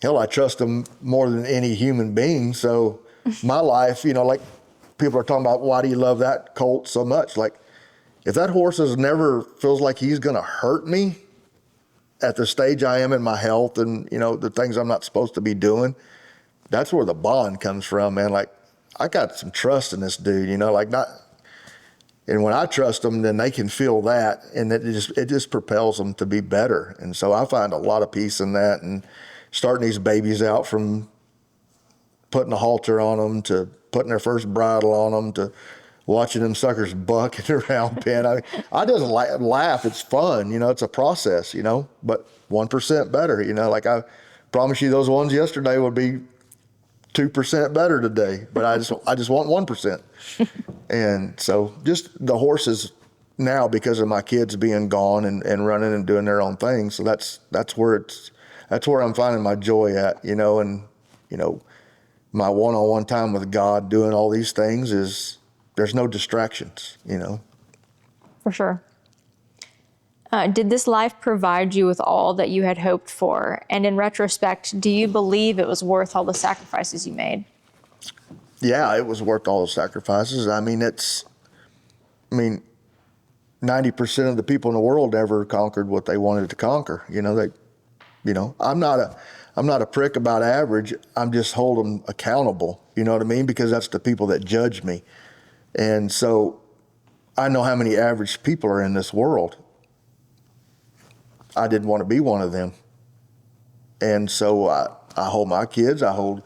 Hell, I trust them more than any human being. So my life, like people are talking about, why do you love that colt so much? Like if that horse never feels like he's going to hurt me, at the stage I am in my health and, you know, the things I'm not supposed to be doing, that's where the bond comes from, man. Like, I got some trust in this dude, you know, like and when I trust them, then they can feel that, and it just propels them to be better. And so I find a lot of peace in that, and starting these babies out from putting a halter on them to putting their first bridle on them to watching them suckers buck in the round pen. I just laugh. It's fun, you know. It's a process, you know. But 1% better, you know. Like I promise you, those ones yesterday would be 2% better today. But I just want 1%. And so just the horses now, because of my kids being gone and running and doing their own thing. So that's where I'm finding my joy at, you know. And you know, my one-on-one time with God doing all these things is, there's no distractions, you know. For sure. Did this life provide you with all that you had hoped for? And in retrospect, do you believe it was worth all the sacrifices you made? Yeah, it was worth all the sacrifices. I mean, 90% of the people in the world never conquered what they wanted to conquer. You know, I'm not a prick about average. I'm just hold them accountable. You know what I mean? Because that's the people that judge me. And so I know how many average people are in this world. I didn't want to be one of them. And so I hold my kids, I hold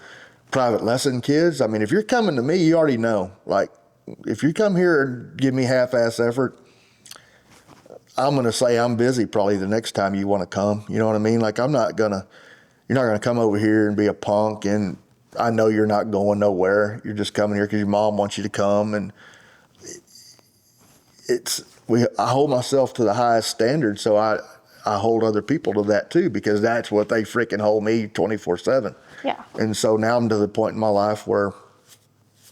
private lesson kids. I mean, if you're coming to me, you already know. Like, if you come here and give me half-ass effort, I'm going to say I'm busy probably the next time you want to come. You know what I mean? Like, you're not going to come over here and be a punk, and I know you're not going nowhere. You're just coming here because your mom wants you to come. And I hold myself to the highest standard, so I hold other people to that too, because that's what they freaking hold me 24/7. Yeah. And so now I'm to the point in my life where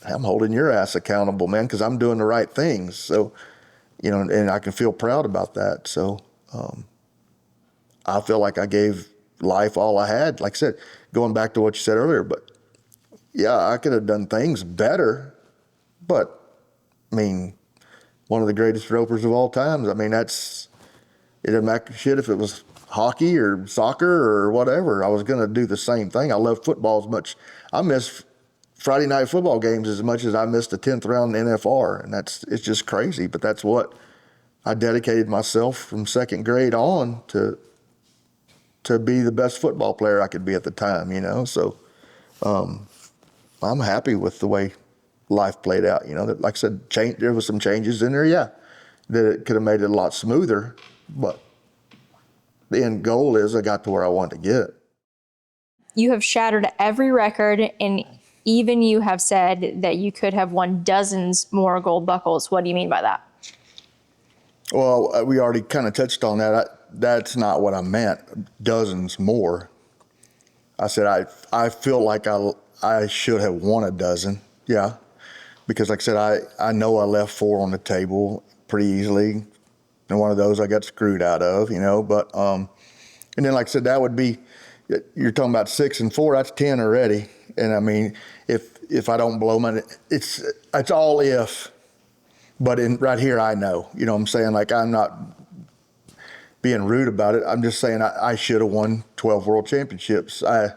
I'm holding your ass accountable, man, because I'm doing the right things. So, you know, and I can feel proud about that. So I feel like I gave life all I had. Like I said, going back to what you said earlier, but yeah, I could have done things better, but I mean, one of the greatest ropers of all times. I mean, it didn't matter shit if it was hockey or soccer or whatever. I was going to do the same thing. I love football as much. I miss Friday night football games as much as I missed the 10th round NFR. And it's just crazy, but that's what I dedicated myself from second grade on to be the best football player I could be at the time, you know? So, I'm happy with the way life played out. You know, like I said, there was some changes in there, yeah, that it could have made it a lot smoother, but the end goal is I got to where I wanted to get. You have shattered every record, and even you have said that you could have won dozens more gold buckles. What do you mean by that? Well, we already kind of touched on that. That's not what I meant, dozens more. I said I feel like I should have won a dozen, yeah, because like I said, I know I left 4 on the table pretty easily, and one of those I got screwed out of, you know. But and then like I said, that would be, you're talking about 6 and 4, that's 10 already. And I mean, if I don't blow my, it's all if, but right here I know, you know what I'm saying? Like, I'm not being rude about it. I'm just saying I should have won 12 world championships. I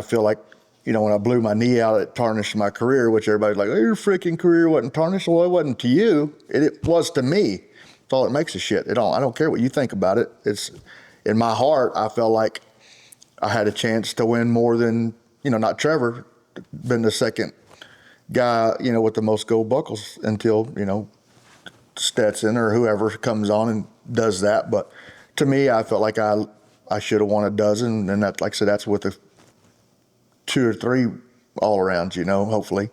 feel like, you know, when I blew my knee out, it tarnished my career, which everybody's like, oh, your freaking career wasn't tarnished. Well, it wasn't to you. It was to me. That's all it makes a shit. I don't care what you think about it. It's in my heart. I felt like I had a chance to win more than, you know, not Trevor, been the second guy, you know, with the most gold buckles until, you know, Stetson or whoever comes on and does that. But to me, I felt like I should have won a dozen, and that, like I said, that's with the 2 or 3 all arounds, you know, hopefully.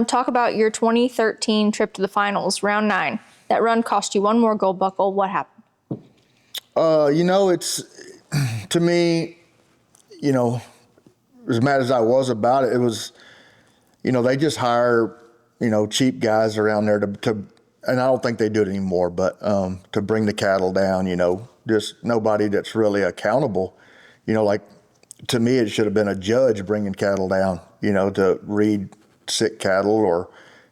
Talk about your 2013 trip to the finals, round 9. That run cost you 1 more gold buckle. What happened? You know, it's, to me, you know, as mad as I was about it, it was, you know, they just hire, you know, cheap guys around there to and I don't think they do it anymore, but to bring the cattle down, you know, just nobody that's really accountable. You know, like, to me, it should have been a judge bringing cattle down, you know, to read sick cattle or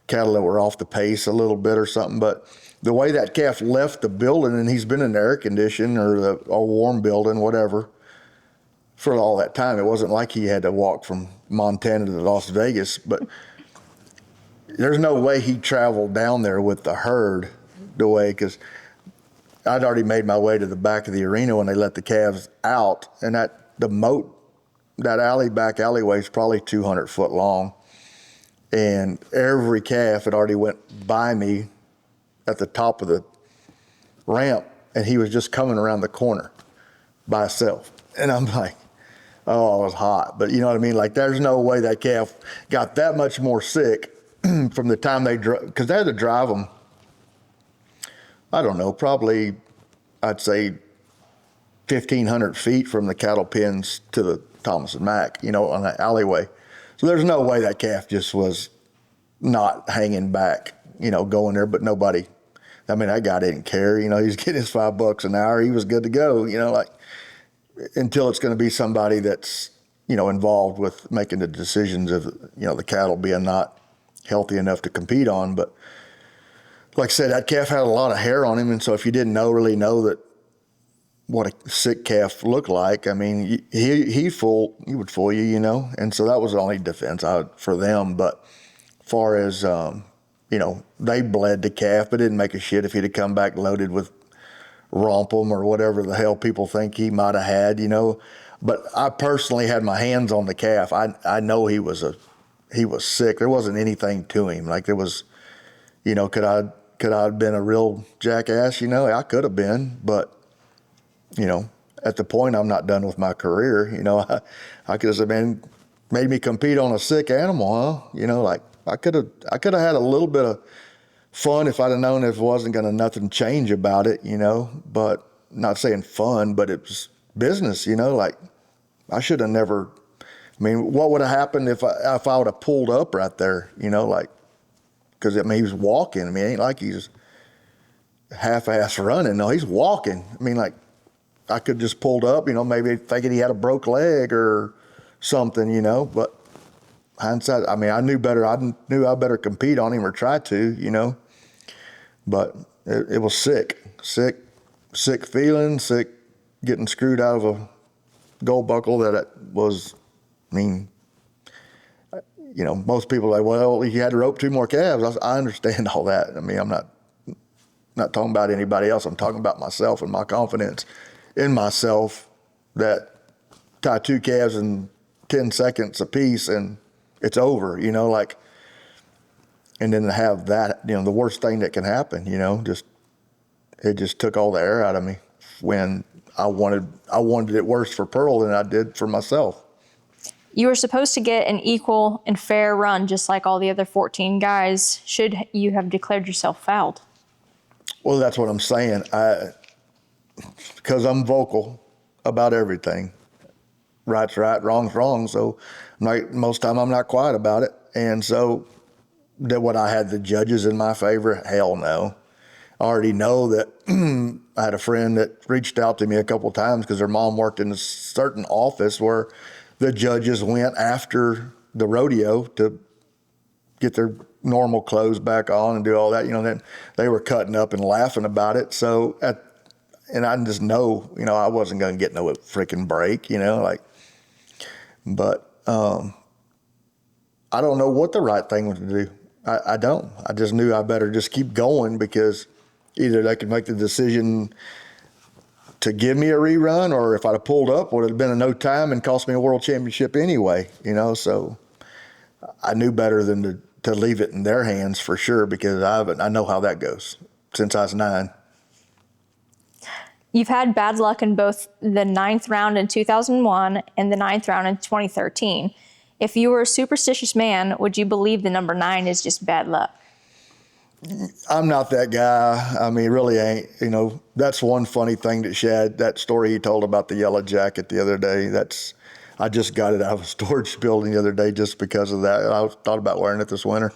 cattle that were off the pace a little bit or something. But the way that calf left the building, and he's been in the air conditioned or a warm building, whatever, for all that time. It wasn't like he had to walk from Montana to Las Vegas, but there's no way he traveled down there with the herd the way, because I'd already made my way to the back of the arena when they let the calves out, and the moat, that back alleyway is probably 200 foot long, and every calf had already went by me at the top of the ramp, and he was just coming around the corner by himself. And I'm like, oh, I was hot. But you know what I mean? Like, there's no way that calf got that much more sick from the time they drove, because they had to drive them, I don't know, probably, I'd say 1,500 feet from the cattle pens to the Thomas and Mack, you know, on that alleyway. So there's no way that calf just was not hanging back, you know, going there. But nobody, I mean, that guy didn't care. You know, he was getting his $5 an hour. He was good to go, you know, like, until it's going to be somebody that's, you know, involved with making the decisions of, you know, the cattle being not healthy enough to compete on. But like I said, that calf had a lot of hair on him. And so if you didn't really know that what a sick calf looked like, I mean, he would fool you, you know? And so that was the only defense for them. But far as, you know, they bled the calf, but didn't make a shit if he'd have come back loaded with Rompum or whatever the hell people think he might have had, you know. But I personally had my hands on the calf. I know he was sick. There wasn't anything to him. Like, there was, you know, could I have been a real jackass? You know, I could have been, but, you know, at the point I'm not done with my career. You know, I could have made me compete on a sick animal, huh? You know, like, I could have had a little bit of fun if I'd have known if it wasn't going to nothing change about it, you know. But not saying fun, but it was business, you know. Like, I should have never. I mean, what would have happened if I would have pulled up right there, you know, like, because I mean, he was walking. I mean, it ain't like he's half-ass running. No, he's walking. I mean, like, I could just pulled up, you know, maybe thinking he had a broke leg or something, you know. But hindsight, I mean, I knew better. I knew I better compete on him or try to, you know. But it was sick feeling, sick getting screwed out of a gold buckle that it was. I mean, you know, most people are like, well, he had to rope 2 more calves. I understand all that. I mean, I'm not talking about anybody else. I'm talking about myself and my confidence in myself that tie 2 calves in 10 seconds a piece and it's over, you know, like, and then to have that, you know, the worst thing that can happen, you know, it just took all the air out of me when I wanted it worse for Pearl than I did for myself. You were supposed to get an equal and fair run just like all the other 14 guys. Should you have declared yourself fouled? Well, that's what I'm saying. Because I'm vocal about everything. Right's right, wrong's wrong. So most time I'm not quiet about it. And so that what I had the judges in my favor? Hell no. I already know that I had a friend that reached out to me a couple of times because their mom worked in a certain office where the judges went after the rodeo to get their normal clothes back on and do all that. You know, then they were cutting up and laughing about it. So and I just know, you know, I wasn't going to get no freaking break, you know, like, but I don't know what the right thing was to do. I don't. I just knew I better just keep going because either they could make the decision to give me a rerun, or if I'd have pulled up, would have been a no time and cost me a world championship anyway, you know. So I knew better than to leave it in their hands for sure, because I know how that goes since I was 9. You've had bad luck in both the 9th round in 2001 and the 9th round in 2013. If you were a superstitious man, would you believe the number 9 is just bad luck? I'm not that guy. I mean, really ain't. You know, that's one funny thing that Shad, that story he told about the yellow jacket the other day, I just got it out of a storage building the other day just because of that. I thought about wearing it this winter.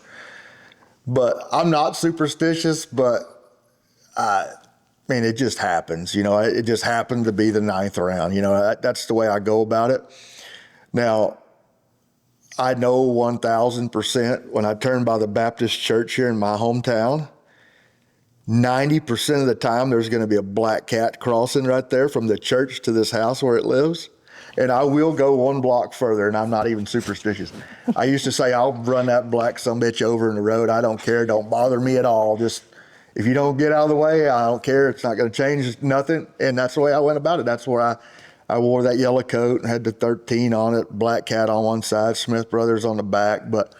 But I'm not superstitious, but I mean, it just happens. You know, it just happened to be the 9th round. You know, that's the way I go about it. Now, I know 1,000% when I turned by the Baptist church here in my hometown, 90% of the time there's going to be a black cat crossing right there from the church to this house where it lives. And I will go 1 block further, and I'm not even superstitious. I used to say, I'll run that black sumbitch over in the road. I don't care. Don't bother me at all. Just, if you don't get out of the way, I don't care. It's not going to change nothing. And that's the way I went about it. That's where I wore that yellow coat and had the 13 on it, black cat on one side, Smith Brothers on the back. But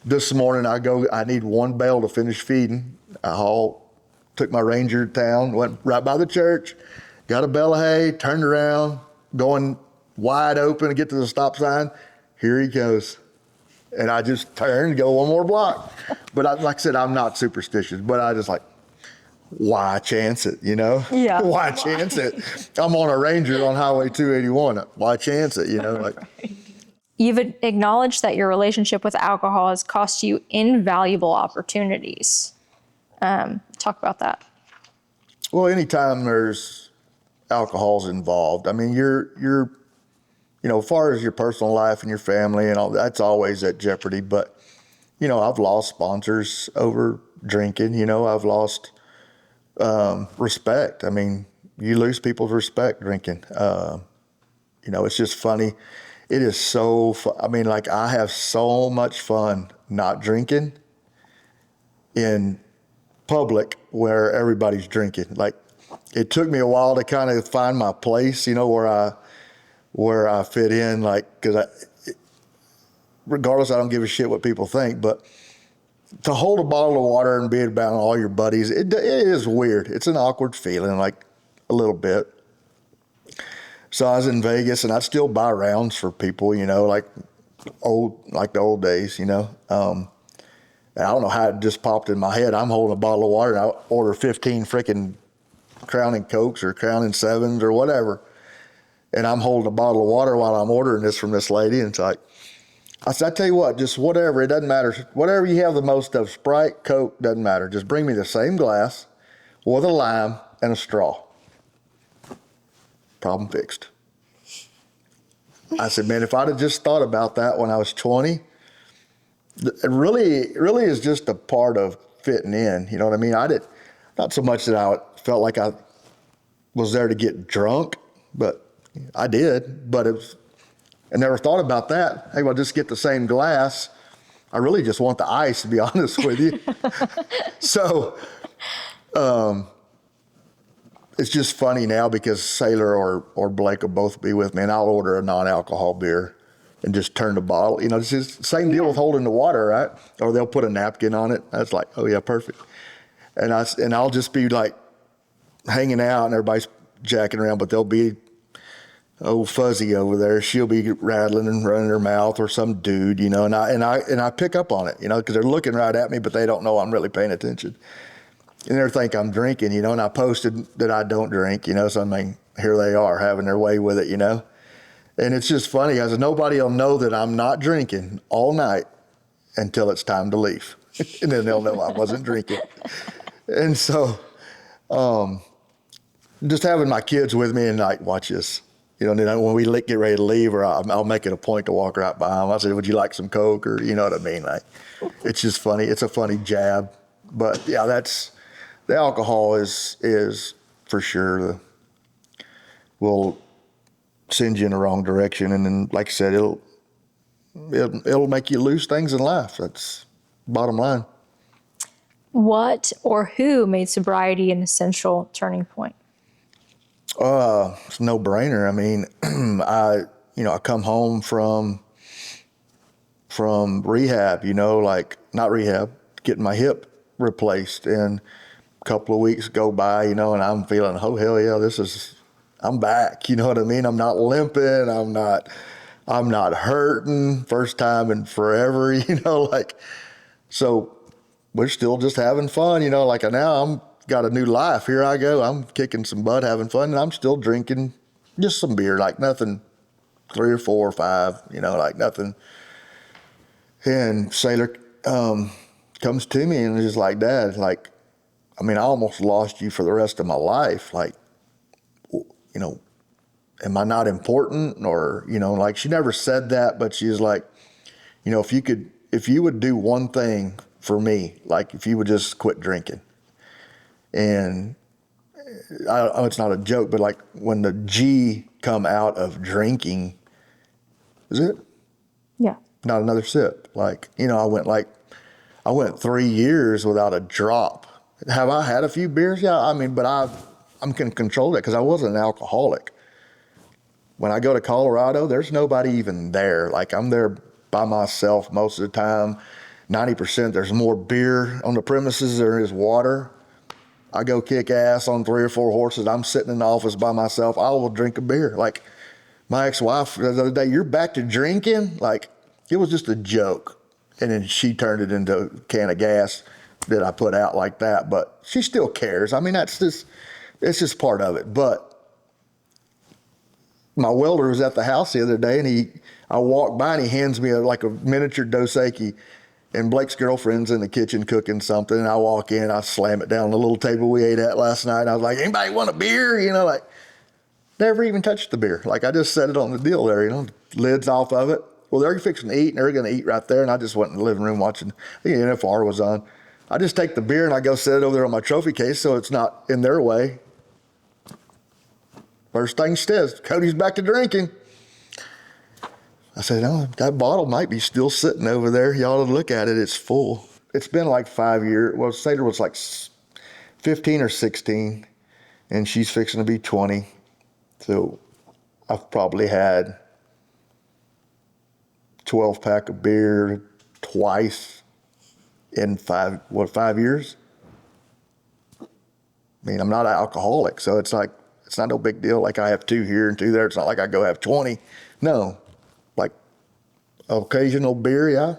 this morning I need 1 bale to finish feeding. Took my Ranger to town, went right by the church, got a bale of hay, turned around, going wide open to get to the stop sign. Here he goes. And I just turned, go 1 more block. But like I said, I'm not superstitious, but I just like, why chance it, you know? Yeah. Why chance it? I'm on a Ranger on Highway 281. Why chance it, you know? Like, You've acknowledged that your relationship with alcohol has cost you invaluable opportunities. Talk about that. well, anytime there's alcohol's involved, I mean, you're as far as your personal life and your family and all that's always at jeopardy. But, I've lost sponsors over drinking. I've lost respect. I mean, you lose people's respect drinking. It's just funny. It is so fun. I mean, like, I have so much fun not drinking in public where everybody's drinking. Like, it took me a while to kind of find my place, where I fit in, like, because regardless, I don't give a shit what people think, but to hold a bottle of water and be about all your buddies, it is weird. It's an awkward feeling, like, a little bit. So I was in Vegas, and I'd still buy rounds for people, like the old days, And I don't know how it just popped in my head. I'm holding a bottle of water, and I order 15 freaking Crown and Cokes or Crown and Sevens or whatever. And I'm holding a bottle of water while I'm ordering this from this lady. And it's like, I said, I tell you what, just whatever, it doesn't matter. Whatever you have the most of, Sprite, Coke, doesn't matter. Just bring me the same glass with a lime and a straw. Problem fixed. I said, man, if I'd have just thought about that when I was 20, it really is just a part of fitting in. You know what I mean? Not so much that I felt like I was there to get drunk, but I did. But I never thought about that. Hey, well, just get the same glass. I really just want the ice, to be honest with you. So, it's just funny now because Sailor or Blake will both be with me, and I'll order a non-alcohol beer and just turn the bottle. It's just the same deal with holding the water, right? Or they'll put a napkin on it. That's like, oh yeah, perfect. And I'll just be like hanging out, and everybody's jacking around, but there'll be old Fuzzy over there. She'll be rattling and running her mouth, or some dude, and I pick up on it, because they're looking right at me, but they don't know I'm really paying attention. And they think I'm drinking, and I posted that I don't drink, so I mean, here they are having their way with it, And it's just funny, because nobody will know that I'm not drinking all night until it's time to leave. And then they'll know I wasn't drinking. And so, just having my kids with me and like, watch this. And then when we get ready to leave, or I'll make it a point to walk right by them. I said, would you like some Coke? Or, you know what I mean? Like, it's just funny. It's a funny jab. But yeah, the alcohol is for sure will send you in the wrong direction. And then, like I said, it'll make you lose things in life. That's bottom line. What or who made sobriety an essential turning point? It's a no-brainer. I mean, I come home from rehab, not rehab, getting my hip replaced, and a couple of weeks go by, and I'm feeling, oh hell yeah, I'm back. You know what I mean? I'm not limping. I'm not hurting. First time in forever. So we're still just having fun. Now I'm got a new life. Here I go. I'm kicking some butt, having fun, and I'm still drinking just some beer, like nothing, 3 or 4 or 5, like nothing. And Sailor comes to me and is just like, Dad, like, I mean, I almost lost you for the rest of my life. Like, am I not important? Or, like, she never said that, but she's like, if you would do one thing for me, like if you would just quit drinking. And it's not a joke, but like when the G come out of drinking, is it? Yeah. Not another sip. Like, I went 3 years without a drop. Have I had a few beers? Yeah, I mean, but I'm can control that because I wasn't an alcoholic. When I go to Colorado, there's nobody even there. Like, I'm there by myself most of the time. 90%, there's more beer on the premises than there is water. I go kick ass on 3 or 4 horses. I'm sitting in the office by myself. I will drink a beer. Like, my ex-wife the other day, you're back to drinking? Like, it was just a joke. And then she turned it into a can of gas that I put out like that. But she still cares. I mean, it's just part of it. But my welder was at the house the other day, and I walked by and he hands me like a miniature Dos Equis, and Blake's girlfriend's in the kitchen cooking something, and I walk in, I slam it down on the little table we ate at last night, and I was like, anybody want a beer? Like, never even touched the beer. Like, I just set it on the deal there, lids off of it. Well, they're fixing to eat, and they're going to eat right there, and I just went in the living room watching, I think the NFR was on. I just take the beer and I go set it over there on my trophy case so it's not in their way. First thing she says, Cody's back to drinking. I said, oh, that bottle might be still sitting over there. Y'all ought to look at it. It's full. It's been like 5 years. Well, Taylor was like 15 or 16, and she's fixing to be 20. So I've probably had 12-pack of beer twice in 5 years? I mean, I'm not an alcoholic, so it's like, it's not no big deal. Like, I have 2 here and 2 there. It's not like I go have 20. No, like occasional beer, yeah.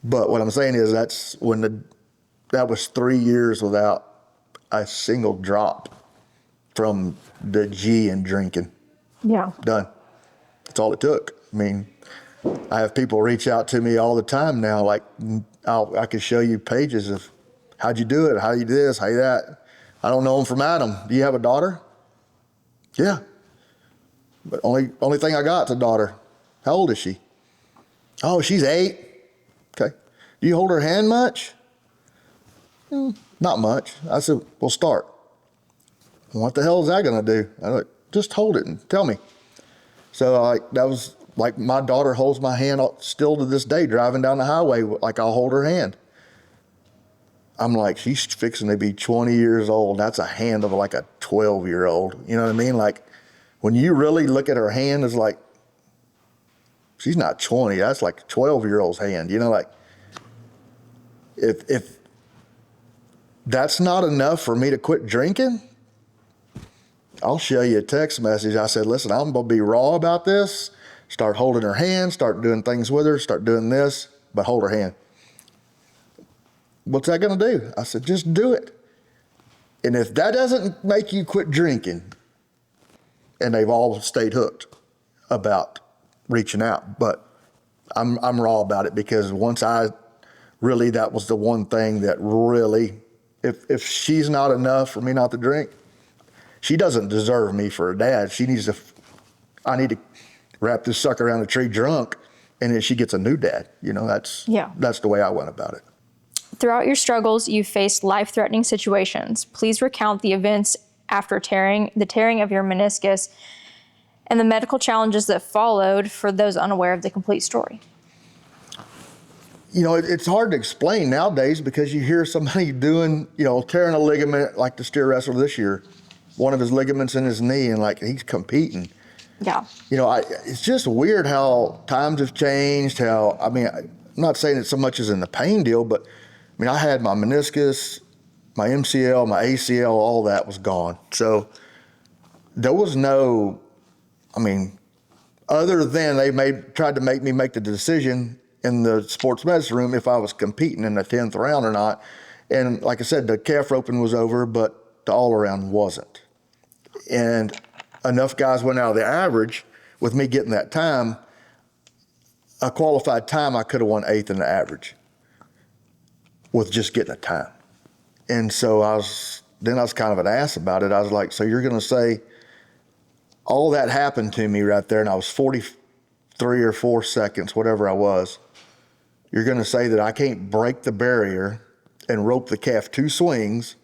But what I'm saying is that was 3 years without a single drop from the G in drinking. Yeah. Done. That's all it took. I mean, I have people reach out to me all the time now. Like, I could show you pages of how'd you do it, how you do this, how you that. I don't know them from Adam. Do you have a daughter? Yeah. But only thing I got is a daughter. How old is she? Oh, she's 8. Okay. Do you hold her hand much? Not much. I said, well, start. What the hell is that going to do? I was like, just hold it and tell me. So that was like, my daughter holds my hand still to this day, driving down the highway, like I'll hold her hand. I'm like, she's fixing to be 20 years old. That's a hand of like a 12-year-old. You know what I mean? Like, when you really look at her hand, it's like, she's not 20. That's like a 12-year-old's hand. Like, if that's not enough for me to quit drinking, I'll show you a text message. I said, listen, I'm going to be raw about this. Start holding her hand, start doing things with her, start doing this, but hold her hand. What's that going to do? I said, just do it. And if that doesn't make you quit drinking, and they've all stayed hooked about reaching out, but I'm raw about it because once that was the one thing that really, if she's not enough for me not to drink, she doesn't deserve me for a dad. I need to wrap this sucker around a tree drunk, and then she gets a new dad. That's the way I went about it. Throughout your struggles, you faced life-threatening situations. Please recount the events after the tearing of your meniscus and the medical challenges that followed for those unaware of the complete story. It's hard to explain nowadays because you hear somebody doing, tearing a ligament like the steer wrestler this year, one of his ligaments in his knee, and like he's competing. Yeah. It's just weird how times have changed. I'm not saying it so much as in the pain deal, but I had my meniscus, my MCL, my ACL, all that was gone. So there was no, other than they tried to make me make the decision in the sports medicine room if I was competing in the 10th round or not. And like I said, the calf roping was over, but the all-around wasn't. And enough guys went out of the average with me getting that time, a qualified time, I could have won 8th in the average with just getting a time. And so I was kind of an ass about it. I was like, so you're going to say all that happened to me right there, and I was 43 or 4 seconds, whatever I was. You're going to say that I can't break the barrier and rope the calf 2 swings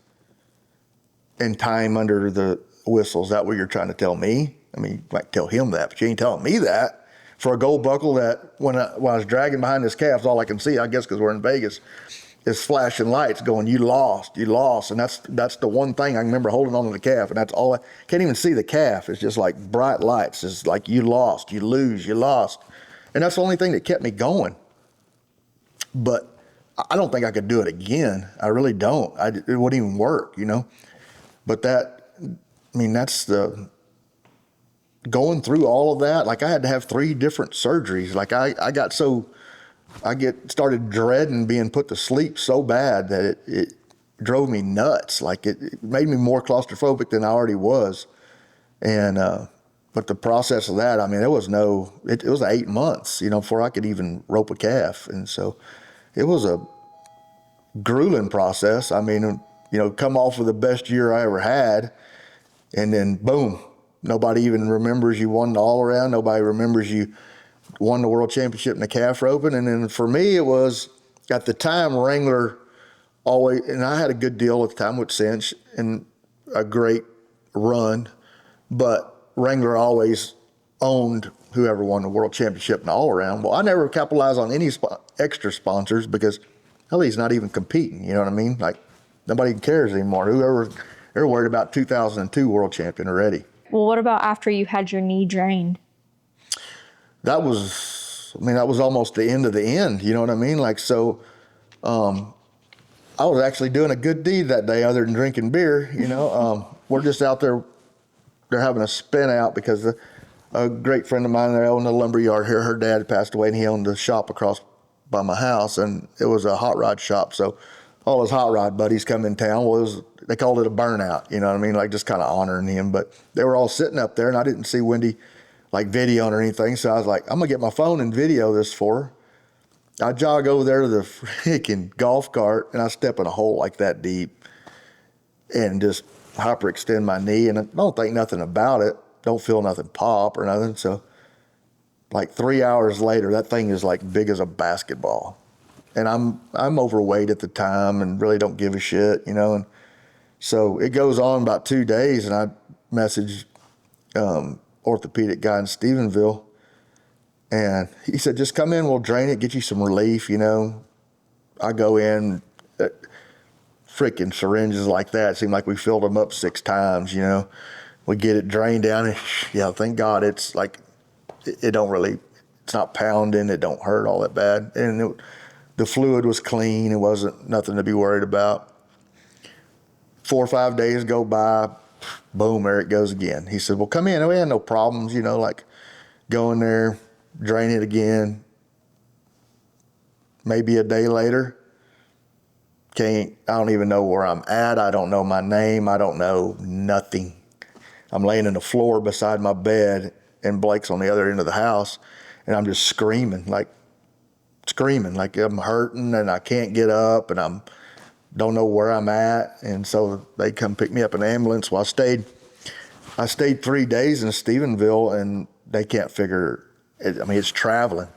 and time under the whistle. Is that what you're trying to tell me? I mean, you might tell him that, but you ain't telling me that. For a gold buckle that when I was dragging behind this calf, all I can see, I guess because we're in Vegas, is flashing lights going, you lost. And that's the one thing I remember holding on to the calf, and that's all. I can't even see the calf. It's just like bright lights. It's like you lost, you lose, you lost. And that's the only thing that kept me going. But I don't think I could do it again. I really don't. It wouldn't even work, you know. But that's the going through all of that. Like I had to have 3 different surgeries. Like I started dreading being put to sleep so bad that it drove me nuts. Like it made me more claustrophobic than I already was. And but the process of that, I mean, it was 8 months, you know, before I could even rope a calf. And so it was a grueling process. I mean, you know, come off of the best year I ever had, and then boom, nobody even remembers you won the all around. Nobody remembers you won the world championship in the calf roping. And then for me, it was at the time Wrangler always, and I had a good deal at the time with Cinch and a great run, but Wrangler always owned whoever won the world championship in the all around. Well, I never capitalized on any extra sponsors because hell, he's not even competing. You know what I mean? Like nobody cares anymore. They're worried about 2002 world champion already. Well, what about after you had your knee drained? That was almost the end of the end. You know what I mean? Like, so, I was actually doing a good deed that day other than drinking beer. You know, we're just out there. They're having a spin out because a great friend of mine that owned a lumber yard here, her dad passed away and he owned a shop across by my house, and it was a hot rod shop. So all his hot rod buddies come in town. Well, they called it a burnout, you know what I mean? Like just kind of honoring him. But they were all sitting up there and I didn't see Wendy like videoing or anything. So I was like, I'm gonna get my phone and video this for her. I jog over there to the freaking golf cart and I step in a hole like that deep and just hyperextend my knee, and I don't think nothing about it. Don't feel nothing pop or nothing. So like 3 hours later, that thing is like big as a basketball. And I'm overweight at the time and really don't give a shit, you know. And so it goes on about 2 days, and I messaged orthopedic guy in Stephenville, and he said, just come in, we'll drain it, get you some relief, you know. I go in, freaking syringes like that. It seemed like we filled them up 6 times, you know. We get it drained down, and yeah, thank God it's like, it don't really, it's not pounding, it don't hurt all that bad. And the fluid was clean, it wasn't nothing to be worried about. 4 or 5 days go by, boom, there it goes again. He said, well, come in, we had no problems, you know, like go in there, drain it again. Maybe a day later, I don't even know where I'm at. I don't know my name. I don't know nothing. I'm laying in the floor beside my bed, and Blake's on the other end of the house, and I'm just screaming like I'm hurting and I can't get up and don't know where I'm at. And so they come pick me up in an ambulance. Well, I stayed 3 days in Stephenville, and they can't figure it. I mean, it's traveling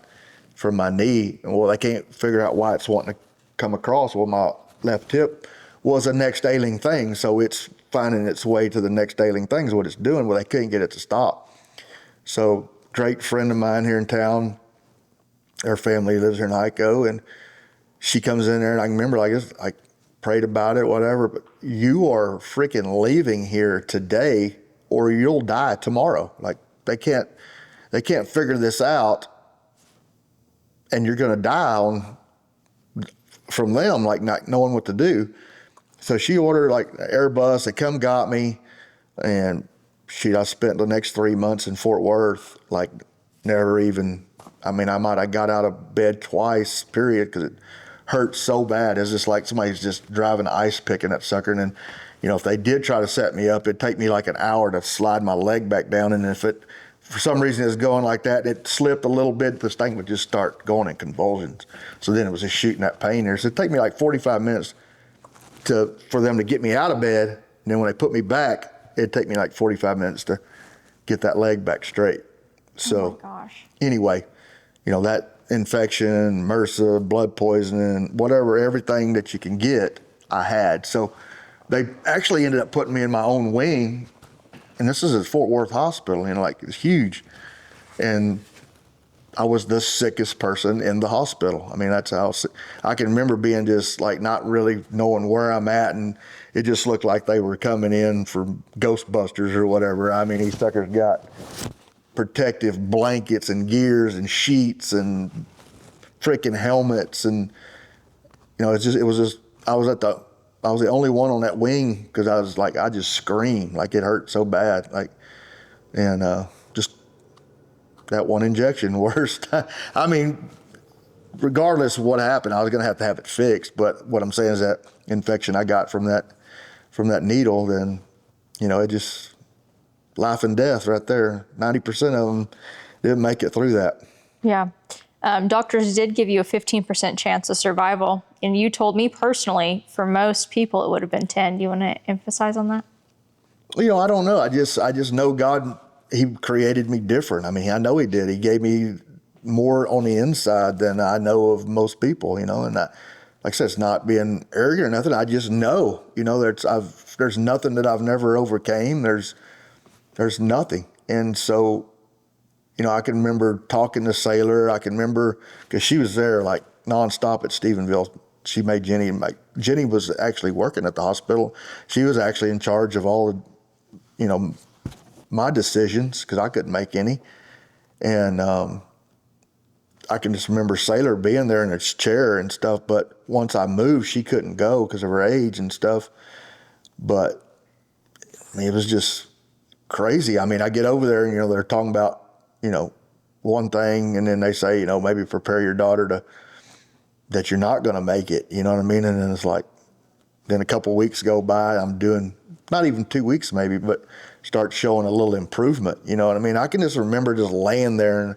from my knee. Well, they can't figure out why it's wanting to come across. Well, my left hip was a next ailing thing, so it's finding its way to the next ailing thing is what it's doing. Well, they couldn't get it to stop. So great friend of mine here in town, her family lives here in Hico, and she comes in there, and I remember I prayed about it, whatever, but you are freaking leaving here today or you'll die tomorrow. Like they can't figure this out, and you're gonna die from them, like not knowing what to do. So she ordered like an Airbus, they come got me, and I spent the next 3 months in Fort Worth, like never even, I might have got out of bed twice, period, because it hurt so bad. It's just like somebody's just driving an ice pick in that sucker. And then, you know, if they did try to set me up, it'd take me like an hour to slide my leg back down. And if it, for some reason, is going like that, it slipped a little bit, this thing would just start going in convulsions. So then it was just shooting that pain there. So it'd take me like 45 minutes for them to get me out of bed. And then when they put me back, it'd take me like 45 minutes to get that leg back straight. So oh my gosh. Anyway, you know, that infection, MRSA, blood poisoning, whatever, everything that you can get, I had. So they actually ended up putting me in my own wing, and this is at Fort Worth Hospital, like it's huge. And I was the sickest person in the hospital. I mean, that's how I can remember being just like not really knowing where I'm at, and it just looked like they were coming in for Ghostbusters or whatever. I mean, these suckers got protective blankets and gears and sheets and freaking helmets, and I was the only one on that wing because I just screamed, like it hurt so bad, and just that one injection worst. I mean, regardless of what happened, I was going to have it fixed. But what I'm saying is that infection I got from that needle, then, it just life and death right there. 90% of them didn't make it through that. Yeah. Doctors did give you a 15% chance of survival. And you told me personally, for most people, it would have been 10. Do you want to emphasize on that? I don't know. I just know God, he created me different. I mean, I know he did. He gave me more on the inside than I know of most people, and like I said, it's not being arrogant or nothing. I just know, there's nothing that I've never overcame. There's nothing. And so, I can remember talking to Sailor. I can remember, because she was there like nonstop at Stephenville. She made Jenny, Jenny was actually working at the hospital. She was actually in charge of all the, my decisions, because I couldn't make any. And I can just remember Sailor being there in her chair and stuff, but once I moved, she couldn't go because of her age and stuff. But I mean, it was just crazy. I mean, I get over there and, they're talking about, one thing, and then they say, maybe prepare your daughter that you're not going to make it, you know what I mean? And then it's like, then a couple of weeks go by, I'm doing, not even 2 weeks maybe, but start showing a little improvement, you know what I mean? I can just remember just laying there, and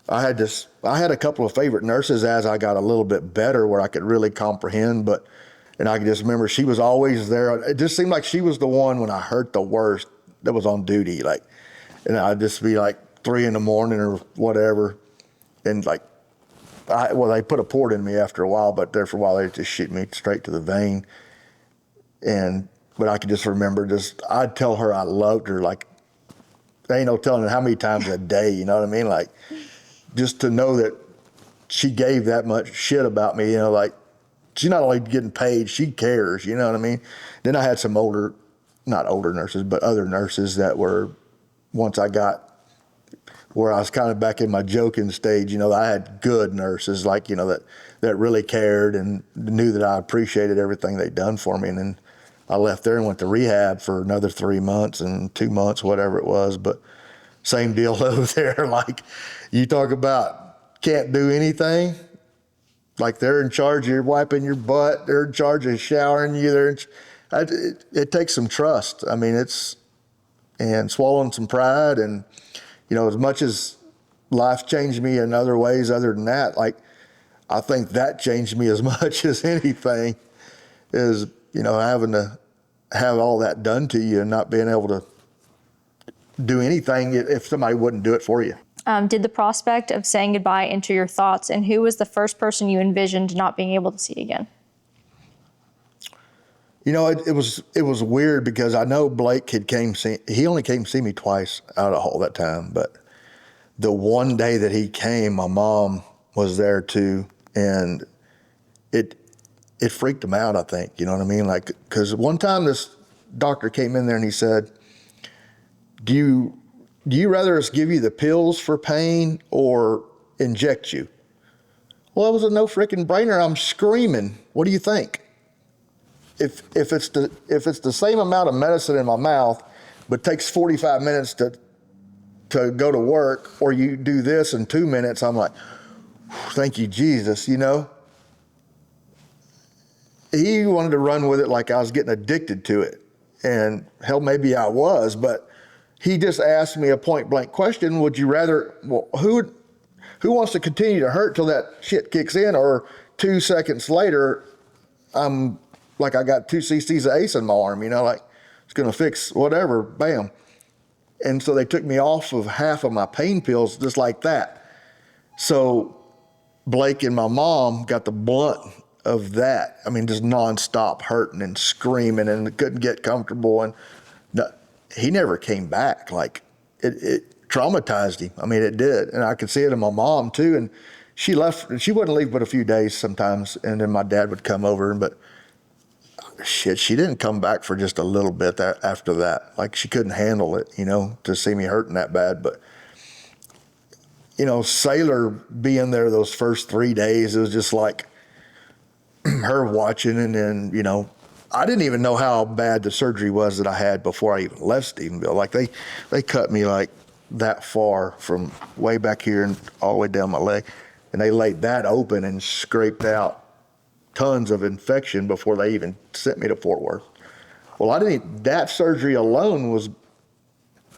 I had a couple of favorite nurses as I got a little bit better where I could really comprehend, and I can just remember she was always there. It just seemed like she was the one when I hurt the worst that was on duty, and I'd just be like 3 a.m. or whatever, and they put a port in me after a while, but there for a while they just shoot me straight to the vein. But I could just remember I'd tell her I loved her, there ain't no telling how many times a day, you know what I mean? Just to know that she gave that much shit about me, she's not only getting paid, she cares, you know what I mean? Then I had some not older nurses, but other nurses that were, once I got where I was kind of back in my joking stage, I had good nurses, that really cared and knew that I appreciated everything they'd done for me. And then I left there and went to rehab for another 3 months and 2 months, whatever it was. But same deal over there. You talk about can't do anything. They're in charge of wiping your butt. They're in charge of showering you. It takes some trust. I mean, and swallowing some pride. And, as much as life changed me in other ways other than that, I think that changed me as much as anything is, having to have all that done to you and not being able to do anything if somebody wouldn't do it for you. Did the prospect of saying goodbye enter your thoughts, and who was the first person you envisioned not being able to see again? It was weird because I know Blake he only came see me twice out of all that time, but the one day that he came, my mom was there too, and it freaked him out, I think, you know what I mean? Because one time this doctor came in there and he said, do you rather us give you the pills for pain or inject you? Well, it was a no freaking brainer. I'm screaming. What do you think? If it's the same amount of medicine in my mouth, but takes 45 minutes to go to work, or you do this in 2 minutes, I'm like, thank you, Jesus, He wanted to run with it like I was getting addicted to it. And hell, maybe I was, but he just asked me a point blank question. Would you rather, who wants to continue to hurt till that shit kicks in, or 2 seconds later, I'm like I got 2 cc's of ACE in my arm, it's going to fix whatever, bam. And so they took me off of half of my pain pills just like that. So Blake and my mom got the blunt of that. I mean, just nonstop hurting and screaming and couldn't get comfortable. And he never came back. Like it traumatized him. I mean, it did. And I could see it in my mom too. And she left, and she wouldn't leave but a few days sometimes. And then my dad would come over, but shit, she didn't come back for just a little bit after that. Like she couldn't handle it, you know, to see me hurting that bad. But, you know, Sailor being there those first 3 days, it was just like her watching. And then, you know, I didn't even know how bad the surgery was that I had before I even left Stephenville. Like they cut me like that far from way back here and all the way down my leg. And they laid that open and scraped out tons of infection before they even sent me to Fort Worth. Well, that surgery alone was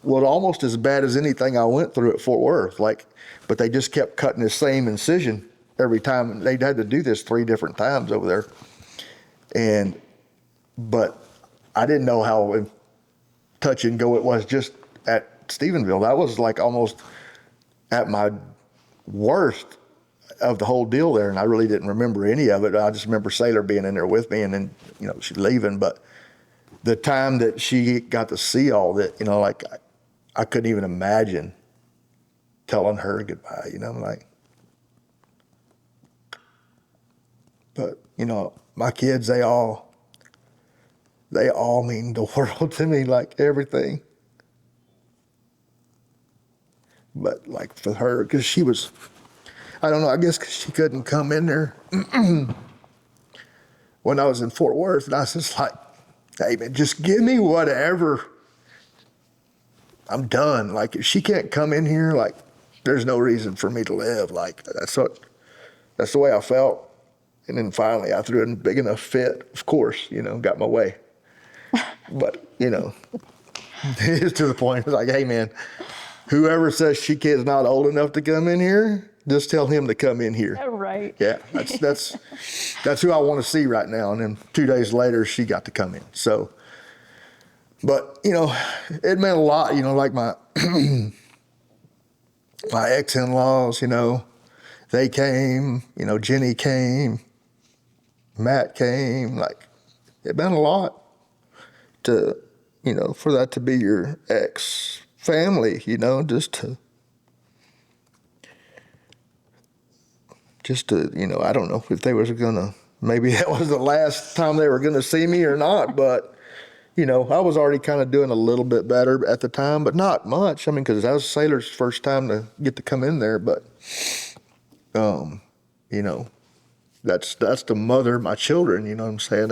almost as bad as anything I went through at Fort Worth. Like, but they just kept cutting the same incision every time. They'd had to do this 3 different times over there. But I didn't know how touch and go it was just at Stephenville. That was like almost at my worst of the whole deal there, and I really didn't remember any of it. I just remember Sailor being in there with me, and then, you know, she's leaving. But the time that she got to see all that, you know, like I couldn't even imagine telling her goodbye, you know, like. But, you know, my kids, they all mean the world to me, like everything. But like for her, because she was, I don't know, I guess 'cause she couldn't come in there when I was in Fort Worth. And I was just like, hey, man, just give me whatever. I'm done. Like, if she can't come in here, like, there's no reason for me to live. Like, that's the way I felt. And then finally I threw in a big enough fit, of course, you know, got my way. But, you know, it's to the point, it's like, hey, man, whoever says she kid's not old enough to come in here, just tell him to come in here. Yeah, right. Yeah, that's who I want to see right now. And then 2 days later, she got to come in. So, but, you know, it meant a lot, you know, like my my ex-in-laws, you know, they came, you know, Jenny came, Matt came, like, it meant a lot to, you know, for that to be your ex-family, you know, just to, you know, I don't know if they was gonna, maybe that was the last time they were gonna see me or not, but, you know, I was already kind of doing a little bit better at the time, but not much. I mean, because that was Sailor's first time to get to come in there, but, you know, that's the mother of my children, you know what I'm saying?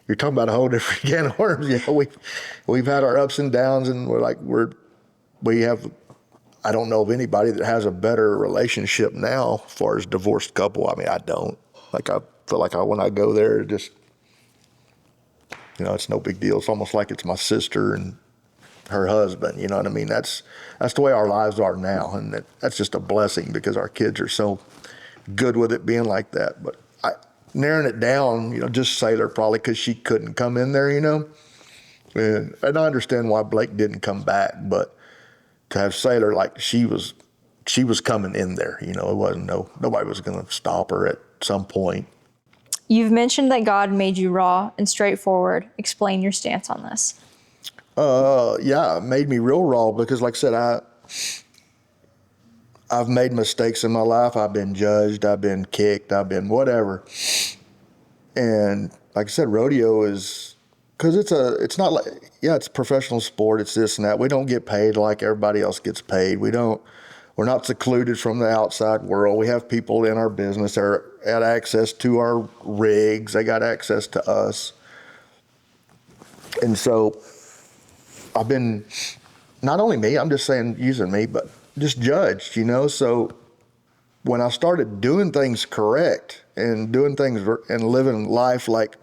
You're talking about a whole different can of worms. You know, we've had our ups and downs, and we have, I don't know of anybody that has a better relationship now as far as divorced couple. I mean, I don't. Like, I feel like when I go there, it just, you know, it's no big deal. It's almost like it's my sister and her husband, you know what I mean? That's the way our lives are now, and that's just a blessing because our kids are so good with it being like that. But narrowing it down, you know, just Sailor probably because she couldn't come in there, you know. And I understand why Blake didn't come back, but to have Sailor, like she was coming in there, you know, it wasn't nobody was going to stop her at some point. You've mentioned that God made you raw and straightforward. Explain your stance on this. Yeah, it made me real raw because, like I said, I've made mistakes in my life. I've been judged. I've been kicked. I've been whatever. And like I said, rodeo is, because it's not like, yeah, it's a professional sport. It's this and that. We don't get paid like everybody else gets paid. We're not secluded from the outside world. We have people in our business that had access to our rigs. They got access to us. And so I've been, not only me, I'm just saying using me, but just judged, you know. So when I started doing things correct and doing things and living life like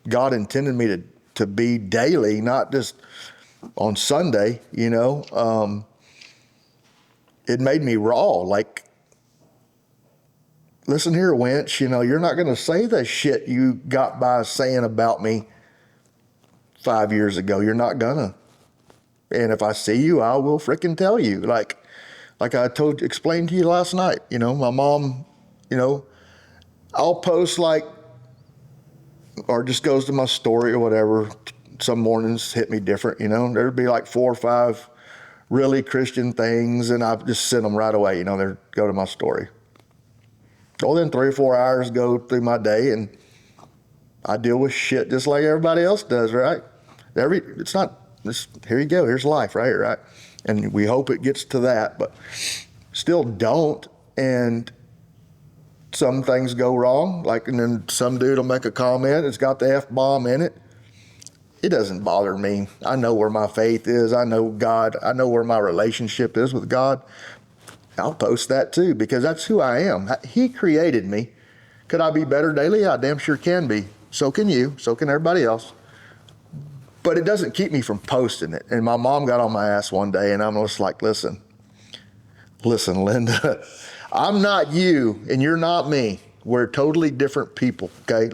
God intended me to be daily, not just on Sunday, you know, it made me raw. Like, listen here, wench, you know, you're not going to say the shit you got by saying about me 5 years ago. You're not gonna. And if I see you, I will frickin' tell you. Like I explained to you last night, you know, my mom, you know, I'll post like, or just goes to my story or whatever. Some mornings hit me different, There'd be like 4 or 5 really Christian things, and I just send them right away, they go to my story. Well, then 3 or 4 hours go through my day, and I deal with shit just like everybody else does, right? Here you go, here's life right here, right? And we hope it gets to that, but still don't. And some things go wrong, and then some dude will make a comment, it's got the F-bomb in it. It doesn't bother me. I know where my faith is. I know God. I know where my relationship is with God. I'll post that too, because that's who I am. He created me. Could I be better daily? I damn sure can be. So can you. So can everybody else. But it doesn't keep me from posting it. And my mom got on my ass one day, and I'm just like, listen, Linda, I'm not you, and you're not me. We're totally different people, okay?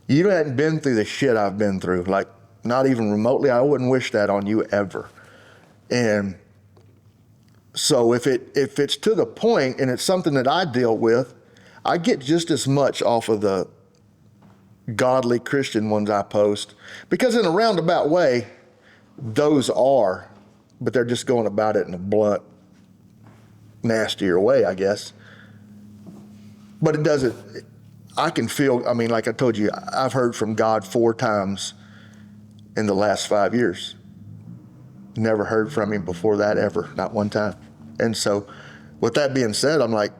You hadn't been through the shit I've been through, not even remotely. I wouldn't wish that on you ever. And so if it's to the point and it's something that I deal with, I get just as much off of the godly Christian ones I post, because in a roundabout way, those are, but they're just going about it in a blunt, nastier way, I guess. But it doesn't, I can feel, like I told you, I've heard from God 4 times in the last 5 years. Never heard from him before that ever, not one time. And so with that being said, I'm like,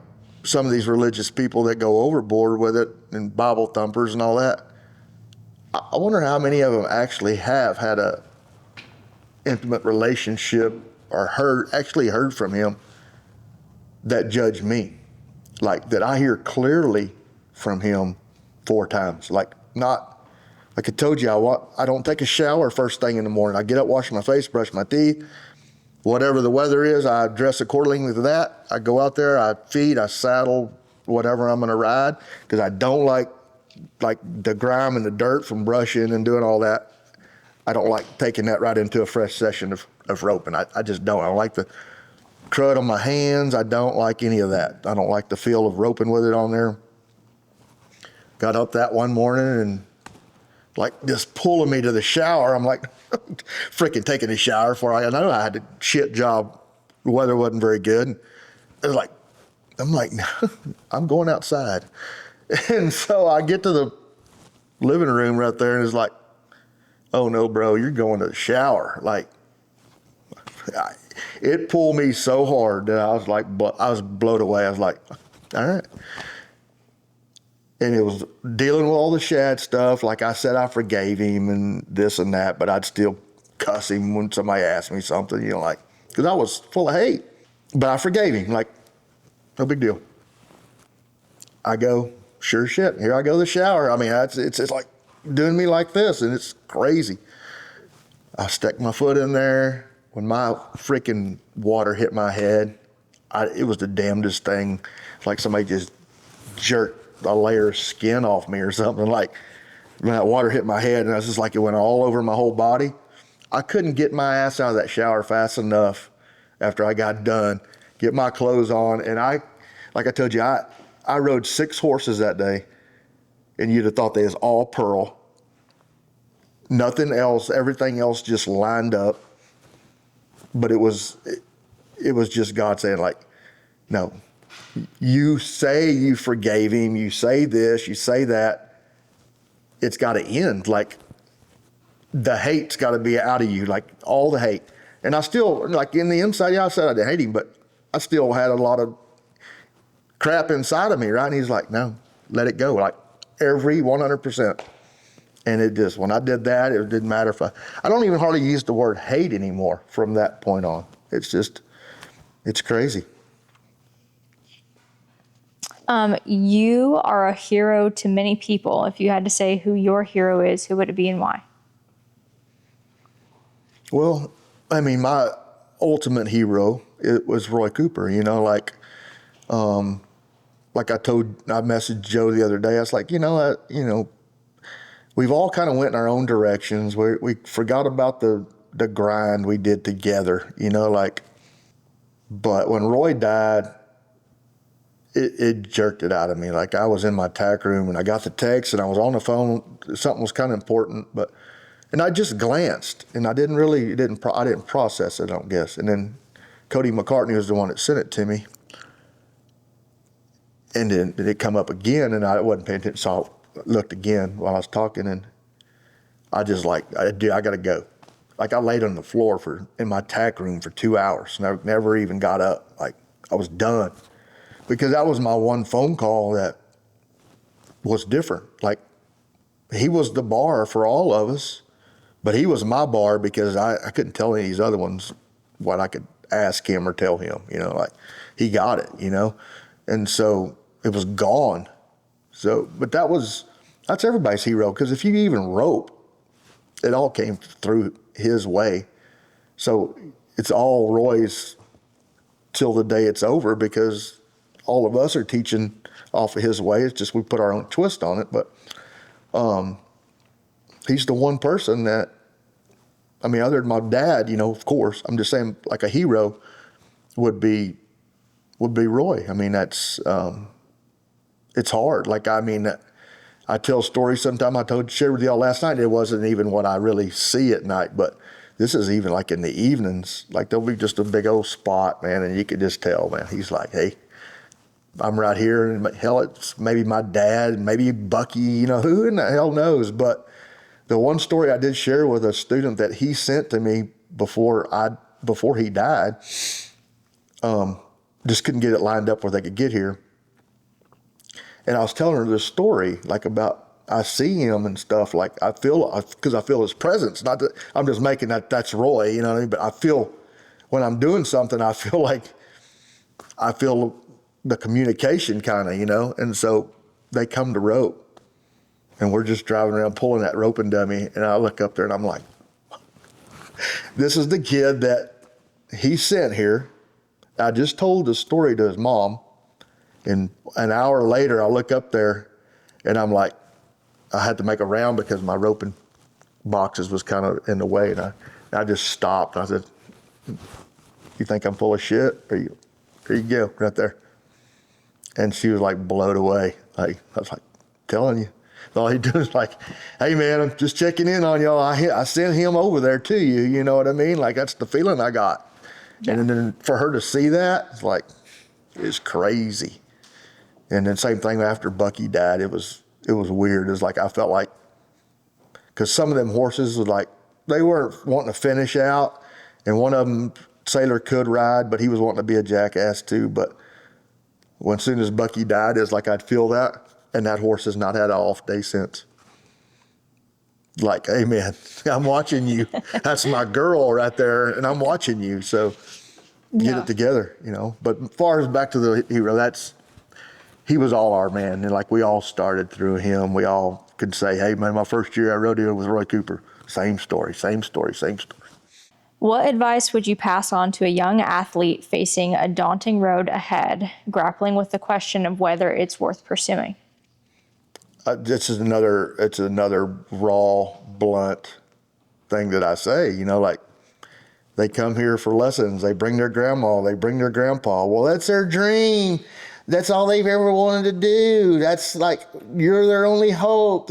some of these religious people that go overboard with it and Bible thumpers and all that, I wonder how many of them actually have had a intimate relationship or actually heard from him that judge me. That I hear clearly from him 4 times. Not, like I told you, I don't take a shower first thing in the morning. I get up, wash my face, brush my teeth. Whatever the weather is, I dress accordingly to that. I go out there, I feed, I saddle whatever I'm gonna ride, because I don't like the grime and the dirt from brushing and doing all that. I don't like taking that right into a fresh session of roping. I just don't. I don't like the crud on my hands. I don't like any of that. I don't like the feel of roping with it on there. Got up that one morning and just pulling me to the shower. I'm like, freaking taking a shower before I know I had a shit job. The weather wasn't very good. I'm like, I'm going outside. And so I get to the living room right there, and it's like, oh no, bro, you're going to the shower. It pulled me so hard that I was blown away. I was like, all right. And it was dealing with all the shad stuff. Like I said, I forgave him and this and that, but I'd still cuss him when somebody asked me something, because I was full of hate. But I forgave him, no big deal. I go, sure shit, here I go to the shower. It's like doing me like this, and it's crazy. I stuck my foot in there. When my freaking water hit my head, it was the damnedest thing. It's like somebody just jerked a layer of skin off me or something. When that water hit my head, and it was just like it went all over my whole body. I couldn't get my ass out of that shower fast enough after I got done, get my clothes on, and like I told you, I rode 6 horses that day, and you'd have thought they was all pearl. Nothing else, everything else just lined up. But it was just God saying, no, you say you forgave him, you say this, you say that, it's got to end. The hate's got to be out of you, all the hate. And I still, in the inside, yeah, I said I didn't hate him, but I still had a lot of crap inside of me, right? And he's like, no, let it go, every 100%. And it just, when I did that, it didn't matter if I don't even hardly use the word hate anymore from that point on. It's crazy. You are a hero to many people. If you had to say who your hero is, who would it be and why? Well, my ultimate hero, it was Roy Cooper, I messaged Joe the other day. I was like, we've all kind of went in our own directions. We forgot about the grind we did together, but when Roy died, it jerked it out of me. Like I was in my tack room and I got the text and I was on the phone. Something was kind of important, and I just glanced and I didn't process it, I don't guess. And then Cody McCartney was the one that sent it to me. And then it come up again and I wasn't paying attention. So I looked again while I was talking and I just I gotta go. Like I laid on the floor in my tack room for 2 hours and I never even got up. Like I was done. Because that was my one phone call that was different. Like he was the bar for all of us, but he was my bar because I couldn't tell any of these other ones what I could ask him or tell him, like he got it, and so it was gone. So, but that's everybody's hero. Because if you even rope, it all came through his way. So it's all Roy's till the day it's over because all of us are teaching off of his way. It's just we put our own twist on it. But he's the one person that, other than my dad, of course, I'm just saying like a hero would be Roy. That's, it's hard. Like, I tell stories sometimes shared with y'all last night. It wasn't even what I really see at night, but this is even like in the evenings, like there'll be just a big old spot, man. And you could just tell, man, he's like, hey, I'm right here. And hell, it's maybe my dad, maybe Bucky, who in the hell knows? But the one story I did share with a student that he sent to me before he died, just couldn't get it lined up where they could get here. And I was telling her this story, like about, I see him and stuff, like because I feel his presence. Not that I'm just making that's Roy, you know what I mean? But I feel, when I'm doing something, I feel the communication kind of, and so they come to rope and we're just driving around pulling that roping dummy. And I look up there and I'm like, this is the kid that he sent here. I just told the story to his mom. And an hour later, I look up there and I'm like, I had to make a round because my roping boxes was kind of in the way. And I just stopped. I said, you think I'm full of shit? Here you go, right there. And she was like blown away. Like, I was like, telling you. All he did was like, hey man, I'm just checking in on y'all. I sent him over there to you. You know what I mean? Like, that's the feeling I got. Yeah. And then for her to see that, it's crazy. And then same thing after Bucky died, it was weird. It was like, I felt like, because some of them horses was like, they weren't wanting to finish out. And one of them, Sailor could ride, but he was wanting to be a jackass too. But as soon as Bucky died, it's like I'd feel that. And that horse has not had an off day since. Like, hey man, I'm watching you. That's my girl right there. And I'm watching you. So get it together, But as far as back to the hero, he was all our man. And like we all started through him. We all could say, hey man, my first year I rodeoed with Roy Cooper. Same story. What advice would you pass on to a young athlete facing a daunting road ahead, grappling with the question of whether it's worth pursuing? It's another raw, blunt thing that I say, like they come here for lessons. They bring their grandma, they bring their grandpa. Well, that's their dream. That's all they've ever wanted to do. That's like, you're their only hope.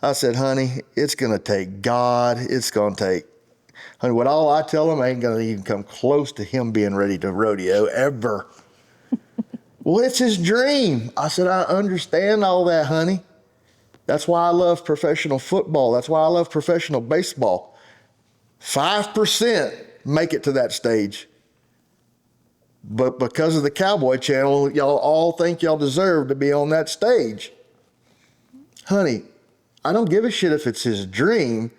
I said, honey, it's going to take God. Honey, what all I tell them ain't going to even come close to him being ready to rodeo ever. Well, it's his dream. I said, I understand all that, honey. That's why I love professional football. That's why I love professional baseball. 5% make it to that stage. But because of the Cowboy Channel, y'all all think y'all deserve to be on that stage. Honey, I don't give a shit if it's his dream.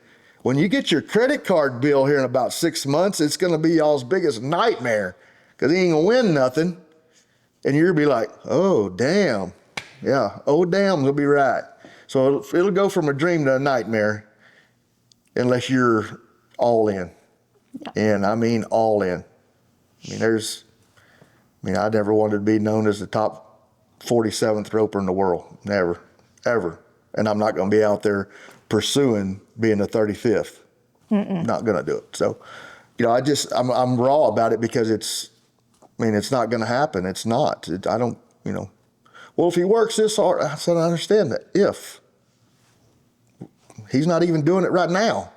When you get your credit card bill here in about 6 months, it's going to be y'all's biggest nightmare because he ain't going to win nothing. And you'll be like, oh, damn. Yeah, oh, damn, he'll be right. So it'll go from a dream to a nightmare unless you're all in. Yeah. And I mean all in. I never wanted to be known as the top 47th roper in the world. Never, ever. And I'm not going to be out there pursuing being the 35th. Not going to do it. So, I'm raw about it because it's not going to happen. It's not. you know. Well, if he works this hard, I said, I understand that. If he's not even doing it right now,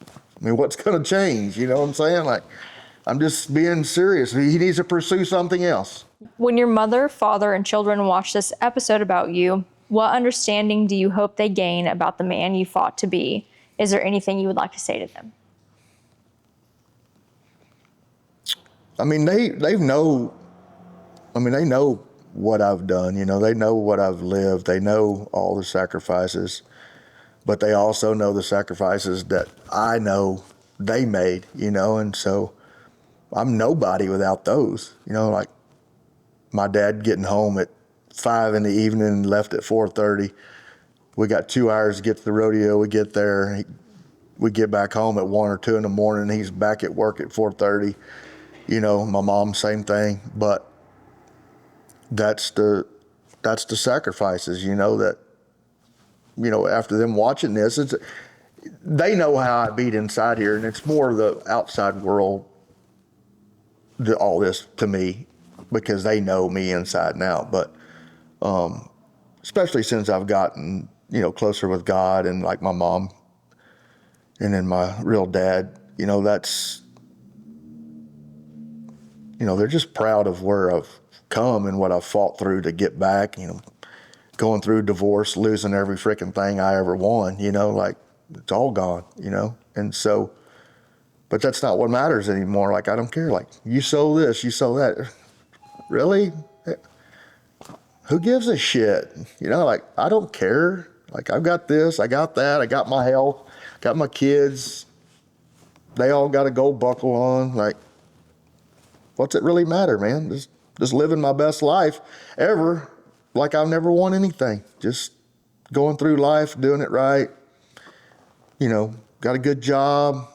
I mean, what's going to change? You know what I'm saying? Like, I'm just being serious. He needs to pursue something else. When your mother, father, and children watch this episode about you, what understanding do you hope they gain about the man you fought to be? Is there anything you would like to say to them? I mean, they know what I've done, you know, they know what I've lived, they know all the sacrifices, but they also know the sacrifices that I know they made, you know, and so I'm nobody without those, you know, like my dad getting home at 5 in the evening and left at 4:30. We got 2 hours to get to the rodeo. We get there, we get back home at 1 or 2 in the morning. He's back at work at 4:30. You know, my mom, same thing, but that's the sacrifices, you know, that, you know, after them watching this, they know how I beat inside here, and it's more the outside world, all this to me, because they know me inside and out. But especially since I've gotten, you know, closer with God and like my mom and then my real dad, you know, that's, you know, they're just proud of where I've come and what I've fought through to get back, you know, going through divorce, losing every freaking thing I ever won, you know, like it's all gone, you know? And so, but that's not what matters anymore. Like, I don't care. Like, you sold this, you sold that. Really? Who gives a shit? You know, like, I don't care. Like, I've got this, I got that, I got my health, got my kids. They all got a gold buckle on. Like, what's it really matter, man? Just living my best life ever, like I've never won anything. Just going through life, doing it right. You know, got a good job,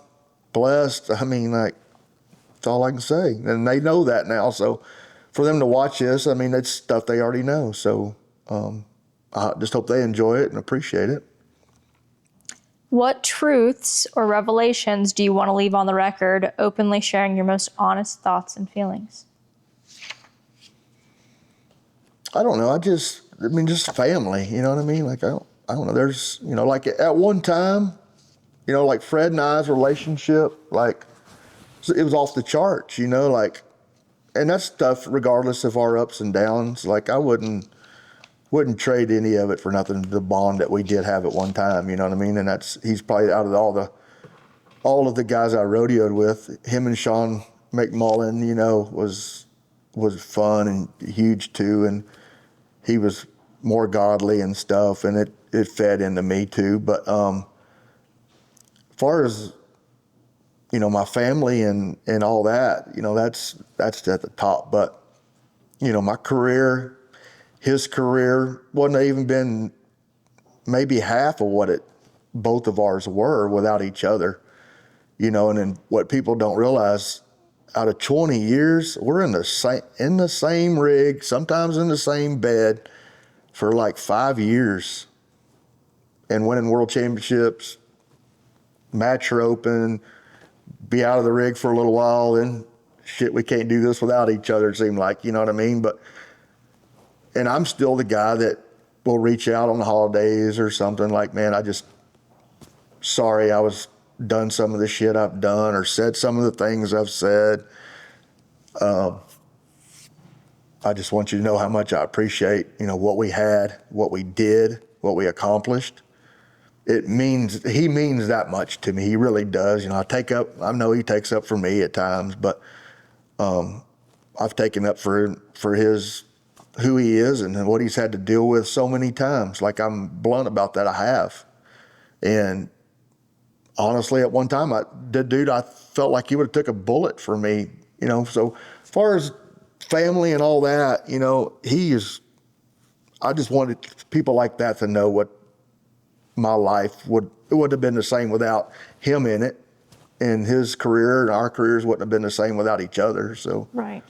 blessed. I mean, like, that's all I can say. And they know that now. So for them to watch this, I mean, that's stuff they already know. So I just hope they enjoy it and appreciate it. What truths or revelations do you want to leave on the record, openly sharing your most honest thoughts and feelings? I don't know. Just family, you know what I mean? Like, I don't know. There's, you know, like at one time, you know, like Fred and I's relationship, like it was off the charts, you know, like, and that's stuff regardless of our ups and downs. Like, I wouldn't trade any of it for nothing, the bond that we did have at one time, you know what I mean? And he's probably out of all of the guys I rodeoed with, him and Sean McMullen, you know, was fun and huge too. And he was more godly and stuff, and it fed into me too. But as far as, you know, my family and all that, you know, that's at the top. But, you know, my career, his career wouldn't have even been maybe half of what both of ours were without each other, you know. And then what people don't realize, out of 20 years, we're in the same rig, sometimes in the same bed for like 5 years, and winning world championships, match her open, be out of the rig for a little while, then shit, we can't do this without each other, it seemed like, you know what I mean? And I'm still the guy that will reach out on the holidays or something like, man, sorry I was done some of the shit I've done or said some of the things I've said. I just want you to know how much I appreciate, you know, what we had, what we did, what we accomplished. He means that much to me. He really does. You know, I know he takes up for me at times, but I've taken up for who he is and what he's had to deal with so many times. Like, I'm blunt about that, I have. And honestly, at one time, I felt like he would have took a bullet for me, you know. So as far as family and all that, you know, I just wanted people like that to know what my life would have been the same without him in it, and his career and our careers wouldn't have been the same without each other. So right.